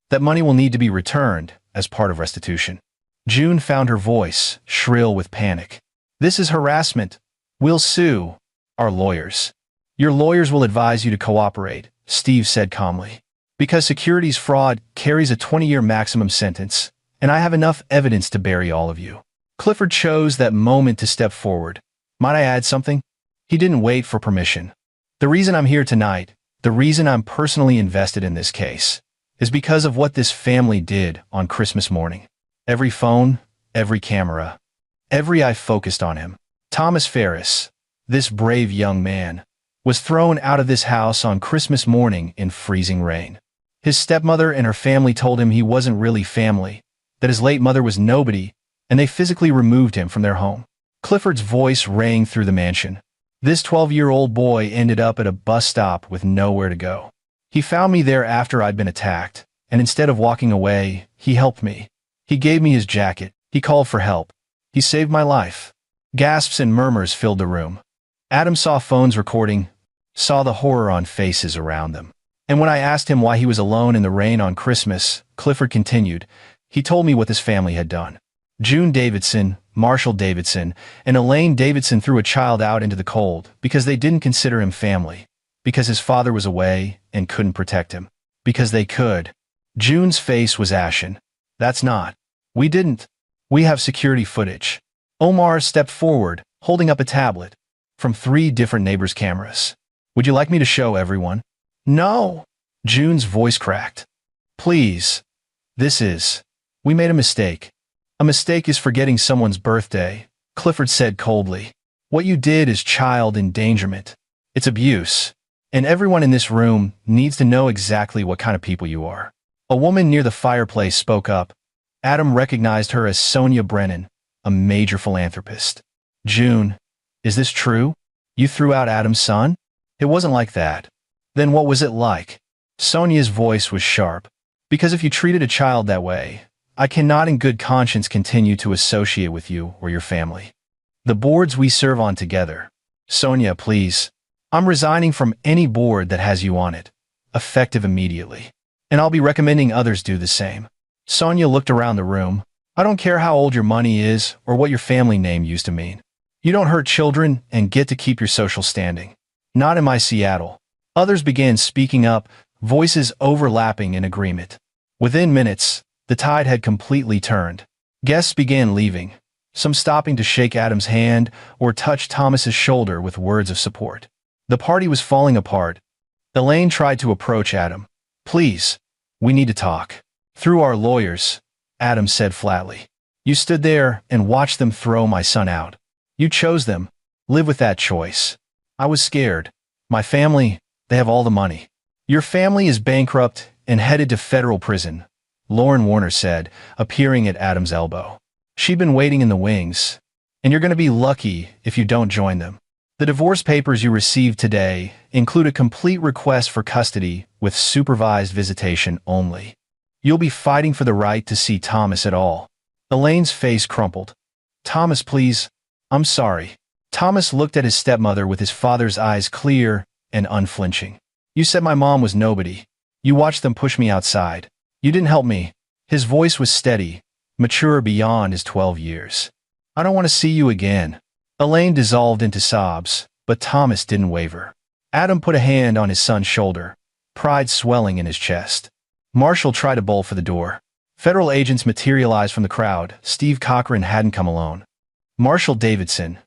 that money will need to be returned as part of restitution. June found her voice shrill with panic. This is harassment. We'll sue our lawyers. Your lawyers will advise you to cooperate, Steve said calmly. Because securities fraud carries a 20-year maximum sentence, and I have enough evidence to bury all of you. Clifford chose that moment to step forward. Might I add something? He didn't wait for permission. The reason I'm here tonight, the reason I'm personally invested in this case, is because of what this family did on Christmas morning. Every phone, every camera, every eye focused on him. Thomas Ferris, this brave young man, was thrown out of this house on Christmas morning in freezing rain. His stepmother and her family told him he wasn't really family, that his late mother was nobody, and they physically removed him from their home. Clifford's voice rang through the mansion. This 12-year-old boy ended up at a bus stop with nowhere to go. He found me there after I'd been attacked, and instead of walking away, he helped me. He gave me his jacket. He called for help. He saved my life. Gasps and murmurs filled the room. Adam saw phones recording, saw the horror on faces around them. And when I asked him why he was alone in the rain on Christmas, Clifford continued, he told me what this family had done. June Davidson, Marshall Davidson, and Elaine Davidson threw a child out into the cold because they didn't consider him family, because his father was away and couldn't protect him, because they could. June's face was ashen. That's not. We didn't. We have security footage. Omar stepped forward, holding up a tablet, from 3 different neighbors' cameras. Would you like me to show everyone? No. June's voice cracked. Please. We made a mistake. A mistake is forgetting someone's birthday, Clifford said coldly. What you did is child endangerment. It's abuse. And everyone in this room needs to know exactly what kind of people you are. A woman near the fireplace spoke up. Adam recognized her as Sonia Brennan, a major philanthropist. June, is this true? You threw out Adam's son? It wasn't like that. Then what was it like? Sonia's voice was sharp. Because if you treated a child that way, I cannot in good conscience continue to associate with you or your family. The boards we serve on together. Sonia, please. I'm resigning from any board that has you on it. Effective immediately. And I'll be recommending others do the same. Sonia looked around the room. I don't care how old your money is or what your family name used to mean. You don't hurt children and get to keep your social standing. Not in my Seattle. Others began speaking up, voices overlapping in agreement. Within minutes, the tide had completely turned. Guests began leaving, some stopping to shake Adam's hand or touch Thomas's shoulder with words of support. The party was falling apart. Elaine tried to approach Adam. Please, we need to talk. Through our lawyers, Adam said flatly. You stood there and watched them throw my son out. You chose them. Live with that choice. I was scared. My family, they have all the money. Your family is bankrupt and headed to federal prison, Lauren Warner said, appearing at Adam's elbow. She'd been waiting in the wings. And you're going to be lucky if you don't join them. The divorce papers you received today include a complete request for custody with supervised visitation only. You'll be fighting for the right to see Thomas at all. Elaine's face crumpled. Thomas, please. I'm sorry. Thomas looked at his stepmother with his father's eyes clear and unflinching. You said my mom was nobody. You watched them push me outside. You didn't help me. His voice was steady, mature beyond his 12 years. I don't want to see you again. Elaine dissolved into sobs, but Thomas didn't waver. Adam put a hand on his son's shoulder, pride swelling in his chest. Marshall tried to bolt for the door. Federal agents materialized from the crowd. Steve Cochran hadn't come alone. Marshall Davidson,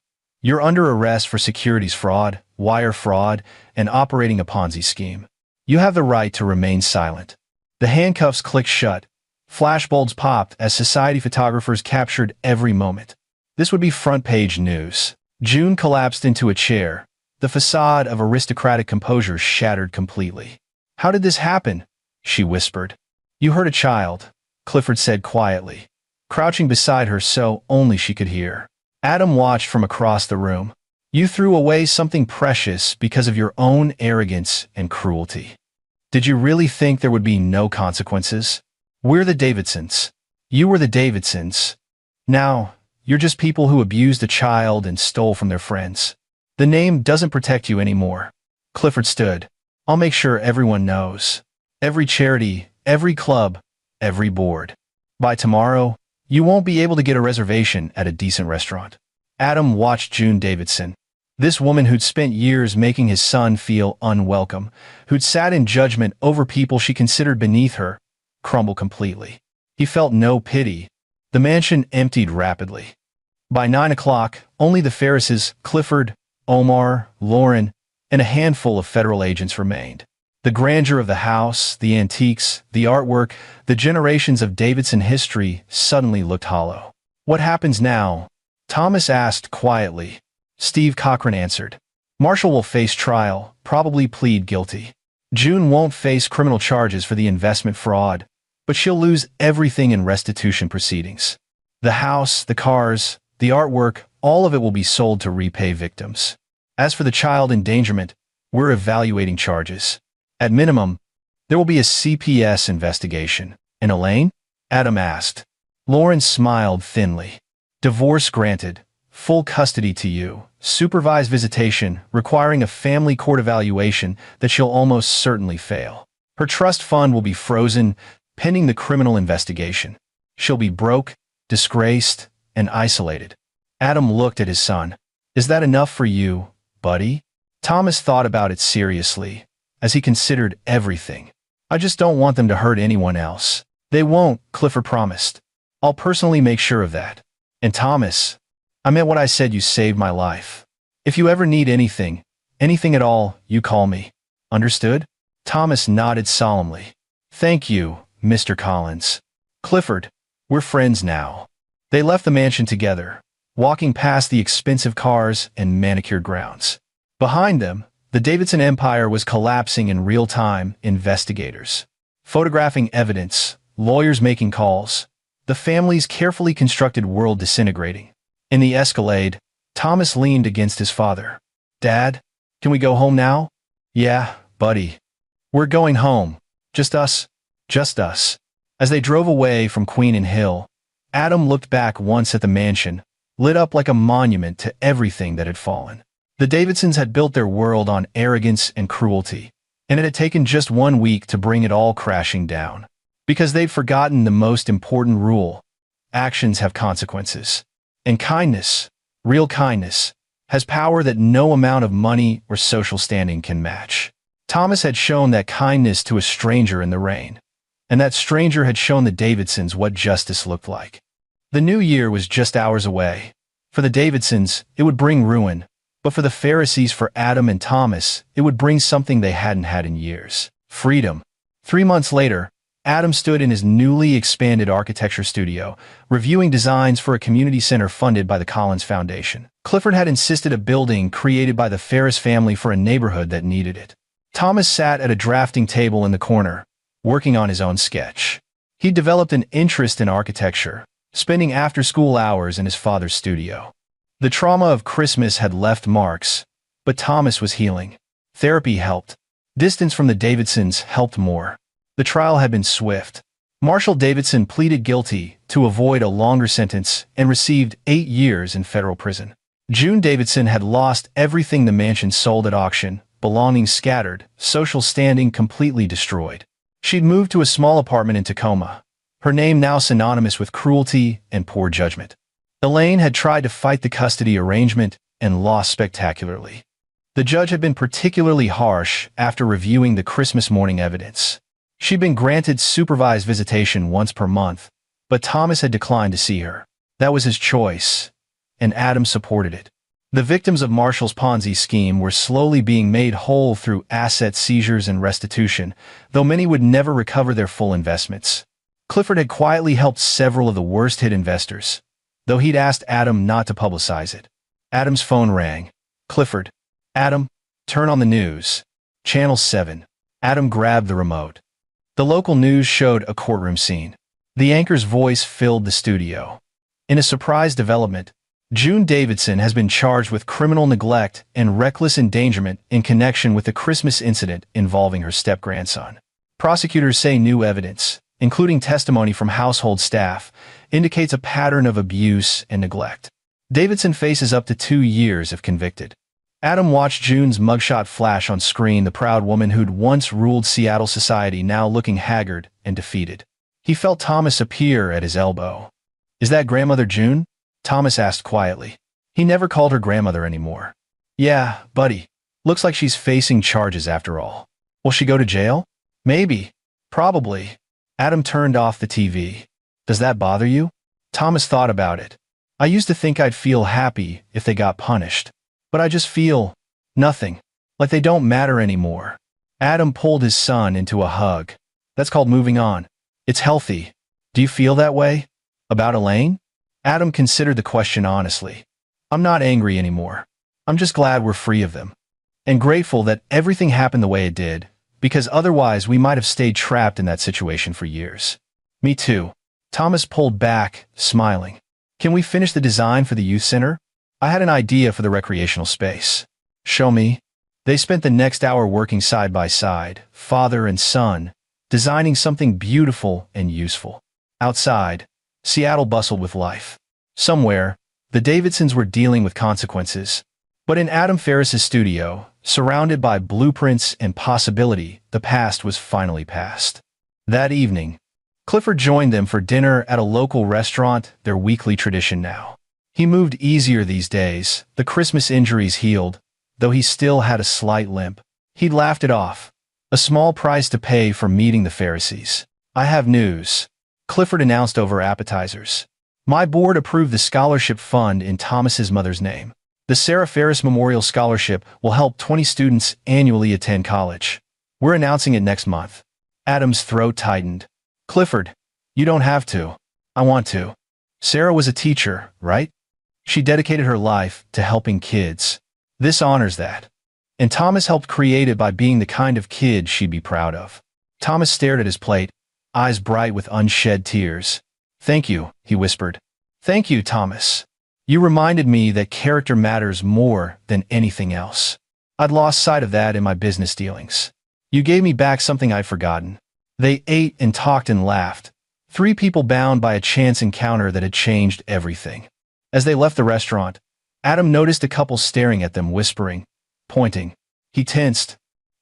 you're under arrest for securities fraud, wire fraud, and operating a Ponzi scheme. You have the right to remain silent. The handcuffs clicked shut. Flashbulbs popped as society photographers captured every moment. This would be front-page news. June collapsed into a chair. The facade of aristocratic composure shattered completely. How did this happen? She whispered. You hurt a child, Clifford said quietly, crouching beside her so only she could hear. Adam watched from across the room. You threw away something precious because of your own arrogance and cruelty. Did you really think there would be no consequences? We're the Davidsons. You were the Davidsons. Now, you're just people who abused a child and stole from their friends. The name doesn't protect you anymore. Clifford stood. I'll make sure everyone knows. Every charity, every club, every board. By tomorrow, you won't be able to get a reservation at a decent restaurant. Adam watched June Davidson. This woman who'd spent years making his son feel unwelcome, who'd sat in judgment over people she considered beneath her, crumble completely. He felt no pity. The mansion emptied rapidly. By 9 o'clock, only the Ferrises, Clifford, Omar, Lauren, and a handful of federal agents remained. The grandeur of the house, the antiques, the artwork, the generations of Davidson history suddenly looked hollow. What happens now? Thomas asked quietly. Steve Cochran answered. Marshall will face trial, probably plead guilty. June won't face criminal charges for the investment fraud, but she'll lose everything in restitution proceedings. The house, the cars, the artwork, all of it will be sold to repay victims. As for the child endangerment, we're evaluating charges. At minimum, there will be a CPS investigation. And Elaine? Adam asked. Lauren smiled thinly. Divorce granted. Full custody to you. Supervised visitation, requiring a family court evaluation that she'll almost certainly fail. Her trust fund will be frozen, pending the criminal investigation. She'll be broke, disgraced, and isolated. Adam looked at his son. Is that enough for you, buddy? Thomas thought about it seriously, as he considered everything. I just don't want them to hurt anyone else. They won't, Clifford promised. I'll personally make sure of that. And Thomas, I meant what I said. You saved my life. If you ever need anything at all, you call me. Understood? Thomas nodded solemnly. Thank you, Mr. Collins. Clifford, we're friends now. They left the mansion together, walking past the expensive cars and manicured grounds. Behind them, the Davidson empire was collapsing in real time. Investigators photographing evidence, lawyers making calls, the family's carefully constructed world disintegrating. In the Escalade, Thomas leaned against his father. Dad, can we go home now? Yeah, buddy. We're going home. Just us. Just us. As they drove away from Queen and Hill, Adam looked back once at the mansion, lit up like a monument to everything that had fallen. The Davidsons had built their world on arrogance and cruelty, And it had taken just 1 week to bring it all crashing down. Because they'd forgotten the most important rule: actions have consequences. And kindness, real kindness, has power that no amount of money or social standing can match. Thomas had shown that kindness to a stranger in the rain. And that stranger had shown the Davidsons what justice looked like. The new year was just hours away. For the Davidsons, it would bring ruin. But for the Pharisees, for Adam and Thomas, it would bring something they hadn't had in years: freedom. 3 months later, Adam stood in his newly expanded architecture studio, reviewing designs for a community center funded by the Collins Foundation. Clifford had insisted a building created by the Ferris family for a neighborhood that needed it. Thomas sat at a drafting table in the corner, working on his own sketch. He developed an interest in architecture, spending after-school hours in his father's studio. The trauma of Christmas had left marks, but Thomas was healing. Therapy helped. Distance from the Davidsons helped more. The trial had been swift. Marshall Davidson pleaded guilty to avoid a longer sentence and received 8 years in federal prison. June Davidson had lost everything the mansion sold at auction, belongings scattered, social standing completely destroyed. She'd moved to a small apartment in Tacoma, her name now synonymous with cruelty and poor judgment. Elaine had tried to fight the custody arrangement and lost spectacularly. The judge had been particularly harsh after reviewing the Christmas morning evidence. She'd been granted supervised visitation once per month, but Thomas had declined to see her. That was his choice, and Adam supported it. The victims of Marshall's Ponzi scheme were slowly being made whole through asset seizures and restitution, though many would never recover their full investments. Clifford had quietly helped several of the worst-hit investors, though he'd asked Adam not to publicize it. Adam's phone rang. "Clifford." "Adam, turn on the news." "Channel 7. Adam grabbed the remote. The local news showed a courtroom scene. The anchor's voice filled the studio. In a surprise development, June Davidson has been charged with criminal neglect and reckless endangerment in connection with the Christmas incident involving her step-grandson. Prosecutors say new evidence, including testimony from household staff, indicates a pattern of abuse and neglect. Davidson faces up to 2 years if convicted. Adam watched June's mugshot flash on screen, the proud woman who'd once ruled Seattle society now looking haggard and defeated. He felt Thomas appear at his elbow. "Is that Grandmother June?" Thomas asked quietly. He never called her grandmother anymore. "Yeah, buddy. Looks like she's facing charges after all. Will she go to jail?" "Maybe. Probably." Adam turned off the TV. "Does that bother you?" Thomas thought about it. "I used to think I'd feel happy if they got punished. But I just feel nothing, like they don't matter anymore." Adam pulled his son into a hug. "That's called moving on. It's healthy. Do you feel that way? About Elaine?" Adam considered the question honestly. "I'm not angry anymore. I'm just glad we're free of them. And grateful that everything happened the way it did, because otherwise we might have stayed trapped in that situation for years." "Me too." Thomas pulled back, smiling. "Can we finish the design for the youth center? I had an idea for the recreational space." "Show me." They spent the next hour working side by side, father and son, designing something beautiful and useful. Outside, Seattle bustled with life. Somewhere, the Davidsons were dealing with consequences. But in Adam Ferris's studio, surrounded by blueprints and possibility, the past was finally past. That evening, Clifford joined them for dinner at a local restaurant, their weekly tradition now. He moved easier these days, the Christmas injuries healed, though he still had a slight limp. He'd laughed it off. A small price to pay for meeting the Pharisees. "I have news," Clifford announced over appetizers. "My board approved the scholarship fund in Thomas's mother's name. The Sarah Ferris Memorial Scholarship will help 20 students annually attend college. We're announcing it next month." Adam's throat tightened. "Clifford, you don't have to. I want to. Sarah was a teacher, right? She dedicated her life to helping kids. This honors that. And Thomas helped create it by being the kind of kid she'd be proud of." Thomas stared at his plate, eyes bright with unshed tears. "Thank you," he whispered. "Thank you, Thomas. You reminded me that character matters more than anything else. I'd lost sight of that in my business dealings. You gave me back something I'd forgotten." They ate and talked and laughed. 3 people bound by a chance encounter that had changed everything. As they left the restaurant, Adam noticed a couple staring at them, whispering, pointing. He tensed.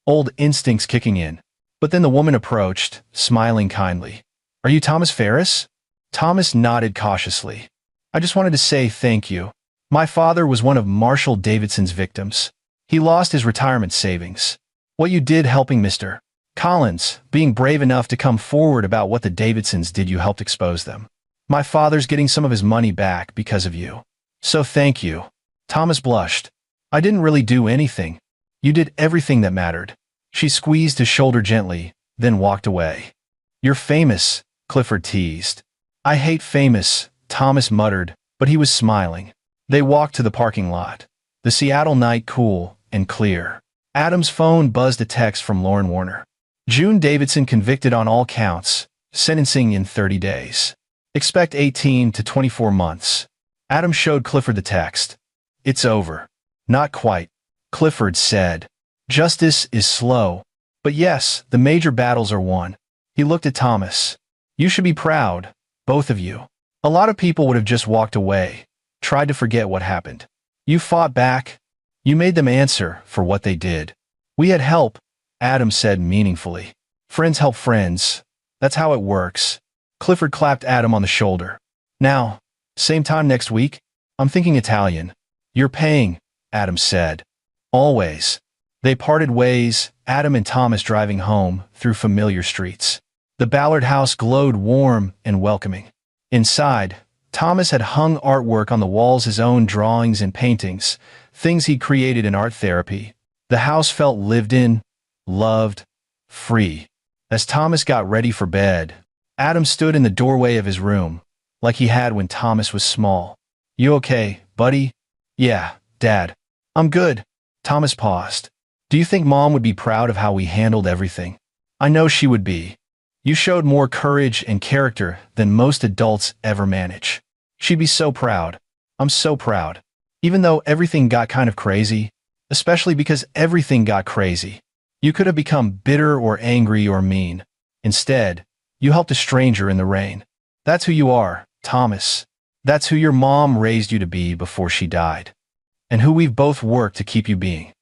old instincts kicking in. But then the woman approached, smiling kindly. "Are you Thomas Ferris?" Thomas nodded cautiously. "I just wanted to say thank you. My father was one of Marshall Davidson's victims. He lost his retirement savings. What you did helping Mr. Collins, being brave enough to come forward about what the Davidsons did, you helped expose them. My father's getting some of his money back because of you. So thank you." Thomas blushed. "I didn't really do anything. You did everything that mattered." She squeezed his shoulder gently, then walked away. "You're famous," Clifford teased. "I hate famous," Thomas muttered, but he was smiling. They walked to the parking lot. The Seattle night cool and clear. Adam's phone buzzed a text from Lauren Warner. "June Davidson convicted on all counts, sentencing in 30 days. Expect 18 to 24 months. Adam showed Clifford the text. "It's over." "Not quite," Clifford said. "Justice is slow. But yes, the major battles are won." He looked at Thomas. "You should be proud, both of you. A lot of people would have just walked away, tried to forget what happened. You fought back. You made them answer for what they did." "We had help," Adam said meaningfully. "Friends help friends. That's how it works." Clifford clapped Adam on the shoulder. "Now, same time next week? I'm thinking Italian." "You're paying," Adam said. "Always." They parted ways, Adam and Thomas driving home through familiar streets. The Ballard house glowed warm and welcoming. Inside, Thomas had hung artwork on the walls, his own drawings and paintings, things he created in art therapy. The house felt lived in, loved, free. As Thomas got ready for bed, Adam stood in the doorway of his room, like he had when Thomas was small. "You okay, buddy?" "Yeah, Dad. I'm good." Thomas paused. "Do you think Mom would be proud of how we handled everything?" "I know she would be. You showed more courage and character than most adults ever manage. She'd be so proud." "I'm so proud. Even though everything got kind of crazy, especially because everything got crazy. You could have become bitter or angry or mean. Instead, you helped a stranger in the rain. That's who you are, Thomas. That's who your mom raised you to be before she died. And who we've both worked to keep you being.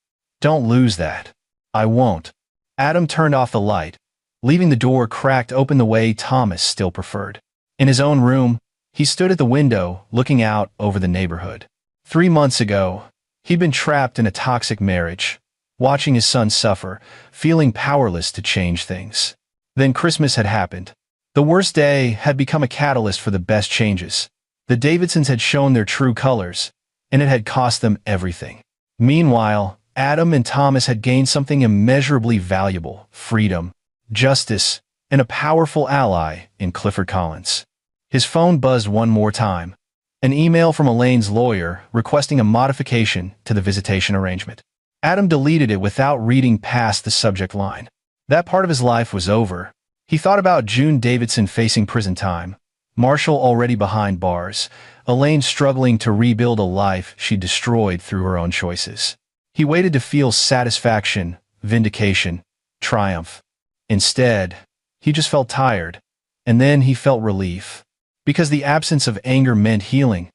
Don't lose that." "I won't." Adam turned off the light, leaving the door cracked open the way Thomas still preferred. In his own room, he stood at the window, looking out over the neighborhood. 3 months ago, he'd been trapped in a toxic marriage, watching his son suffer, feeling powerless to change things. Then Christmas had happened. The worst day had become a catalyst for the best changes. The Davidsons had shown their true colors, and it had cost them everything. Meanwhile, Adam and Thomas had gained something immeasurably valuable: freedom, justice, and a powerful ally in Clifford Collins. His phone buzzed one more time. An email from Elaine's lawyer requesting a modification to the visitation arrangement. Adam deleted it without reading past the subject line. That part of his life was over. He thought about June Davidson facing prison time, Marshall already behind bars, Elaine struggling to rebuild a life she destroyed through her own choices. He waited to feel satisfaction, vindication, triumph. Instead, he just felt tired, and then he felt relief. Because the absence of anger meant healing.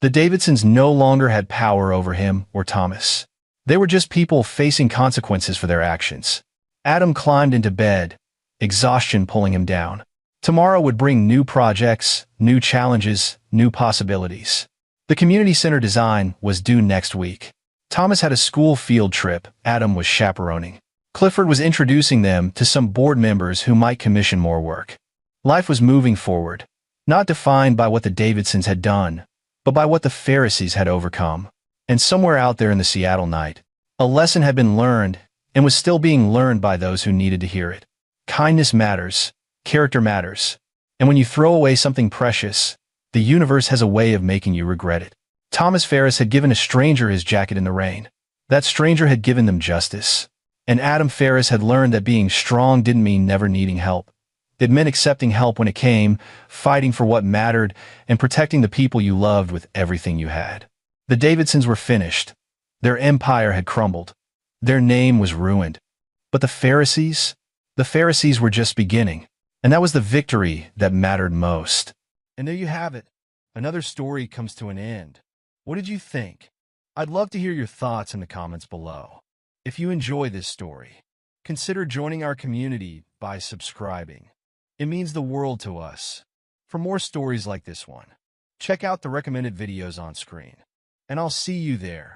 The Davidsons no longer had power over him or Thomas. They were just people facing consequences for their actions. Adam climbed into bed, exhaustion pulling him down. Tomorrow would bring new projects, new challenges, new possibilities. The community center design was due next week. Thomas had a school field trip Adam was chaperoning. Clifford was introducing them to some board members who might commission more work. Life was moving forward, not defined by what the Davidsons had done, but by what the Pharisees had overcome. And somewhere out there in the Seattle night, a lesson had been learned and was still being learned by those who needed to hear it. Kindness matters, character matters, and when you throw away something precious, the universe has a way of making you regret it. Thomas Ferris had given a stranger his jacket in the rain. That stranger had given them justice. And Adam Ferris had learned that being strong didn't mean never needing help. It meant accepting help when it came, fighting for what mattered, and protecting the people you loved with everything you had. The Davidsons were finished. Their empire had crumbled. Their name was ruined. But the Pharisees? The Pharisees were just beginning. And that was the victory that mattered most. And there you have it. Another story comes to an end. What did you think? I'd love to hear your thoughts in the comments below. If you enjoy this story, consider joining our community by subscribing. It means the world to us. For more stories like this one, check out the recommended videos on screen. And I'll see you there.